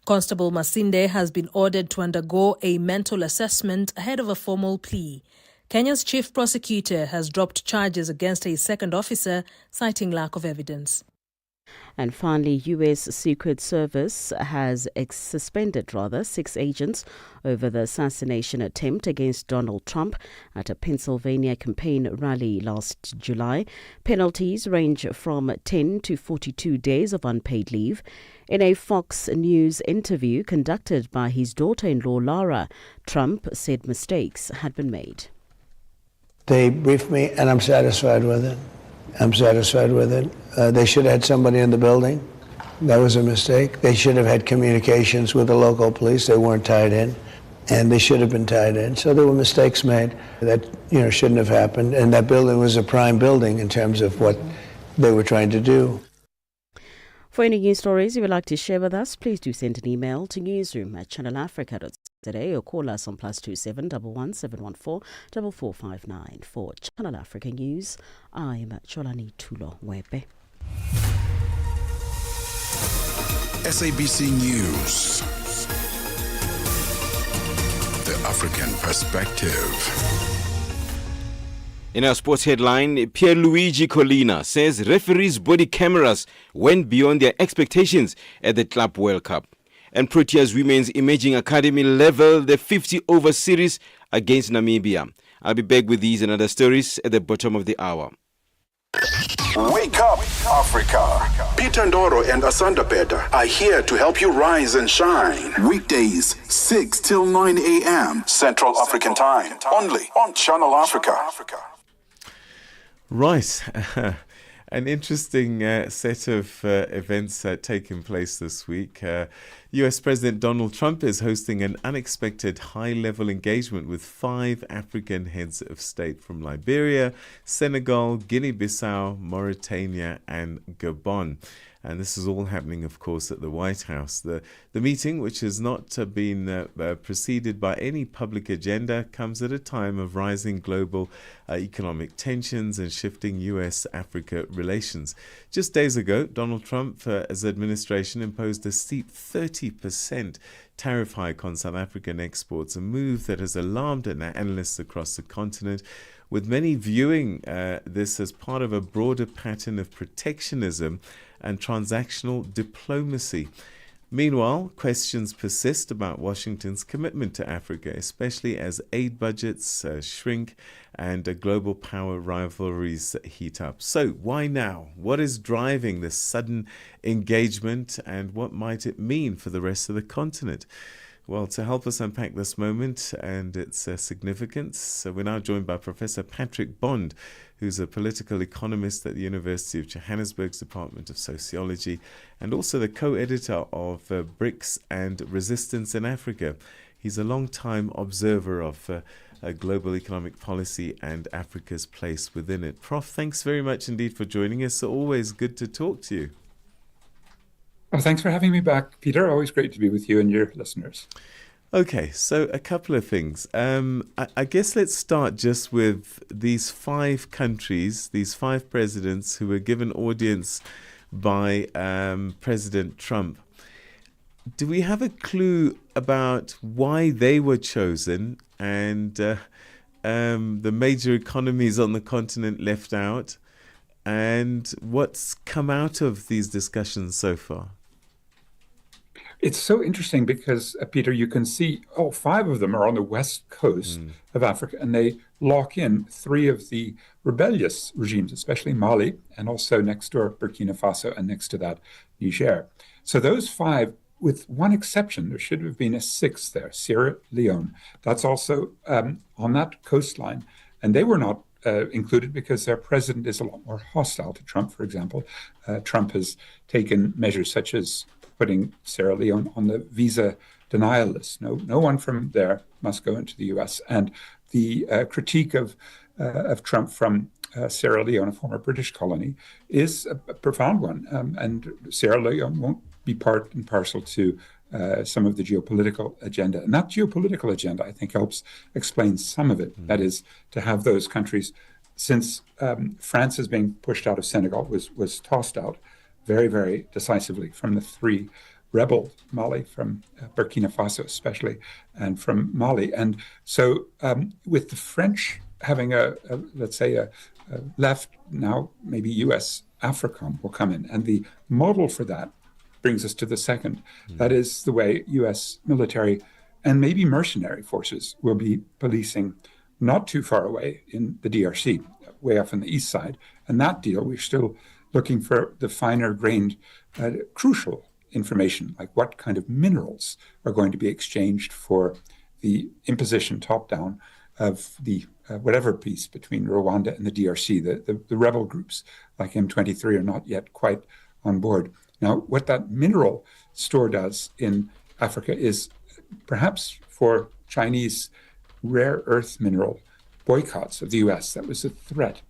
Constable Masinde has been ordered to undergo a mental assessment ahead of a formal plea. Kenya's chief prosecutor has dropped charges against a second officer, citing lack of evidence. And finally, U.S. Secret Service has suspended 6 agents over the assassination attempt against Donald Trump at a Pennsylvania campaign rally last July. Penalties range from 10 to 42 days of unpaid leave. In a Fox News interview conducted by his daughter-in-law, Lara, Trump said mistakes had been made. They briefed me, and I'm satisfied with it. They should have had somebody in the building. That was a mistake. They should have had communications with the local police. They weren't tied in, and they should have been tied in. So there were mistakes made that shouldn't have happened. And that building was a prime building in terms of what they were trying to do. For any news stories you would like to share with us, please do send an email to newsroom@channelafrica.co.za or call us on +27 11 714 4459. For Channel Africa News, I'm Cholani Tulo Wepe. SABC News. The African Perspective. In our sports headline, Pierluigi Collina says referees' body cameras went beyond their expectations at the Club World Cup. And Proteas Women's Imaging Academy level the 50-over series against Namibia. I'll be back with these and other stories at the bottom of the hour. Wake up, Africa. Peter Ndoro and Asanda Beda are here to help you rise and shine. Weekdays, 6 till 9 a.m. Central African Time. Only on Channel Africa. Right. An interesting set of events taking place this week. US President Donald Trump is hosting an unexpected high-level engagement with 5 African heads of state from Liberia, Senegal, Guinea-Bissau, Mauritania and Gabon. And this is all happening, of course, at the White House. The meeting, which has not been preceded by any public agenda, comes at a time of rising global economic tensions and shifting US-Africa relations. Just days ago, Donald Trump's administration imposed a steep 30% tariff hike on South African exports, a move that has alarmed analysts across the continent, with many viewing this as part of a broader pattern of protectionism and transactional diplomacy. Meanwhile, questions persist about Washington's commitment to Africa, especially as aid budgets shrink and global power rivalries heat up. So why now? What is driving this sudden engagement, and what might it mean for the rest of the continent? Well, to help us unpack this moment and its significance, we're now joined by Professor Patrick Bond, who's a political economist at the University of Johannesburg's Department of Sociology and also the co-editor of BRICS and Resistance in Africa. He's a long-time observer of global economic policy and Africa's place within it. Prof, thanks very much indeed for joining us. Always good to talk to you. Well, thanks for having me back, Peter. Always great to be with you and your listeners. Okay, so a couple of things. I guess let's start just with these 5 countries, these 5 presidents who were given audience by President Trump. Do we have a clue about why they were chosen and the major economies on the continent left out, and what's come out of these discussions so far? It's so interesting because, Peter, you can see all 5 of them are on the west coast of Africa, and they lock in 3 of the rebellious regimes, especially Mali, and also next door Burkina Faso, and next to that Niger. So those 5 with one exception. There should have been a sixth there, Sierra Leone. That's also on that coastline. And they were not included because their president is a lot more hostile to Trump, for example. Trump has taken measures such as putting Sierra Leone on the visa denial list. No one from there must go into the U.S. And the critique of Trump from Sierra Leone, a former British colony, is a profound one. And Sierra Leone won't be part and parcel to some of the geopolitical agenda. And that geopolitical agenda, I think, helps explain some of it. Mm-hmm. That is, to have those countries, since France is being pushed out of Senegal, was tossed out very, very decisively from the three rebel Mali, from Burkina Faso especially, and from Mali. And so with the French having let's say a left, now maybe US AFRICOM will come in. And the model for that brings us to the second. Mm-hmm. That is the way US military and maybe mercenary forces will be policing not too far away in the DRC, way off on the east side. And that deal, we're still looking for the finer grained, crucial information, like what kind of minerals are going to be exchanged for the imposition top-down of the whatever peace between Rwanda and the DRC. The rebel groups like M23 are not yet quite on board. Now, what that mineral store does in Africa is perhaps for Chinese rare earth mineral boycotts of the US. That was a threat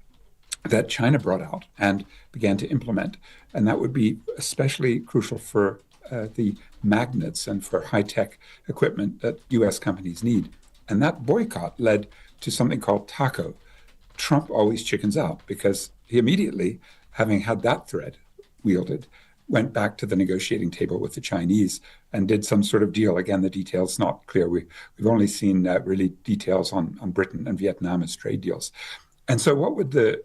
that China brought out and began to implement. And that would be especially crucial for the magnets and for high-tech equipment that US companies need. And that boycott led to something called TACO. Trump always chickens out because he immediately, having had that threat wielded, went back to the negotiating table with the Chinese and did some sort of deal. Again, the details not clear. We've only seen really details on Britain and Vietnam as trade deals. And so what would the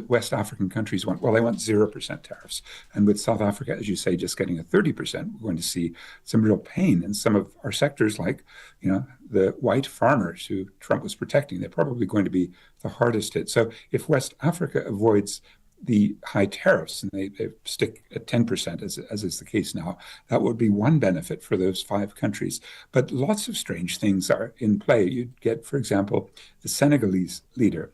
West African countries want? Well, they want 0% tariffs. And with South Africa, as you say, just getting a 30%, we're going to see some real pain in some of our sectors, like, the white farmers who Trump was protecting. They're probably going to be the hardest hit. So if West Africa avoids the high tariffs and they stick at 10%, as is the case now, that would be one benefit for those 5 countries. But lots of strange things are in play. You'd get, for example, the Senegalese leader,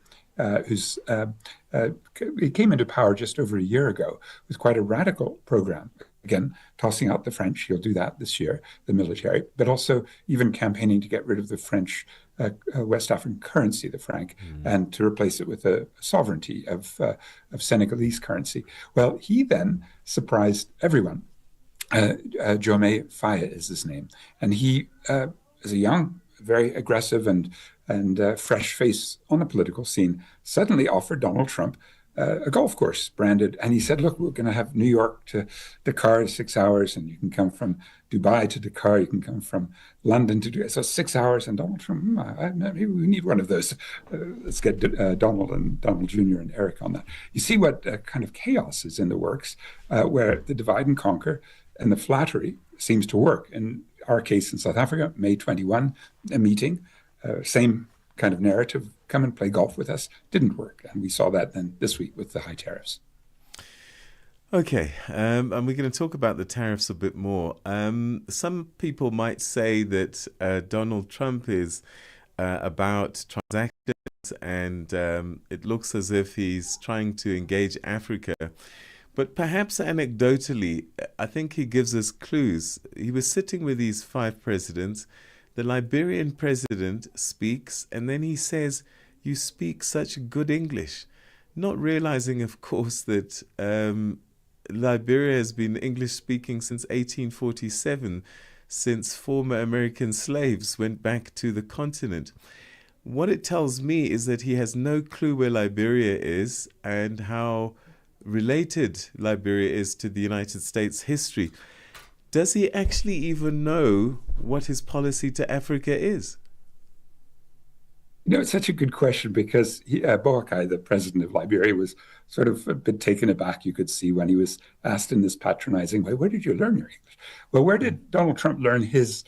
he came into power just over a year ago with quite a radical program. Again, tossing out the French, he'll do that this year, the military, but also even campaigning to get rid of the French West African currency, the franc, and to replace it with a sovereignty of Senegalese currency. Well, he then surprised everyone. Diomaye Faye is his name. And he is a young, very aggressive and fresh face on the political scene, suddenly offered Donald Trump a golf course branded. And he said, look, we're going to have New York to Dakar 6 hours, and you can come from Dubai to Dakar, you can come from London to Dubai. So 6 hours. And Donald Trump, maybe we need one of those. Let's get Donald Jr. and Eric on that. You see what kind of chaos is in the works, where the divide and conquer and the flattery seems to work. In our case in South Africa, May 21, a meeting, same kind of narrative, come and play golf with us, didn't work. And we saw that then this week with the high tariffs. Okay, and we're going to talk about the tariffs a bit more. Some people might say that Donald Trump is about transactions, and it looks as if he's trying to engage Africa. But perhaps anecdotally, I think he gives us clues. He was sitting with these 5 presidents. The Liberian president speaks, and then he says, "You speak such good English," not realizing, of course, that Liberia has been English speaking since 1847, since former American slaves went back to the continent. What it tells me is that he has no clue where Liberia is and how related Liberia is to the United States history. Does he actually even know what his policy to Africa is? It's such a good question, because Boakai, the president of Liberia, was sort of a bit taken aback, you could see, when he was asked in this patronizing way, where did you learn your English? Well, where did Donald Trump learn his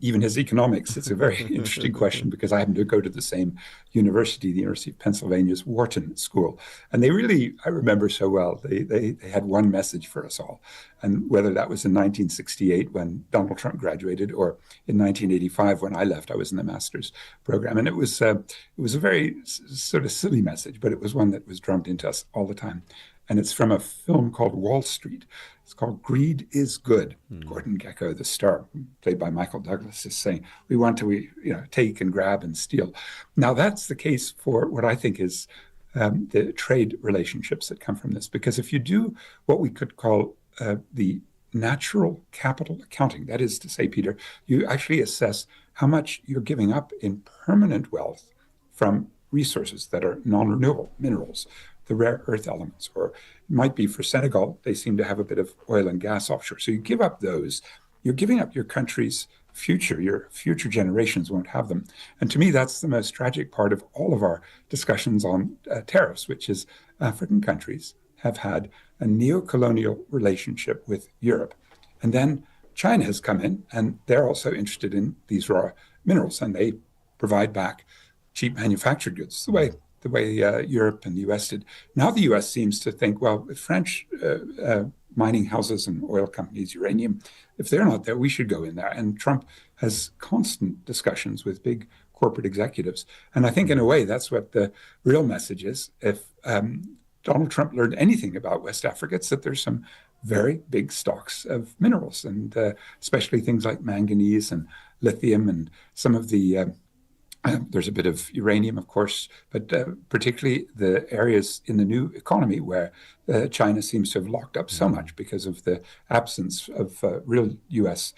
even his economics? It's a very interesting question because I happen to go to the same university, the University of Pennsylvania's Wharton School. And they really, I remember so well, they had one message for us all. And whether that was in 1968 when Donald Trump graduated or in 1985 when I left, I was in the master's program. And it was a very sort of silly message, but it was one that was drummed into us all the time. And it's from a film called Wall Street. It's called Greed is Good. Gordon Gekko, the star, played by Michael Douglas, is saying, we want to take and grab and steal. Now, that's the case for what I think is the trade relationships that come from this. Because if you do what we could call the natural capital accounting, that is to say, Peter, you actually assess how much you're giving up in permanent wealth from resources that are non-renewable minerals, the rare earth elements, or it might be for Senegal, they seem to have a bit of oil and gas offshore. So you give up those, you're giving up your country's future, your future generations won't have them. And to me, that's the most tragic part of all of our discussions on tariffs, which is African countries have had a neo-colonial relationship with Europe. And then China has come in, and they're also interested in these raw minerals, and they provide back cheap manufactured goods, the way Europe and the US did. Now the US seems to think, well, if French mining houses and oil companies, uranium, if they're not there, we should go in there. And Trump has constant discussions with big corporate executives. And I think in a way, that's what the real message is. If Donald Trump learned anything about West Africa, it's that there's some very big stocks of minerals, and especially things like manganese and lithium and some of the there's a bit of uranium, of course, but particularly the areas in the new economy where China seems to have locked up so much because of the absence of real U.S.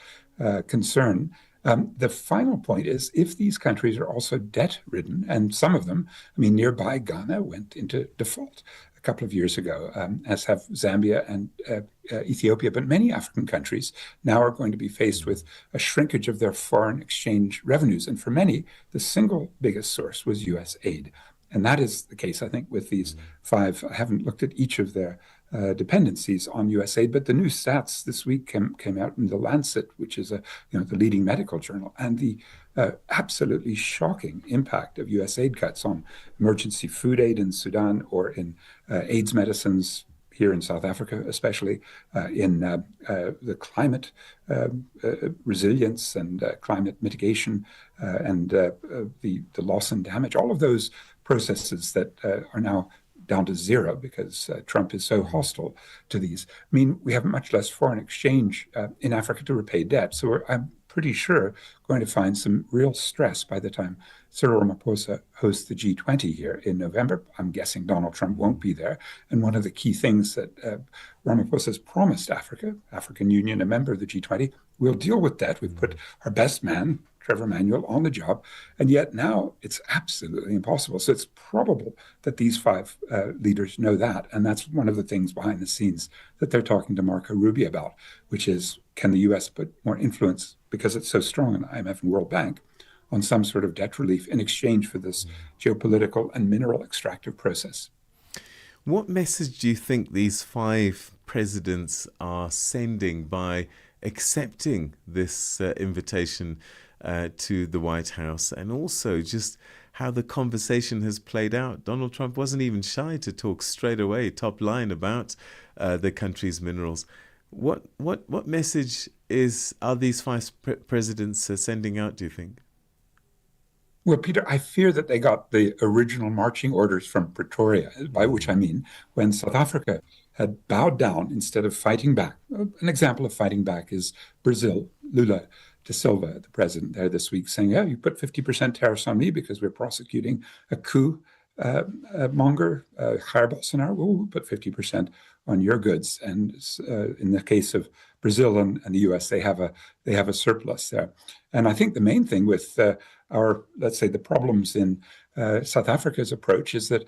Concern. The final point is if these countries are also debt-ridden, and some of them, I mean, nearby Ghana went into default a couple of years ago, as have Zambia and Ethiopia, but many African countries now are going to be faced with a shrinkage of their foreign exchange revenues. And for many, the single biggest source was U.S. aid. And that is the case, I think, with these five. I haven't looked at each of their dependencies on U.S. aid, but the new stats this week came out in The Lancet, which is the leading medical journal, and the absolutely shocking impact of U.S. aid cuts on emergency food aid in Sudan or in AIDS medicines here in South Africa, especially in the climate resilience and climate mitigation and the loss and damage, all of those processes that are now down to zero because Trump is so hostile to these. I mean, we have much less foreign exchange in Africa to repay debt. So I'm pretty sure going to find some real stress by the time Cyril Ramaphosa hosts the G20 here in November. I'm guessing Donald Trump won't be there. And one of the key things that Ramaphosa has promised Africa, African Union, a member of the G20, we'll deal with debt. We've put our best man, Trevor Manuel, on the job. And yet now it's absolutely impossible. So it's probable that these five leaders know that. And that's one of the things behind the scenes that they're talking to Marco Rubio about, which is, can the U.S. put more influence, because it's so strong in the IMF and World Bank, on some sort of debt relief in exchange for this geopolitical and mineral extractive process? What message do you think these five presidents are sending by accepting this invitation to the White House, and also just how the conversation has played out? Donald Trump wasn't even shy to talk straight away, top line, about the country's minerals. What message are these five presidents sending out, do you think? Well, Peter, I fear that they got the original marching orders from Pretoria, by which I mean when South Africa had bowed down instead of fighting back. An example of fighting back is Brazil. Lula da Silva, the president there this week, saying, you put 50% tariffs on me because we're prosecuting a coup monger, Jair Bolsonaro. We'll put 50% on your goods. And in the case of Brazil and the U.S., they have a surplus there. And I think the main thing with let's say, the problems in South Africa's approach is that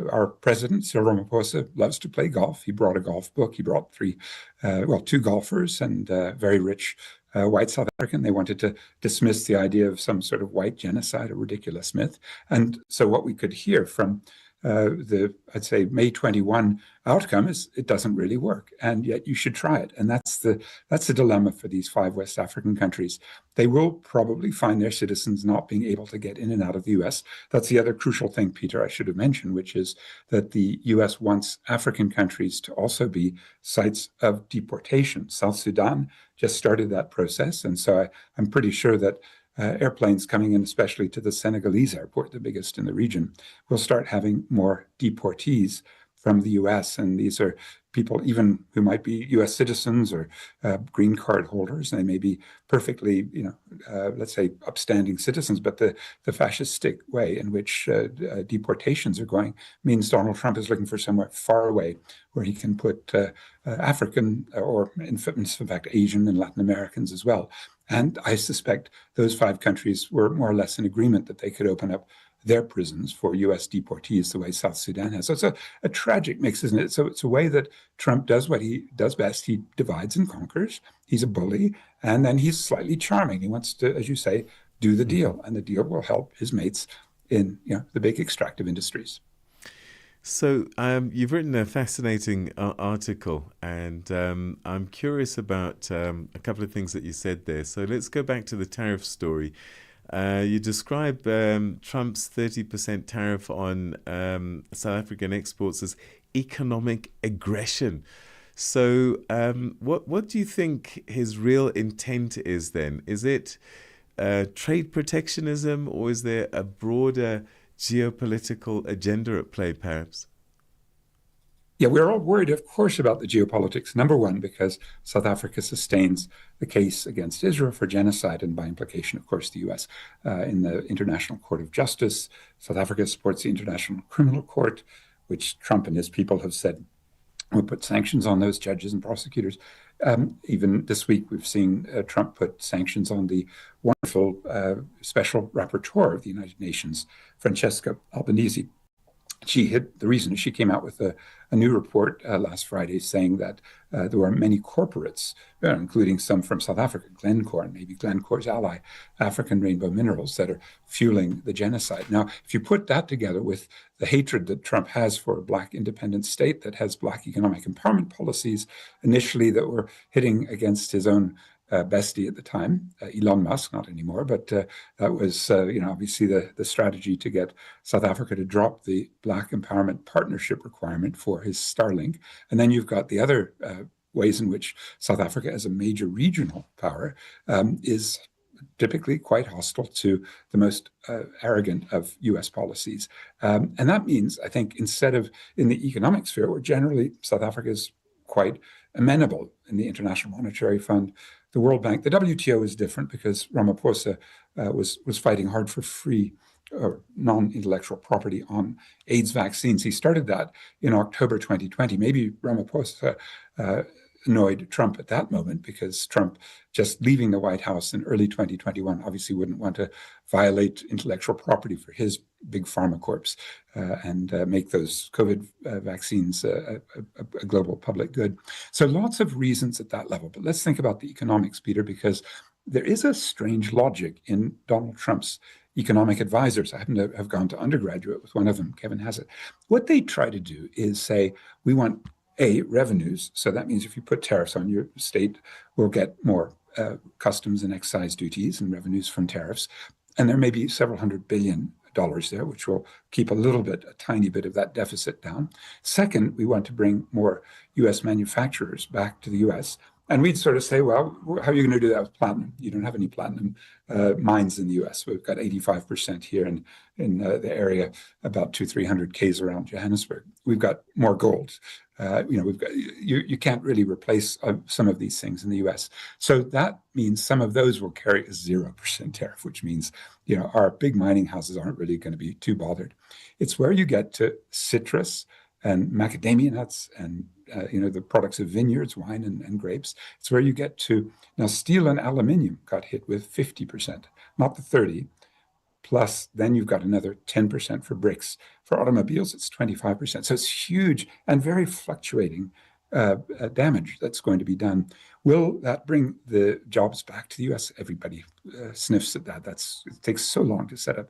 our president, Cyril Ramaphosa, loves to play golf. He brought a golf book. He brought two golfers and very rich white South African. They wanted to dismiss the idea of some sort of white genocide or ridiculous myth. And so what we could hear from I'd say May 21 outcome is it doesn't really work, and yet you should try it. And that's the dilemma for these 5 West African countries. They will probably find their citizens not being able to get in and out of the U.S. That's the other crucial thing, Peter, I should have mentioned, which is that the U.S. wants African countries to also be sites of deportation. South Sudan just started that process, and so I'm pretty sure that airplanes coming in, especially to the Senegalese airport, the biggest in the region, will start having more deportees from the U.S. And these are people even who might be U.S. citizens or green card holders. And they may be perfectly, let's say, upstanding citizens. But the fascistic way in which deportations are going means Donald Trump is looking for somewhere far away where he can put African or, in fact, Asian and Latin Americans as well. And I suspect those 5 countries were more or less in agreement that they could open up their prisons for U.S. deportees the way South Sudan has. So it's a tragic mix, isn't it? So it's a way that Trump does what he does best. He divides and conquers. He's a bully. And then he's slightly charming. He wants to, as you say, do the deal. And the deal will help his mates in the big extractive industries. So you've written a fascinating article, and I'm curious about a couple of things that you said there. So let's go back to the tariff story. You describe Trump's 30% tariff on South African exports as economic aggression. So what do you think his real intent is then? Is it trade protectionism, or is there a broader geopolitical agenda at play, perhaps? Yeah, we're all worried, of course, about the geopolitics. Number one, because South Africa sustains the case against Israel for genocide, and by implication, of course, the U.S. In the International Court of Justice. South Africa supports the International Criminal Court, which Trump and his people have said will put sanctions on those judges and prosecutors. Even this week, we've seen Trump put sanctions on the wonderful special rapporteur of the United Nations, Francesca Albanese. The reason she came out with a new report last Friday saying that there were many corporates, including some from South Africa, Glencore, and maybe Glencore's ally, African Rainbow Minerals, that are fueling the genocide. Now, if you put that together with the hatred that Trump has for a Black independent state that has Black economic empowerment policies initially that were hitting against his own bestie at the time, Elon Musk, not anymore, but that was, obviously the strategy to get South Africa to drop the Black Empowerment Partnership requirement for his Starlink. And then you've got the other ways in which South Africa, as a major regional power, is typically quite hostile to the most arrogant of U.S. policies. And that means, I think, instead of in the economic sphere, where generally South Africa is quite amenable in the International Monetary Fund, the World Bank, the WTO is different because Ramaphosa was fighting hard for free or non-intellectual property on AIDS vaccines. He started that in October 2020. Maybe Ramaphosa annoyed Trump at that moment because Trump, just leaving the White House in early 2021, obviously wouldn't want to violate intellectual property for his big pharma corps and make those COVID vaccines a global public good. So lots of reasons at that level. But let's think about the economics, Peter, because there is a strange logic in Donald Trump's economic advisors. I happen to have gone to undergraduate with one of them, Kevin Hassett. What they try to do is say, we want revenues. So that means if you put tariffs on, your state will get more customs and excise duties and revenues from tariffs. And there may be several $100 billion there, which will keep a tiny bit of that deficit down. Second, we want to bring more U.S. manufacturers back to the U.S. And we'd sort of say, well, how are you going to do that with platinum? You don't have any platinum mines in the U.S. We've got 85% here in the area, about 200-300 Ks around Johannesburg. We've got more gold. You can't really replace some of these things in the U.S. So that means some of those will carry a 0% tariff, which means our big mining houses aren't really going to be too bothered. It's where you get to citrus and macadamia nuts and the products of vineyards, wine and grapes. It's where you get to, now steel and aluminium got hit with 50%, not the 30%. Plus, then you've got another 10% for bricks. For automobiles, it's 25%. So it's huge and very fluctuating damage that's going to be done Will that bring the jobs back to the US? Everybody sniffs at that. It takes so long to set up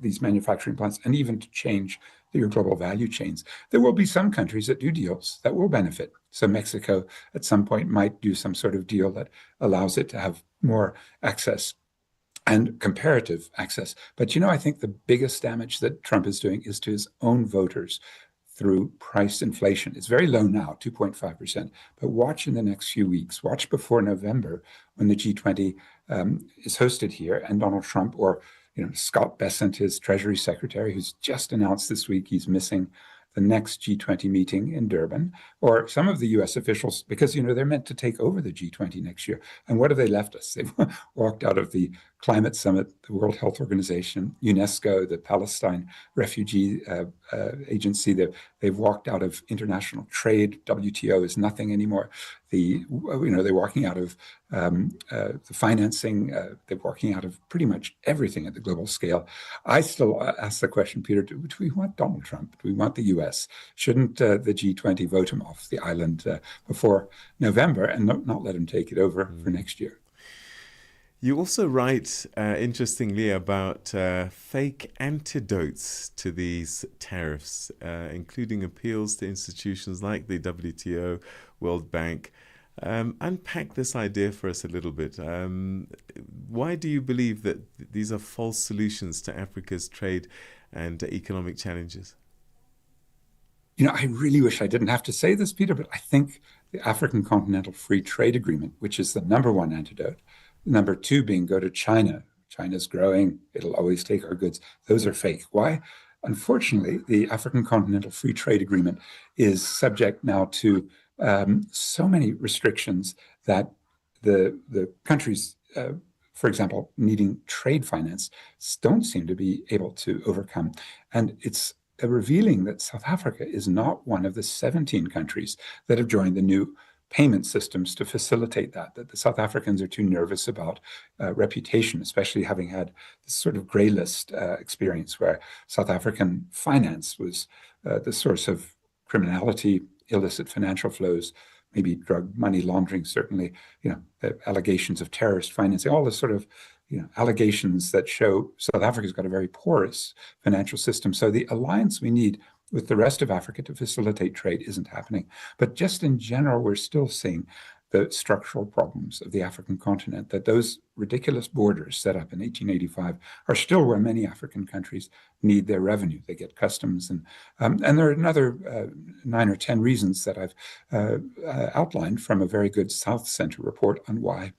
these manufacturing plants and even to change your global value chains. There will be some countries that do deals that will benefit. So Mexico at some point might do some sort of deal that allows it to have more access and comparative access. But I think the biggest damage that Trump is doing is to his own voters through price inflation. It's very low now, 2.5%. But watch in the next few weeks, watch before November when the G20 is hosted here and Donald Trump or Scott Bessent, his Treasury Secretary, who's just announced this week he's missing the next G20 meeting in Durban, or some of the US officials, because they're meant to take over the G20 next year. And what have they left us? They've walked out of the Climate Summit, the World Health Organization, UNESCO, the Palestine Refugee Agency. They've walked out of international trade. WTO is nothing anymore. They're walking out of the financing. They're walking out of pretty much everything at the global scale. I still ask the question, Peter, do we want Donald Trump? Do we want the US? Shouldn't the G20 vote him off the island before November and not let him take it over for next year? You also write, interestingly, about fake antidotes to these tariffs, including appeals to institutions like the WTO, World Bank. Unpack this idea for us a little bit. Why do you believe that these are false solutions to Africa's trade and economic challenges? I really wish I didn't have to say this, Peter, but I think the African Continental Free Trade Agreement, which is the number one antidote, number two being go to China. China's growing. It'll always take our goods. Those are fake. Why? Unfortunately, the African Continental Free Trade Agreement is subject now to so many restrictions that the countries, for example, needing trade finance, don't seem to be able to overcome. And it's revealing that South Africa is not one of the 17 countries that have joined the new payment systems to facilitate that the South Africans are too nervous about reputation, especially having had this sort of grey list experience where South African finance was the source of criminality, illicit financial flows, maybe drug money laundering, certainly, the allegations of terrorist financing, all this sort of allegations that show South Africa's got a very porous financial system. So the alliance we need with the rest of Africa to facilitate trade isn't happening. But just in general, we're still seeing the structural problems of the African continent, that those ridiculous borders set up in 1885 are still where many African countries need their revenue. They get customs. And there are another 9 or 10 reasons that I've outlined from a very good South Center report on why,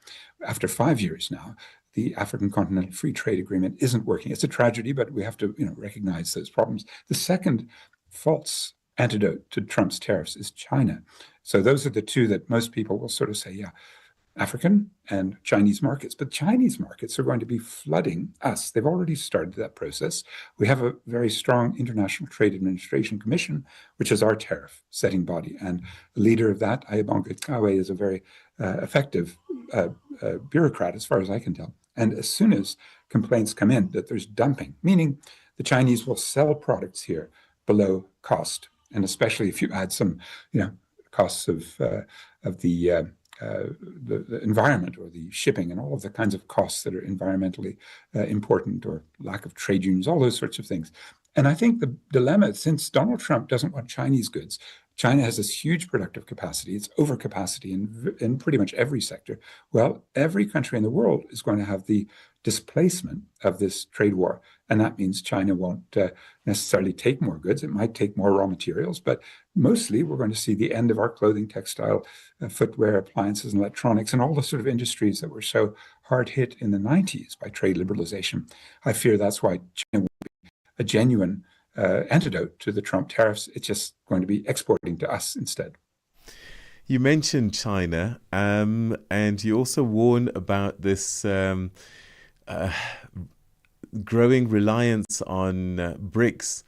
after 5 years now, the African Continental Free Trade Agreement isn't working. It's a tragedy, but we have to recognize those problems. The second false antidote to Trump's tariffs is China. So those are the two that most people will sort of say, yeah, African and Chinese markets. But Chinese markets are going to be flooding us. They've already started that process. We have a very strong International Trade Administration Commission, which is our tariff setting body. And the leader of that, Ayabonga Kawe, is a very effective bureaucrat, as far as I can tell. And as soon as complaints come in that there's dumping, meaning the Chinese will sell products here below cost, and especially if you add some, costs of the environment or the shipping and all of the kinds of costs that are environmentally important, or lack of trade unions, all those sorts of things. And I think the dilemma, since Donald Trump doesn't want Chinese goods, China has this huge productive capacity. It's overcapacity in pretty much every sector. Well, every country in the world is going to have the displacement of this trade war. And that means China won't necessarily take more goods. It might take more raw materials, but mostly we're going to see the end of our clothing, textile, footwear, appliances, and electronics, and all the sort of industries that were so hard hit in the 90s by trade liberalization. I fear that's why China will be a genuine antidote to the Trump tariffs. It's just going to be exporting to us instead. You mentioned China, and you also warn about this growing reliance on BRICS,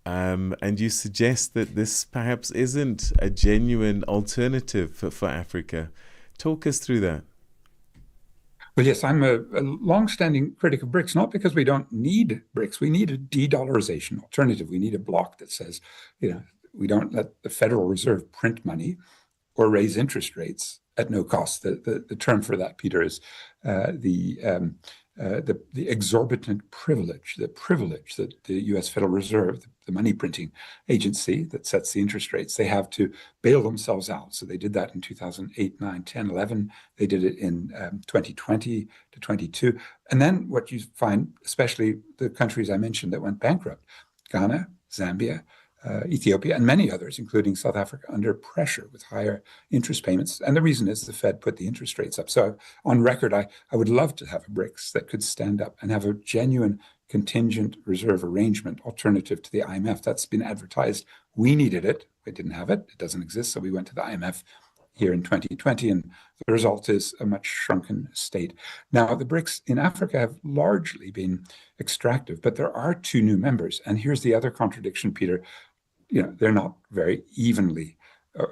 and you suggest that this perhaps isn't a genuine alternative for Africa. Talk us through that. Well, yes, I'm a long-standing critic of BRICS, not because we don't need BRICS. We need a de-dollarization alternative. We need a bloc that says, we don't let the Federal Reserve print money or raise interest rates at no cost. The term for that, Peter, is the exorbitant privilege, the privilege that the U.S. Federal Reserve, the money printing agency that sets the interest rates, they have to bail themselves out. So they did that in 2008, 9, 10, 11. They did it in 2020 to 22. And then what you find, especially the countries I mentioned that went bankrupt, Ghana, Zambia, Ethiopia, and many others, including South Africa, under pressure with higher interest payments. And the reason is the Fed put the interest rates up. So on record, I would love to have a BRICS that could stand up and have a genuine contingent reserve arrangement alternative to the IMF. That's been advertised. We needed it. We didn't have it. It doesn't exist. So we went to the IMF here in 2020, and the result is a much shrunken state. Now, the BRICS in Africa have largely been extractive, but there are 2 new members. And here's the other contradiction, Peter. They're not very evenly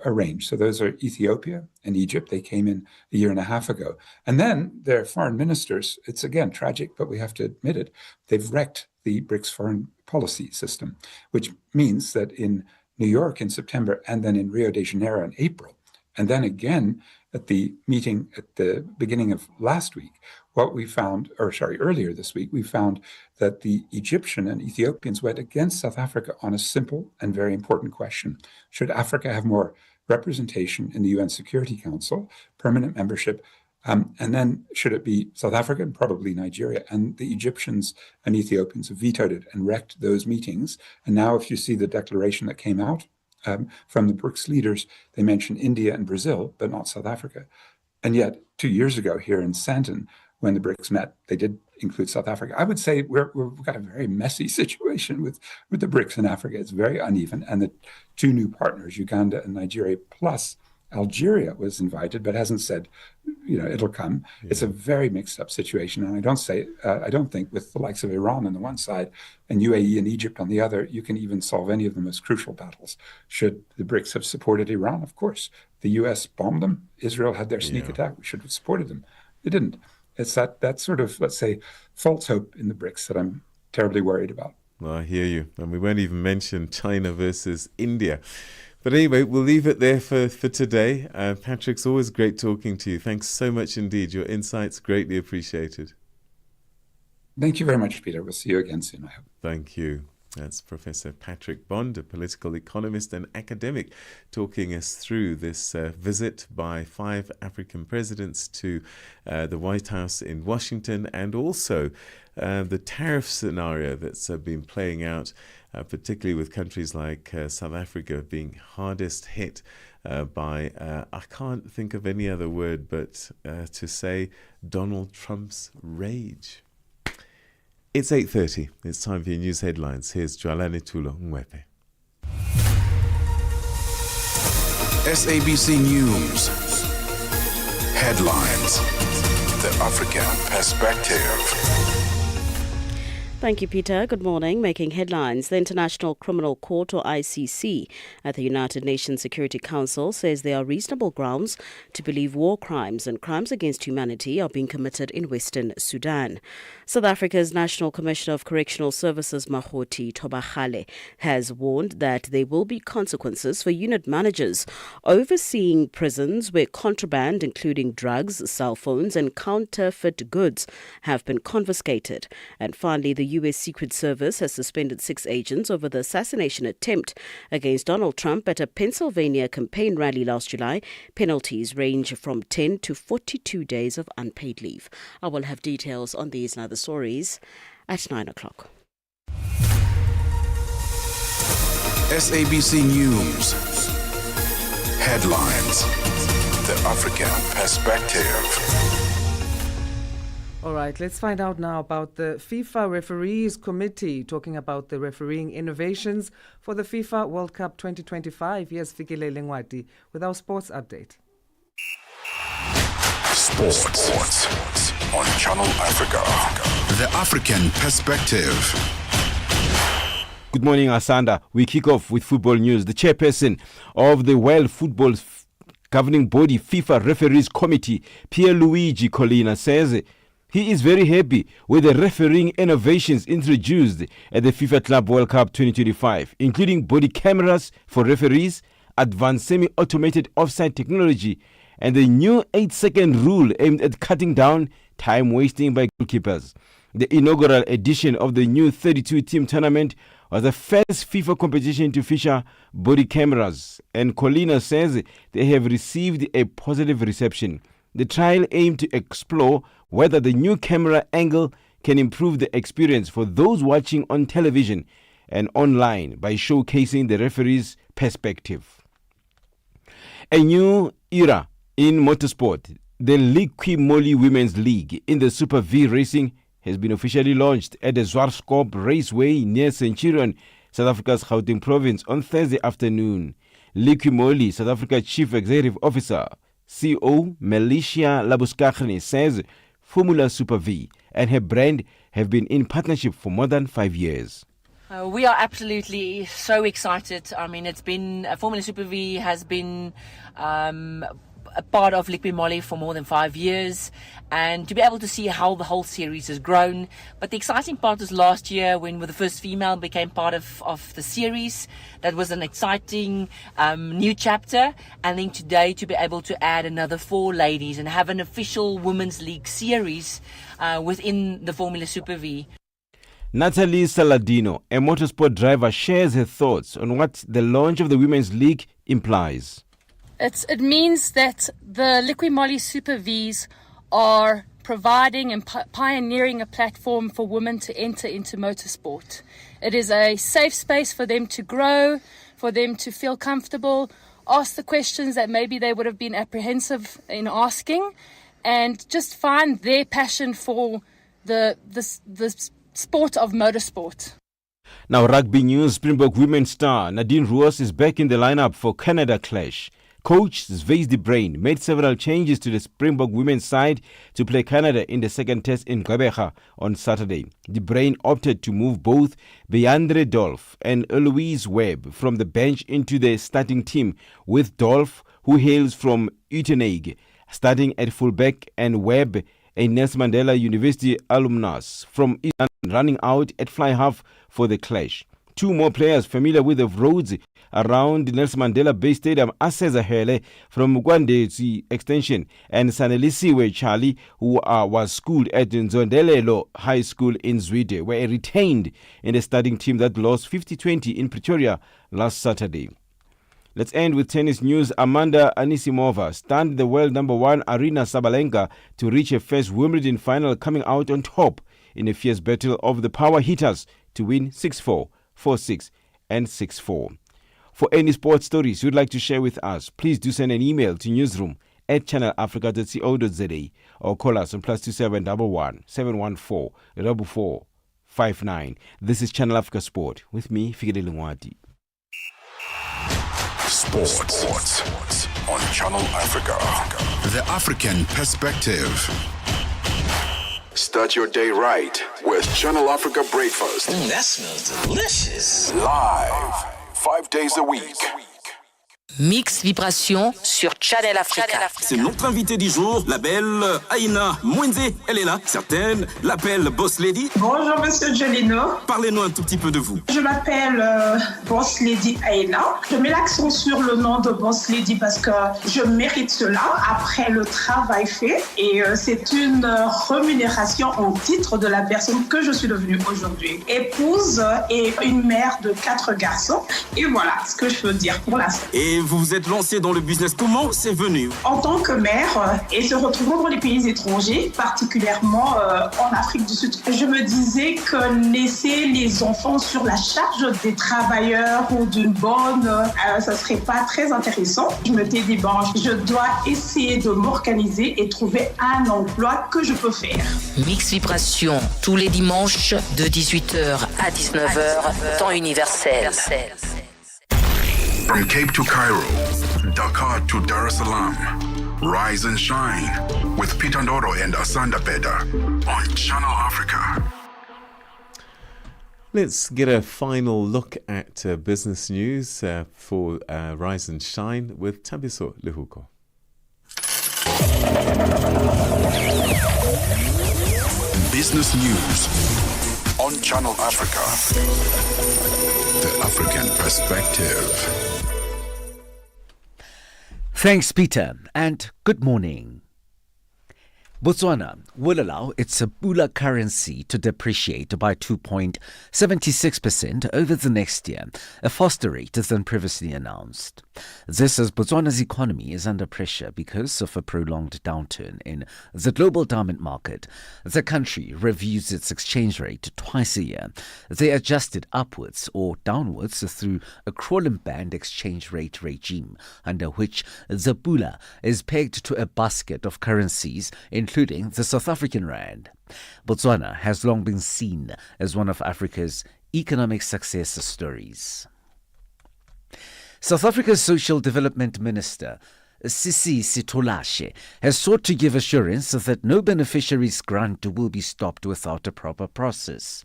arranged. So those are Ethiopia and Egypt. They came in a year and a half ago. And then their foreign ministers, it's again tragic, but we have to admit it, they've wrecked the BRICS foreign policy system, which means that in New York in September, and then in Rio de Janeiro in April, and then again at the meeting at the beginning of last week, earlier this week, we found that the Egyptian and Ethiopians went against South Africa on a simple and very important question. Should Africa have more representation in the UN Security Council, permanent membership, and then should it be South Africa and probably Nigeria? And the Egyptians and Ethiopians have vetoed it and wrecked those meetings. And now if you see the declaration that came out from the BRICS leaders, they mention India and Brazil, but not South Africa. And yet 2 years ago here in Sandton, when the BRICS met, they did include South Africa. I would say we've got a very messy situation with the BRICS in Africa. It's very uneven. And the 2 new partners, Uganda and Nigeria, plus Algeria was invited, but hasn't said, it'll come. Yeah. It's a very mixed up situation. And I don't think with the likes of Iran on the one side and UAE and Egypt on the other, you can even solve any of the most crucial battles. Should the BRICS have supported Iran? Of course. The US bombed them. Israel had their sneak attack. We should have supported them. They didn't. It's that sort of, let's say, false hope in the BRICS that I'm terribly worried about. Well, I hear you. And we won't even mention China versus India. But anyway, we'll leave it there for today. Patrick's always great talking to you. Thanks so much indeed. Your insights greatly appreciated. Thank you very much, Peter. We'll see you again soon, I hope. Thank you. That's Professor Patrick Bond, a political economist and academic, talking us through this visit by 5 African presidents to the White House in Washington, and also the tariff scenario that's been playing out, particularly with countries like South Africa being hardest hit by, I can't think of any other word but to say Donald Trump's rage. It's 8:30. It's time for your news headlines. Here's Jwalane Tulo Mwepe. SABC News. Headlines. The African Perspective. Thank you, Peter. Good morning. Making headlines, the International Criminal Court, or ICC, at the United Nations Security Council says there are reasonable grounds to believe war crimes and crimes against humanity are being committed in Western Sudan. South Africa's National Commissioner of Correctional Services, Mahoti Tobagale, has warned that there will be consequences for unit managers overseeing prisons where contraband, including drugs, cell phones and counterfeit goods, have been confiscated. And finally, the U.S. Secret Service has suspended 6 agents over the assassination attempt against Donald Trump at a Pennsylvania campaign rally last July. Penalties range from 10 to 42 days of unpaid leave. I will have details on these and other stories at 9 o'clock. SABC News. Headlines. The African Perspective. All right, let's find out now about the FIFA Referees Committee, talking about the refereeing innovations for the FIFA World Cup 2025. Here's Fikile Lengwati with our sports update. Sports on Channel Africa. The African Perspective. Good morning, Asanda. We kick off with football news. The chairperson of the World Football Governing Body FIFA Referees Committee, Pierluigi Collina, says he is very happy with the refereeing innovations introduced at the FIFA Club World Cup 2025, including body cameras for referees, advanced semi-automated offside technology, and the new 8-second rule aimed at cutting down time wasting by goalkeepers. The inaugural edition of the new 32-team tournament was the first FIFA competition to feature body cameras, and Colina says they have received a positive reception. The trial aimed to explore whether the new camera angle can improve the experience for those watching on television and online by showcasing the referee's perspective. A new era in motorsport, the Liqui Moly Women's League in the Super V racing has been officially launched at the Zwartskop Raceway near Centurion, South Africa's Gauteng province on Thursday afternoon. Liqui Moly South Africa Chief Executive Officer, CO Melicia Labuskaghni, says Formula Super V and her brand have been in partnership for more than 5 years. We are absolutely so excited. I mean, it's been Formula Super V has been a part of Liqui Moly for more than 5 years, and to be able to see how the whole series has grown. But the exciting part was last year when the first female became part of the series. That was an exciting new chapter, and then today to be able to add another 4 ladies and have an official Women's League series within the Formula Super V. Natalie Saladino, a motorsport driver, shares her thoughts on what the launch of the Women's League implies. It means that the Liqui Moly Super Vs are providing and pioneering a platform for women to enter into motorsport. It is a safe space for them to grow, for them to feel comfortable, ask the questions that maybe they would have been apprehensive in asking, and just find their passion for the sport of motorsport. Now, rugby news. Springbok women's star Nadine Roos is back in the lineup for Canada clash. Coach Svais de Bruin made several changes to the Springbok women's side to play Canada in the second test in Gqeberha on Saturday. De Bruin opted to move both Beandre Dolph and Eloise Webb from the bench into the starting team, with Dolph, who hails from Uitenhage, starting at fullback, and Webb, a Nelson Mandela University alumnus from East London, running out at fly half for the clash. 2 more players familiar with the roads around Nelson Mandela Bay Stadium, Aseza Hele from Mugwandezi Extension and Sanelisiwe Charlie, who was schooled at Nzondelelo High School in Zwide, were retained in the starting team that lost 50-20 in Pretoria last Saturday. Let's end with tennis news. Amanda Anisimova stunned the world number 1 Arina Sabalenka to reach her first Wimbledon final, coming out on top in a fierce battle of the power hitters to win 6-4, 4-6 and 6-4. For any sports stories you'd like to share with us, please do send an email to newsroom@channelafrica.co.za or call us on +2711 714 4459. This is Channel Africa Sport with me, Fikile Lungwati. Sports on Channel Africa. The African perspective. Start your day right with Channel Africa Breakfast. That smells delicious. Live, 5 days a week. Mix Vibration sur Channel Africa. C'est notre invité du jour, la belle Aïna Mwenze. Elle est là, certaines l'appellent Boss Lady. Bonjour Monsieur Jolino. Parlez-nous un tout petit peu de vous. Je m'appelle Boss Lady Aïna. Je mets l'accent sur le nom de Boss Lady parce que je mérite cela après le travail fait. Et c'est une rémunération en titre de la personne que je suis devenue aujourd'hui. Épouse et une mère de 4 garçons. Et voilà ce que je peux dire pour l'instant. Et vous vous êtes lancé dans le business, comment c'est venu? En tant que mère et se retrouvant dans les pays étrangers, particulièrement en Afrique du Sud, je me disais que laisser les enfants sur la charge des travailleurs ou d'une bonne, ça serait pas très intéressant. Je me dis, je dois essayer de m'organiser et trouver un emploi que je peux faire. Mix Vibration, tous les dimanches de 18h à 19h, temps universel. From Cape to Cairo, Dakar to Dar es Salaam, rise and shine with Peter Ndoro and Asanda Beda on Channel Africa. Let's get a final look at business news for Rise and Shine with Tabiso Lehuko. Business news on Channel Africa. The African perspective. Thanks, Peter, and good morning. Botswana will allow its Pula currency to depreciate by 2.76% over the next year, a faster rate than previously announced. This as Botswana's economy is under pressure because of a prolonged downturn in the global diamond market. The country reviews its exchange rate twice a year. They adjust it upwards or downwards through a crawling band exchange rate regime, under which the Pula is pegged to a basket of currencies, including the South African rand. Botswana has long been seen as one of Africa's economic success stories. South Africa's Social Development Minister, Sisi Sitolashe, has sought to give assurance that no beneficiary's grant will be stopped without a proper process.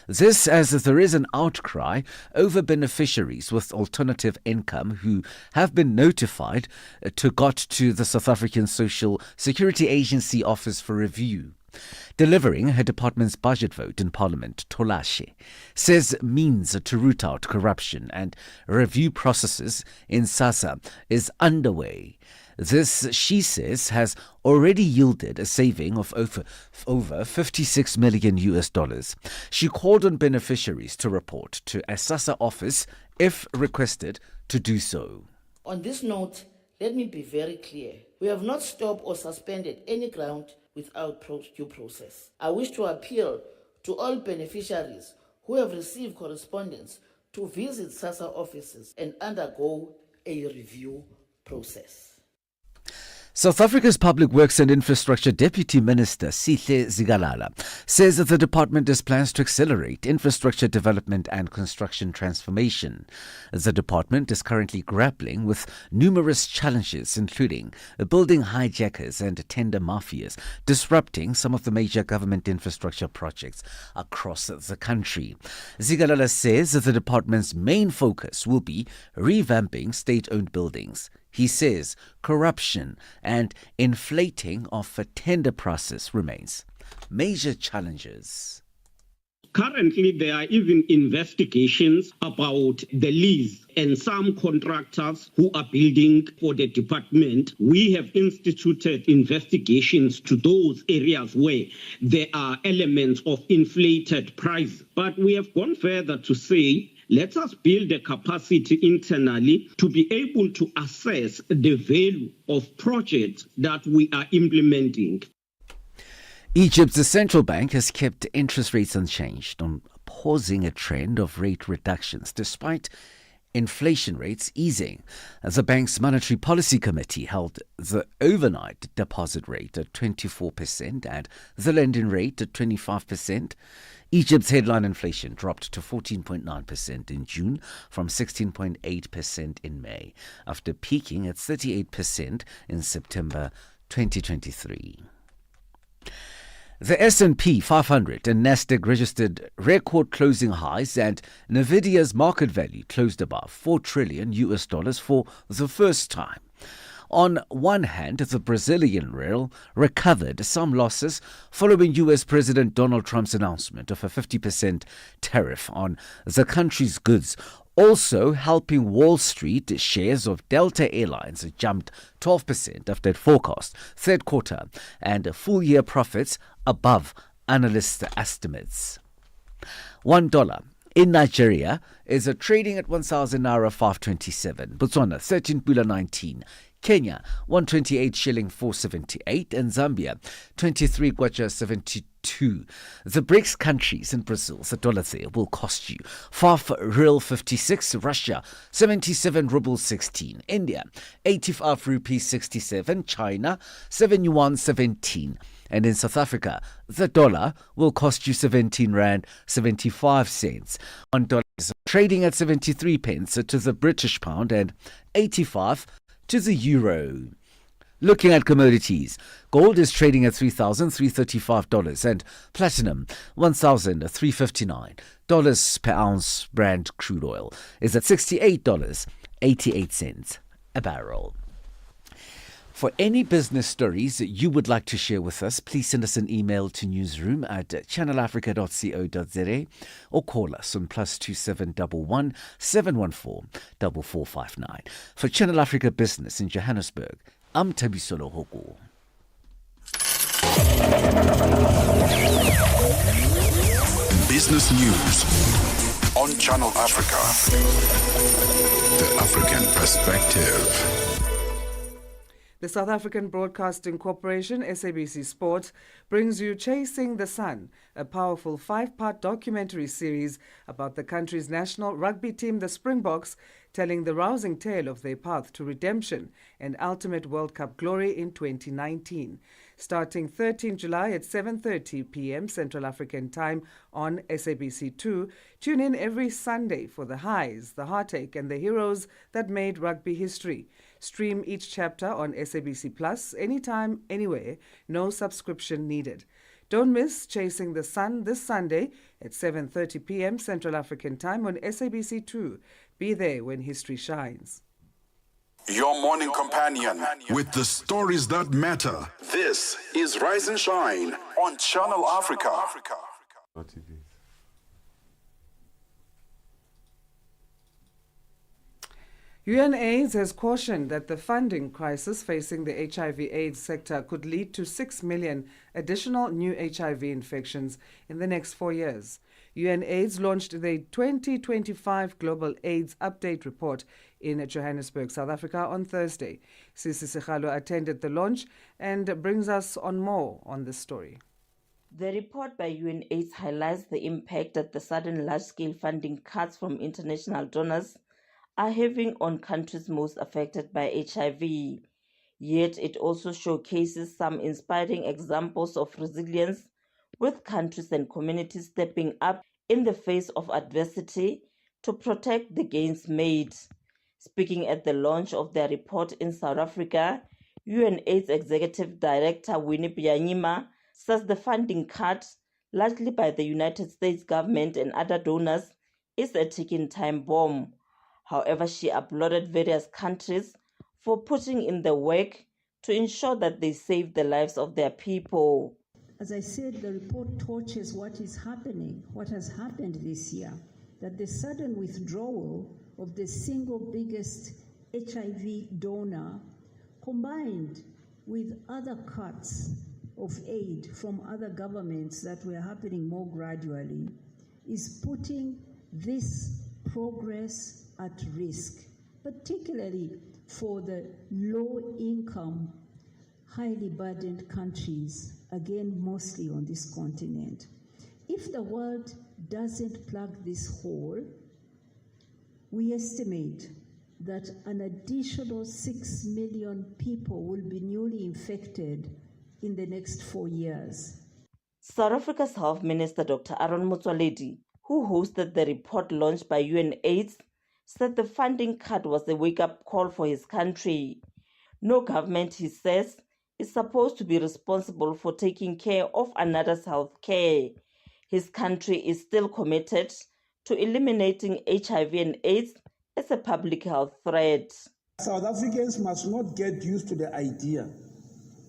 This as there is an outcry over beneficiaries with alternative income who have been notified to got to the South African Social Security Agency office for review. Delivering her department's budget vote in Parliament, Tolashe says means to root out corruption and review processes in SASSA is underway. This, she says, has already yielded a saving of over 56 million US dollars. She called on beneficiaries to report to a SASSA office if requested to do so. On this note, let me be very clear. We have not stopped or suspended any grant without due process. I wish to appeal to all beneficiaries who have received correspondence to visit SASSA offices and undergo a review process. South Africa's Public Works and Infrastructure Deputy Minister, Sihle Zikalala, says that the department has plans to accelerate infrastructure development and construction transformation. The department is currently grappling with numerous challenges, including building hijackers and tender mafias, disrupting some of the major government infrastructure projects across the country. Zikalala says that the department's main focus will be revamping state-owned buildings. He says corruption and inflating of a tender process remains major challenges. Currently, there are even investigations about the lease and some contractors who are building for the department. We have instituted investigations to those areas where there are elements of inflated price. But we have gone further to say, let us build a capacity internally to be able to assess the value of projects that we are implementing. Egypt's central bank has kept interest rates unchanged, on pausing a trend of rate reductions despite inflation rates easing. As the bank's Monetary Policy Committee held the overnight deposit rate at 24% and the lending rate at 25%. Egypt's headline inflation dropped to 14.9% in June from 16.8% in May, after peaking at 38% in September 2023. The S&P 500 and Nasdaq registered record closing highs, and Nvidia's market value closed above $4 trillion for the first time. On one hand, the Brazilian real recovered some losses following U.S. President Donald Trump's announcement of a 50% tariff on the country's goods, also helping Wall Street. Shares of Delta Airlines jumped 12% after it forecast third quarter and full-year profits above analyst estimates. $1 in Nigeria is trading at 1,000 naira 527, Botswana 13 pula 19, Kenya 128 shilling 478, and Zambia 23 kwacha 72. The BRICS countries in Brazil, the dollar there will cost you 5 real 56, Russia 77 rubles 16, India 85 rupees 67, China 7 yuan 17. And in South Africa, the dollar will cost you 17 rand 75 cents. $1 is trading at 73 pence to the British pound and 85 to the euro. Looking at commodities, gold is trading at $3,335 and platinum $1,359 per ounce. Brent crude oil is at $68.88 a barrel. For any business stories that you would like to share with us, please send us an email to newsroom@channelafrica.co.za or call us on +2711 714 4459. For Channel Africa Business in Johannesburg, I'm Tabisolo Hoko. Business news on Channel Africa. The African perspective. The South African Broadcasting Corporation, SABC Sport, brings you Chasing the Sun, a powerful 5-part documentary series about the country's national rugby team, the Springboks, telling the rousing tale of their path to redemption and ultimate World Cup glory in 2019. Starting 13 July at 7:30 p.m. Central African Time on SABC2, tune in every Sunday for the highs, the heartache, and the heroes that made rugby history. Stream each chapter on SABC Plus anytime, anywhere. No subscription needed. Don't miss Chasing the Sun this Sunday at 7:30 p.m. Central African Time on SABC2. Be there when history shines. Your morning companion with the stories that matter. This is Rise and Shine on Channel Africa. UNAIDS has cautioned that the funding crisis facing the HIV/AIDS sector could lead to 6 million additional new HIV infections in the next 4 years. UNAIDS launched the 2025 Global AIDS Update Report in Johannesburg, South Africa on Thursday. Sisi Sekgalo attended the launch and brings us on more on this story. The report by UNAIDS highlights the impact that the sudden large-scale funding cuts from international donors are having on countries most affected by HIV. Yet it also showcases some inspiring examples of resilience, with countries and communities stepping up in the face of adversity to protect the gains made. Speaking at the launch of their report in South Africa, UNAIDS Executive Director Winnie Byanyima says the funding cut, largely by the United States government and other donors, is a ticking time bomb. However, she applauded various countries for putting in the work to ensure that they save the lives of their people. As I said, the report torches what is happening, what has happened this year, that the sudden withdrawal of the single biggest HIV donor, combined with other cuts of aid from other governments that were happening more gradually, is putting this progress at risk, particularly for the low-income, highly burdened countries, again, mostly on this continent. If the world doesn't plug this hole, we estimate that an additional 6 million people will be newly infected in the next 4 years. South Africa's Health Minister Dr. Aaron Motsoaledi, who hosted the report launched by UNAIDS, said the funding cut was a wake-up call for his country. No government, he says, is supposed to be responsible for taking care of another's health care. His country is still committed to eliminating HIV and AIDS as a public health threat. South Africans must not get used to the idea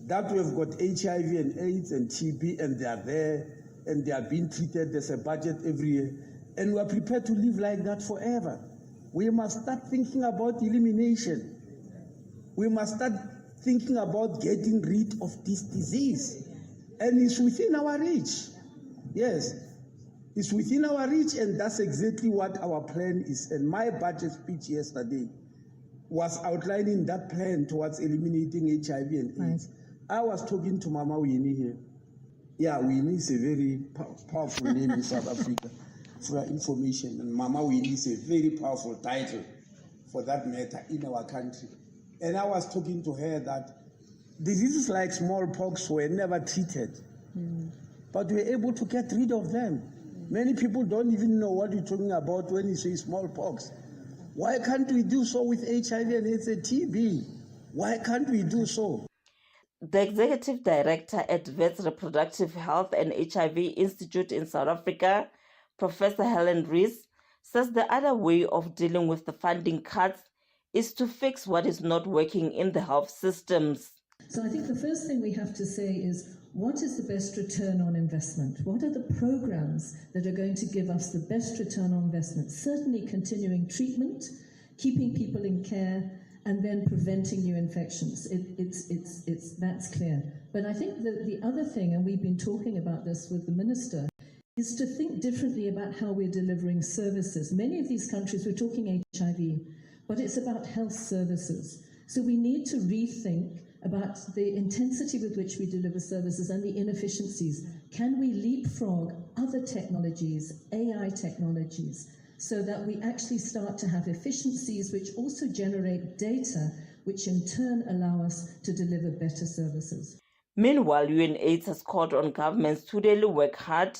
that we've got HIV and AIDS and TB and they are there and they are being treated. There's a budget every year and we're prepared to live like that forever. We must start thinking about elimination. We must start thinking about getting rid of this disease. And it's within our reach. Yes, it's within our reach, and that's exactly what our plan is. And my budget speech yesterday was outlining that plan towards eliminating HIV and AIDS. I was talking to Mama Winnie here. Yeah, Winnie is a very powerful name in South Africa. For your information, and Mama Winnie is a very powerful title for that matter in our country. And I was talking to her that diseases like smallpox were never treated, but we were able to get rid of them. Many people don't even know what you're talking about when you say smallpox. Why can't we do so with HIV and AIDS and TB? Why can't we do so? The Executive Director at Vets Reproductive Health and HIV Institute in South Africa, Professor Helen Rees, says the other way of dealing with the funding cuts is to fix what is not working in the health systems. So I think the first thing we have to say is, what is the best return on investment? What are the programs that are going to give us the best return on investment? Certainly continuing treatment, keeping people in care, and then preventing new infections. That's clear. But I think that the other thing, and we've been talking about this with the minister, is to think differently about how we're delivering services. Many of these countries, we're talking HIV, but it's about health services. So we need to rethink about the intensity with which we deliver services and the inefficiencies. Can we leapfrog other technologies, AI technologies, so that we actually start to have efficiencies which also generate data, which in turn allow us to deliver better services. Meanwhile, UNAIDS has called on governments to really work hard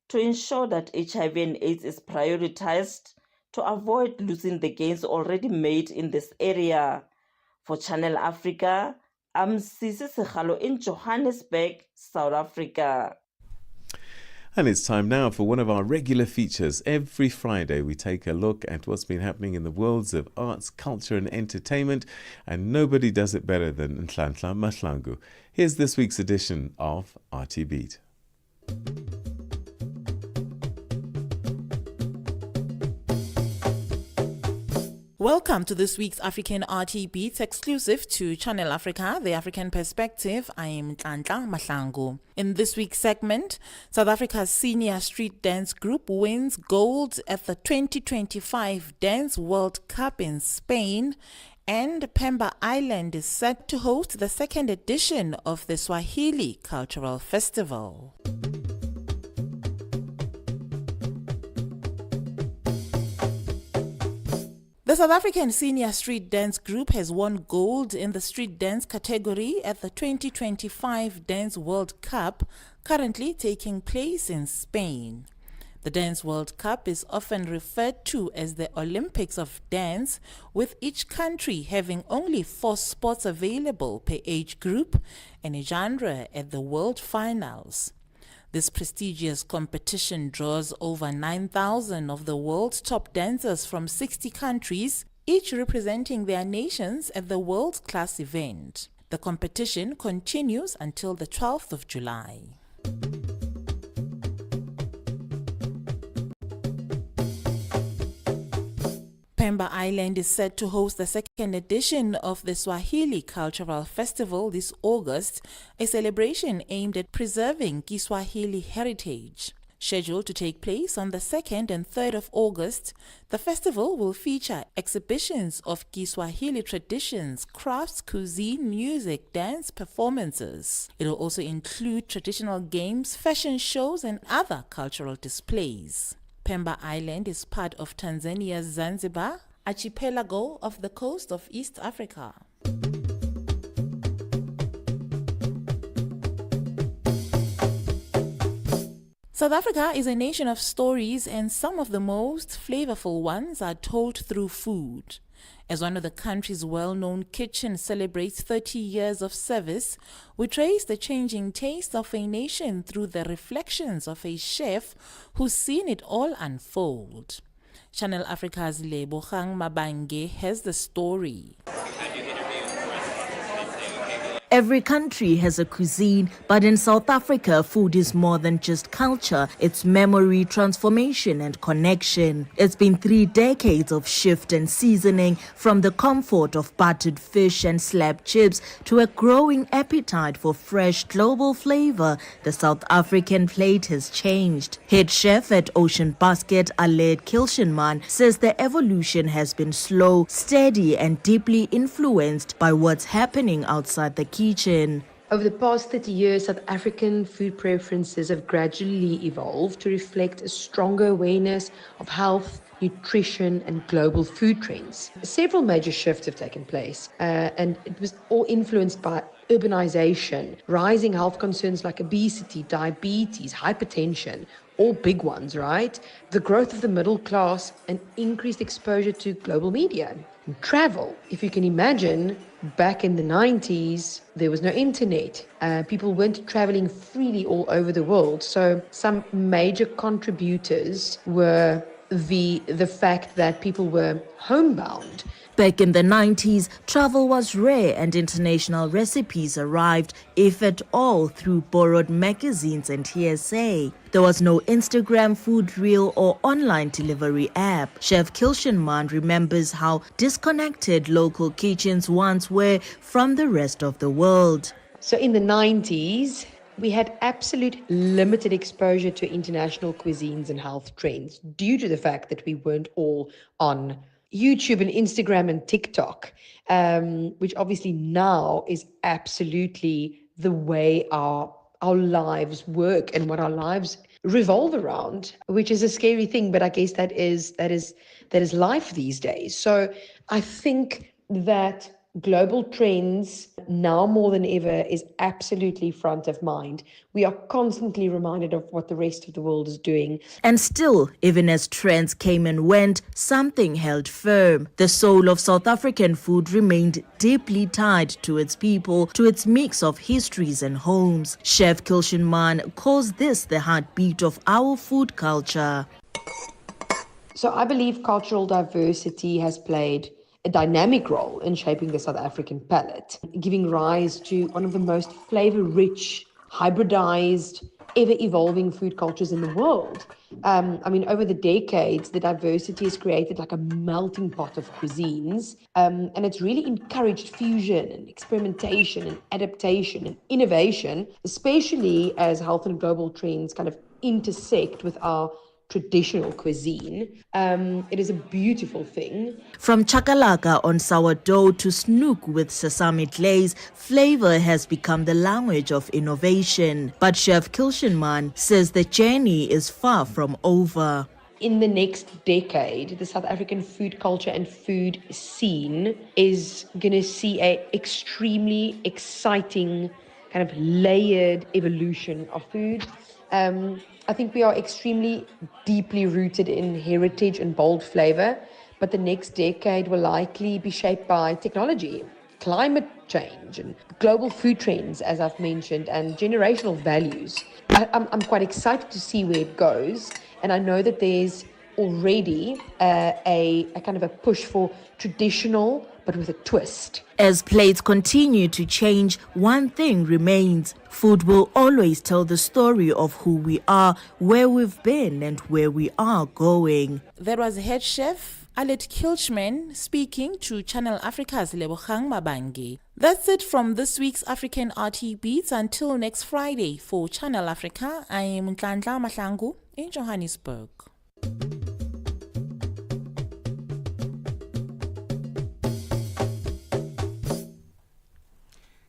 to ensure that HIV and AIDS is prioritized to avoid losing the gains already made in this area. For Channel Africa, I'm Sisi Sekhalo in Johannesburg, South Africa. And it's time now for one of our regular features. Every Friday, we take a look at what's been happening in the worlds of arts, culture and entertainment. And nobody does it better than Nhlanhla Mahlangu. Here's this week's edition of RT Beat. Welcome to this week's African RT Beats exclusive to Channel Africa, The African Perspective. I am Nhlanhla Mahlangu. In this week's segment, South Africa's senior street dance group wins gold at the 2025 Dance World Cup in Spain, and Pemba Island is set to host the second edition of the Swahili Cultural Festival. The South African senior street dance group has won gold in the street dance category at the 2025 Dance World Cup, currently taking place in Spain. The Dance World Cup is often referred to as the Olympics of dance, with each country having only 4 spots available per age group and a genre at the World Finals. This prestigious competition draws over 9,000 of the world's top dancers from 60 countries, each representing their nations at the world-class event. The competition continues until the 12th of July. Pemba Island is set to host the second edition of the Swahili Cultural Festival this August, a celebration aimed at preserving Kiswahili heritage. Scheduled to take place on the 2nd and 3rd of August, the festival will feature exhibitions of Kiswahili traditions, crafts, cuisine, music, dance, performances. It will also include traditional games, fashion shows, and other cultural displays. Pemba Island is part of Tanzania's Zanzibar archipelago off the coast of East Africa. South Africa is a nation of stories, and some of the most flavorful ones are told through food. As one of the country's well-known kitchens celebrates 30 years of service, we trace the changing taste of a nation through the reflections of a chef who's seen it all unfold. Channel Africa's Lebogang Mabange has the story. Every country has a cuisine, but in South Africa, food is more than just culture. It's memory, transformation, and connection. It's been 3 decades of shift and seasoning, from the comfort of buttered fish and slab chips to a growing appetite for fresh global flavor. The South African plate has changed. Head chef at Ocean Basket, Aled Kilshinman, says the evolution has been slow, steady, and deeply influenced by what's happening outside the kitchen. Over the past 30 years, South African food preferences have gradually evolved to reflect a stronger awareness of health, nutrition, and global food trends. Several major shifts have taken place, and it was all influenced by urbanization, rising health concerns like obesity, diabetes, hypertension, all big ones, right? The growth of the middle class and increased exposure to global media. And travel, if you can imagine, back in the 90s, there was no internet. People weren't traveling freely all over the world. So some major contributors were the fact that people were homebound Back in the 90s, travel was rare and international recipes arrived, if at all, through borrowed magazines and hearsay. There was no Instagram food reel or online delivery app. Chef Kilshanman remembers how disconnected local kitchens once were from the rest of the world. So in the 90s, we had absolute limited exposure to international cuisines and health trends due to the fact that we weren't all on YouTube and Instagram and TikTok, which obviously now is absolutely the way our lives work and what our lives revolve around, which is a scary thing, but I guess that is life these days. So I think that global trends now more than ever is absolutely front of mind. We are constantly reminded of what the rest of the world is doing. And still, even as trends came and went, something held firm. The soul of South African food remained deeply tied to its people, to its mix of histories and homes. Chef Kilshanman calls this the heartbeat of our food culture. So I believe cultural diversity has played a dynamic role in shaping the South African palate, giving rise to one of the most flavor-rich, hybridized, ever-evolving food cultures in the world. Over the decades, the diversity has created like a melting pot of cuisines, and it's really encouraged fusion and experimentation and adaptation and innovation, especially as health and global trends kind of intersect with our traditional cuisine. It is a beautiful thing. From chakalaka on sourdough to snoek with sesame glaze, flavor has become the language of innovation. But Chef Kilshanman says the journey is far from over. In the next decade, the South African food culture and food scene is going to see an extremely exciting kind of layered evolution of food. I think we are extremely deeply rooted in heritage and bold flavor, but the next decade will likely be shaped by technology, climate change, and global food trends, as I've mentioned, and generational values. I'm quite excited to see where it goes, and I know that there's already a kind of a push for traditional but with a twist. As plates continue to change, one thing remains. Food will always tell the story of who we are, where we've been, and where we are going. That was head chef Alet Kilchman speaking to Channel Africa's Lebogang Mabangi. That's it from this week's African RT Beats. Until next Friday for Channel Africa, I am Nhlanhla Mahlangu in Johannesburg.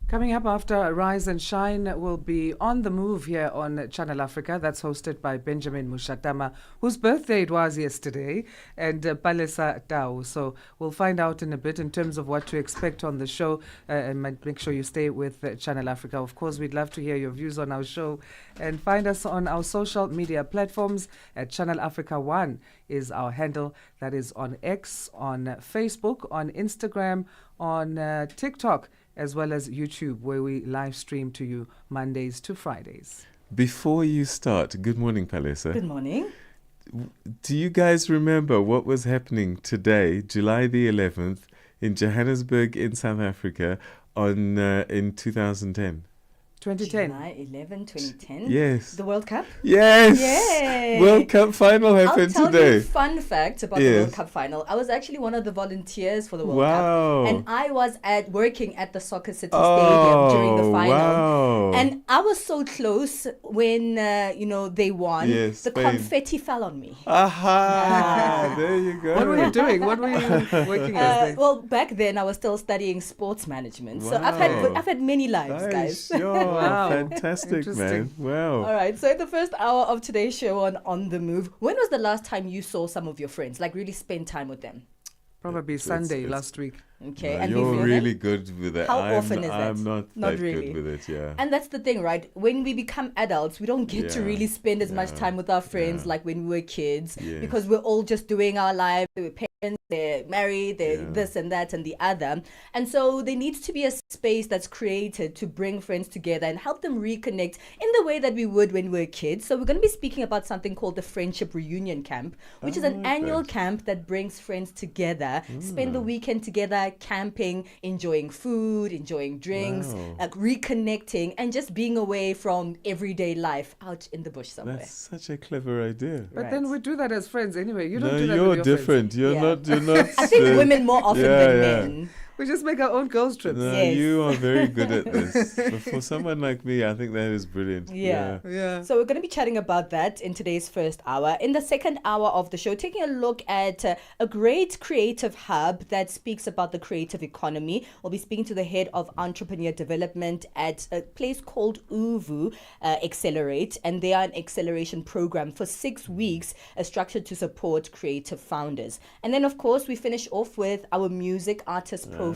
Coming up after Rise and Shine will be On the Move here on Channel Africa. That's hosted by Benjamin Mushatama, whose birthday it was yesterday, and Palesa Tau. So we'll find out in a bit in terms of what to expect on the show, and make sure you stay with Channel Africa. Of course, we'd love to hear your views on our show, and find us on our social media platforms at Channel Africa 1 is our handle. That is on X, on Facebook, on Instagram, on TikTok, as well as YouTube, where we live stream to you Mondays to Fridays. Before you start, good morning, Palesa. Good morning. Do you guys remember what was happening today, July the 11th, in Johannesburg in South Africa in 2010? 2010. July 11, 2010. Yes. The World Cup? Yes. Yay. World Cup final happened I'll tell today. you a fun fact about the World Cup final. I was actually one of the volunteers for the World Cup. And I was working at the Soccer City Stadium during the final. Wow. And I was so close when, they won. Yes, the Spain. confetti fell on me. Aha! There you go. What were you doing? What were you working as then? Well, back then I was still studying sports management. So I've had many lives, guys. Sure. Wow. Fantastic, man. Wow. All right. So in the first hour of today's show on The Move, when was the last time you saw some of your friends, like really spend time with them? Probably Sunday last week. Okay. No, and you're before really that? good with it. How often is that? I'm not that really. good with it, yeah. And that's the thing, right? When we become adults, we don't get to really spend as much time with our friends like when we were kids because we're all just doing our lives. We're paying they're married, they're this and that and the other. And so there needs to be a space that's created to bring friends together and help them reconnect in the way that we would when we were kids. So we're going to be speaking about something called the Friendship Reunion Camp, which is an annual camp that brings friends together, spend the weekend together, camping, enjoying food, enjoying drinks, reconnecting, and just being away from everyday life out in the bush somewhere. That's such a clever idea. But then we do that as friends anyway. You don't do that you're with your different. friends. You're not. I think women more often than men. We just make our own girls trips. No, you are very good at this. But for someone like me, I think that is brilliant. Yeah. So we're going to be chatting about that in today's first hour. In the second hour of the show, taking a look at a great creative hub that speaks about the creative economy. We'll be speaking to the head of entrepreneur development at a place called Uvu Accelerate, and they are an acceleration program for 6 weeks, structured to support creative founders. And then, of course, we finish off with our music artist profile.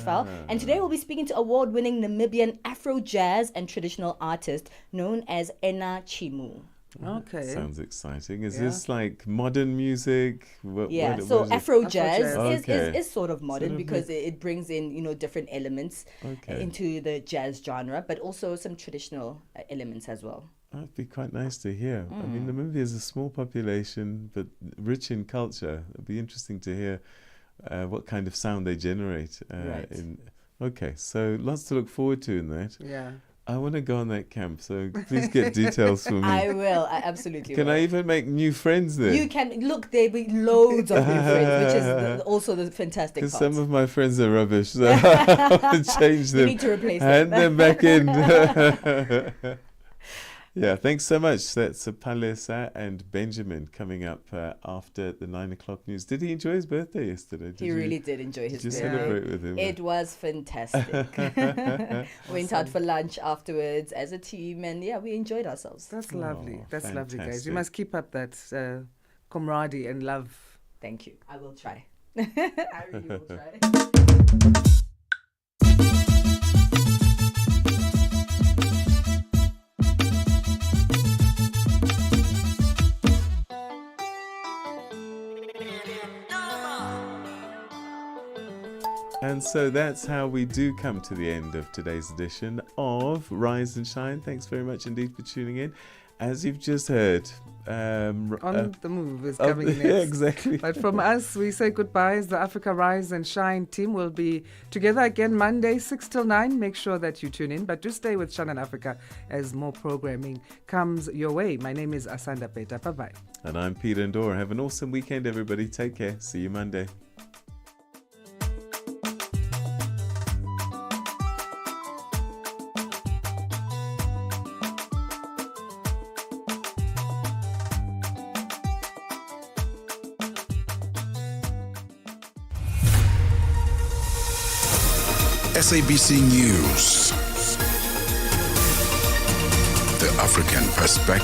And today we'll be speaking to award-winning Namibian Afro jazz and traditional artist known as Ena Chimu. Okay. Sounds exciting. Is this like modern music? So Afro jazz is sort of modern because it brings in, different elements into the jazz genre, but also some traditional elements as well. That'd be quite nice to hear. I mean, Namibia is a small population, but rich in culture. It'd be interesting to hear what kind of sound they generate. Okay, so lots to look forward to in that. Yeah. I want to go on that camp, so please get details for me. I will. I absolutely will. Can I even make new friends there? You can. Look, there'll be loads of new friends, which is also the fantastic part. Because some of my friends are rubbish, so I want to change them. You need to replace them. Hand them back in. Yeah, thanks so much. That's Palesa and Benjamin coming up after the 9 o'clock news. Did he enjoy his birthday yesterday? He really did enjoy his birthday. Did you celebrate with him? It was fantastic. Went out for lunch afterwards as a team, and we enjoyed ourselves. That's lovely. That's fantastic. lovely, guys. You must keep up that camaraderie and love. Thank you. I will try. I really will try. And so that's how we do come to the end of today's edition of Rise and Shine. Thanks very much indeed for tuning in. As you've just heard, On the Move is coming next. Yeah, exactly. But from us, we say goodbyes. The Africa Rise and Shine team will be together again Monday, 6 till 9. Make sure that you tune in. But do stay with Channel Africa as more programming comes your way. My name is Asanda Beda. Bye-bye. And I'm Peter Ndoro. Have an awesome weekend, everybody. Take care. See you Monday. SABC News. The African Perspective.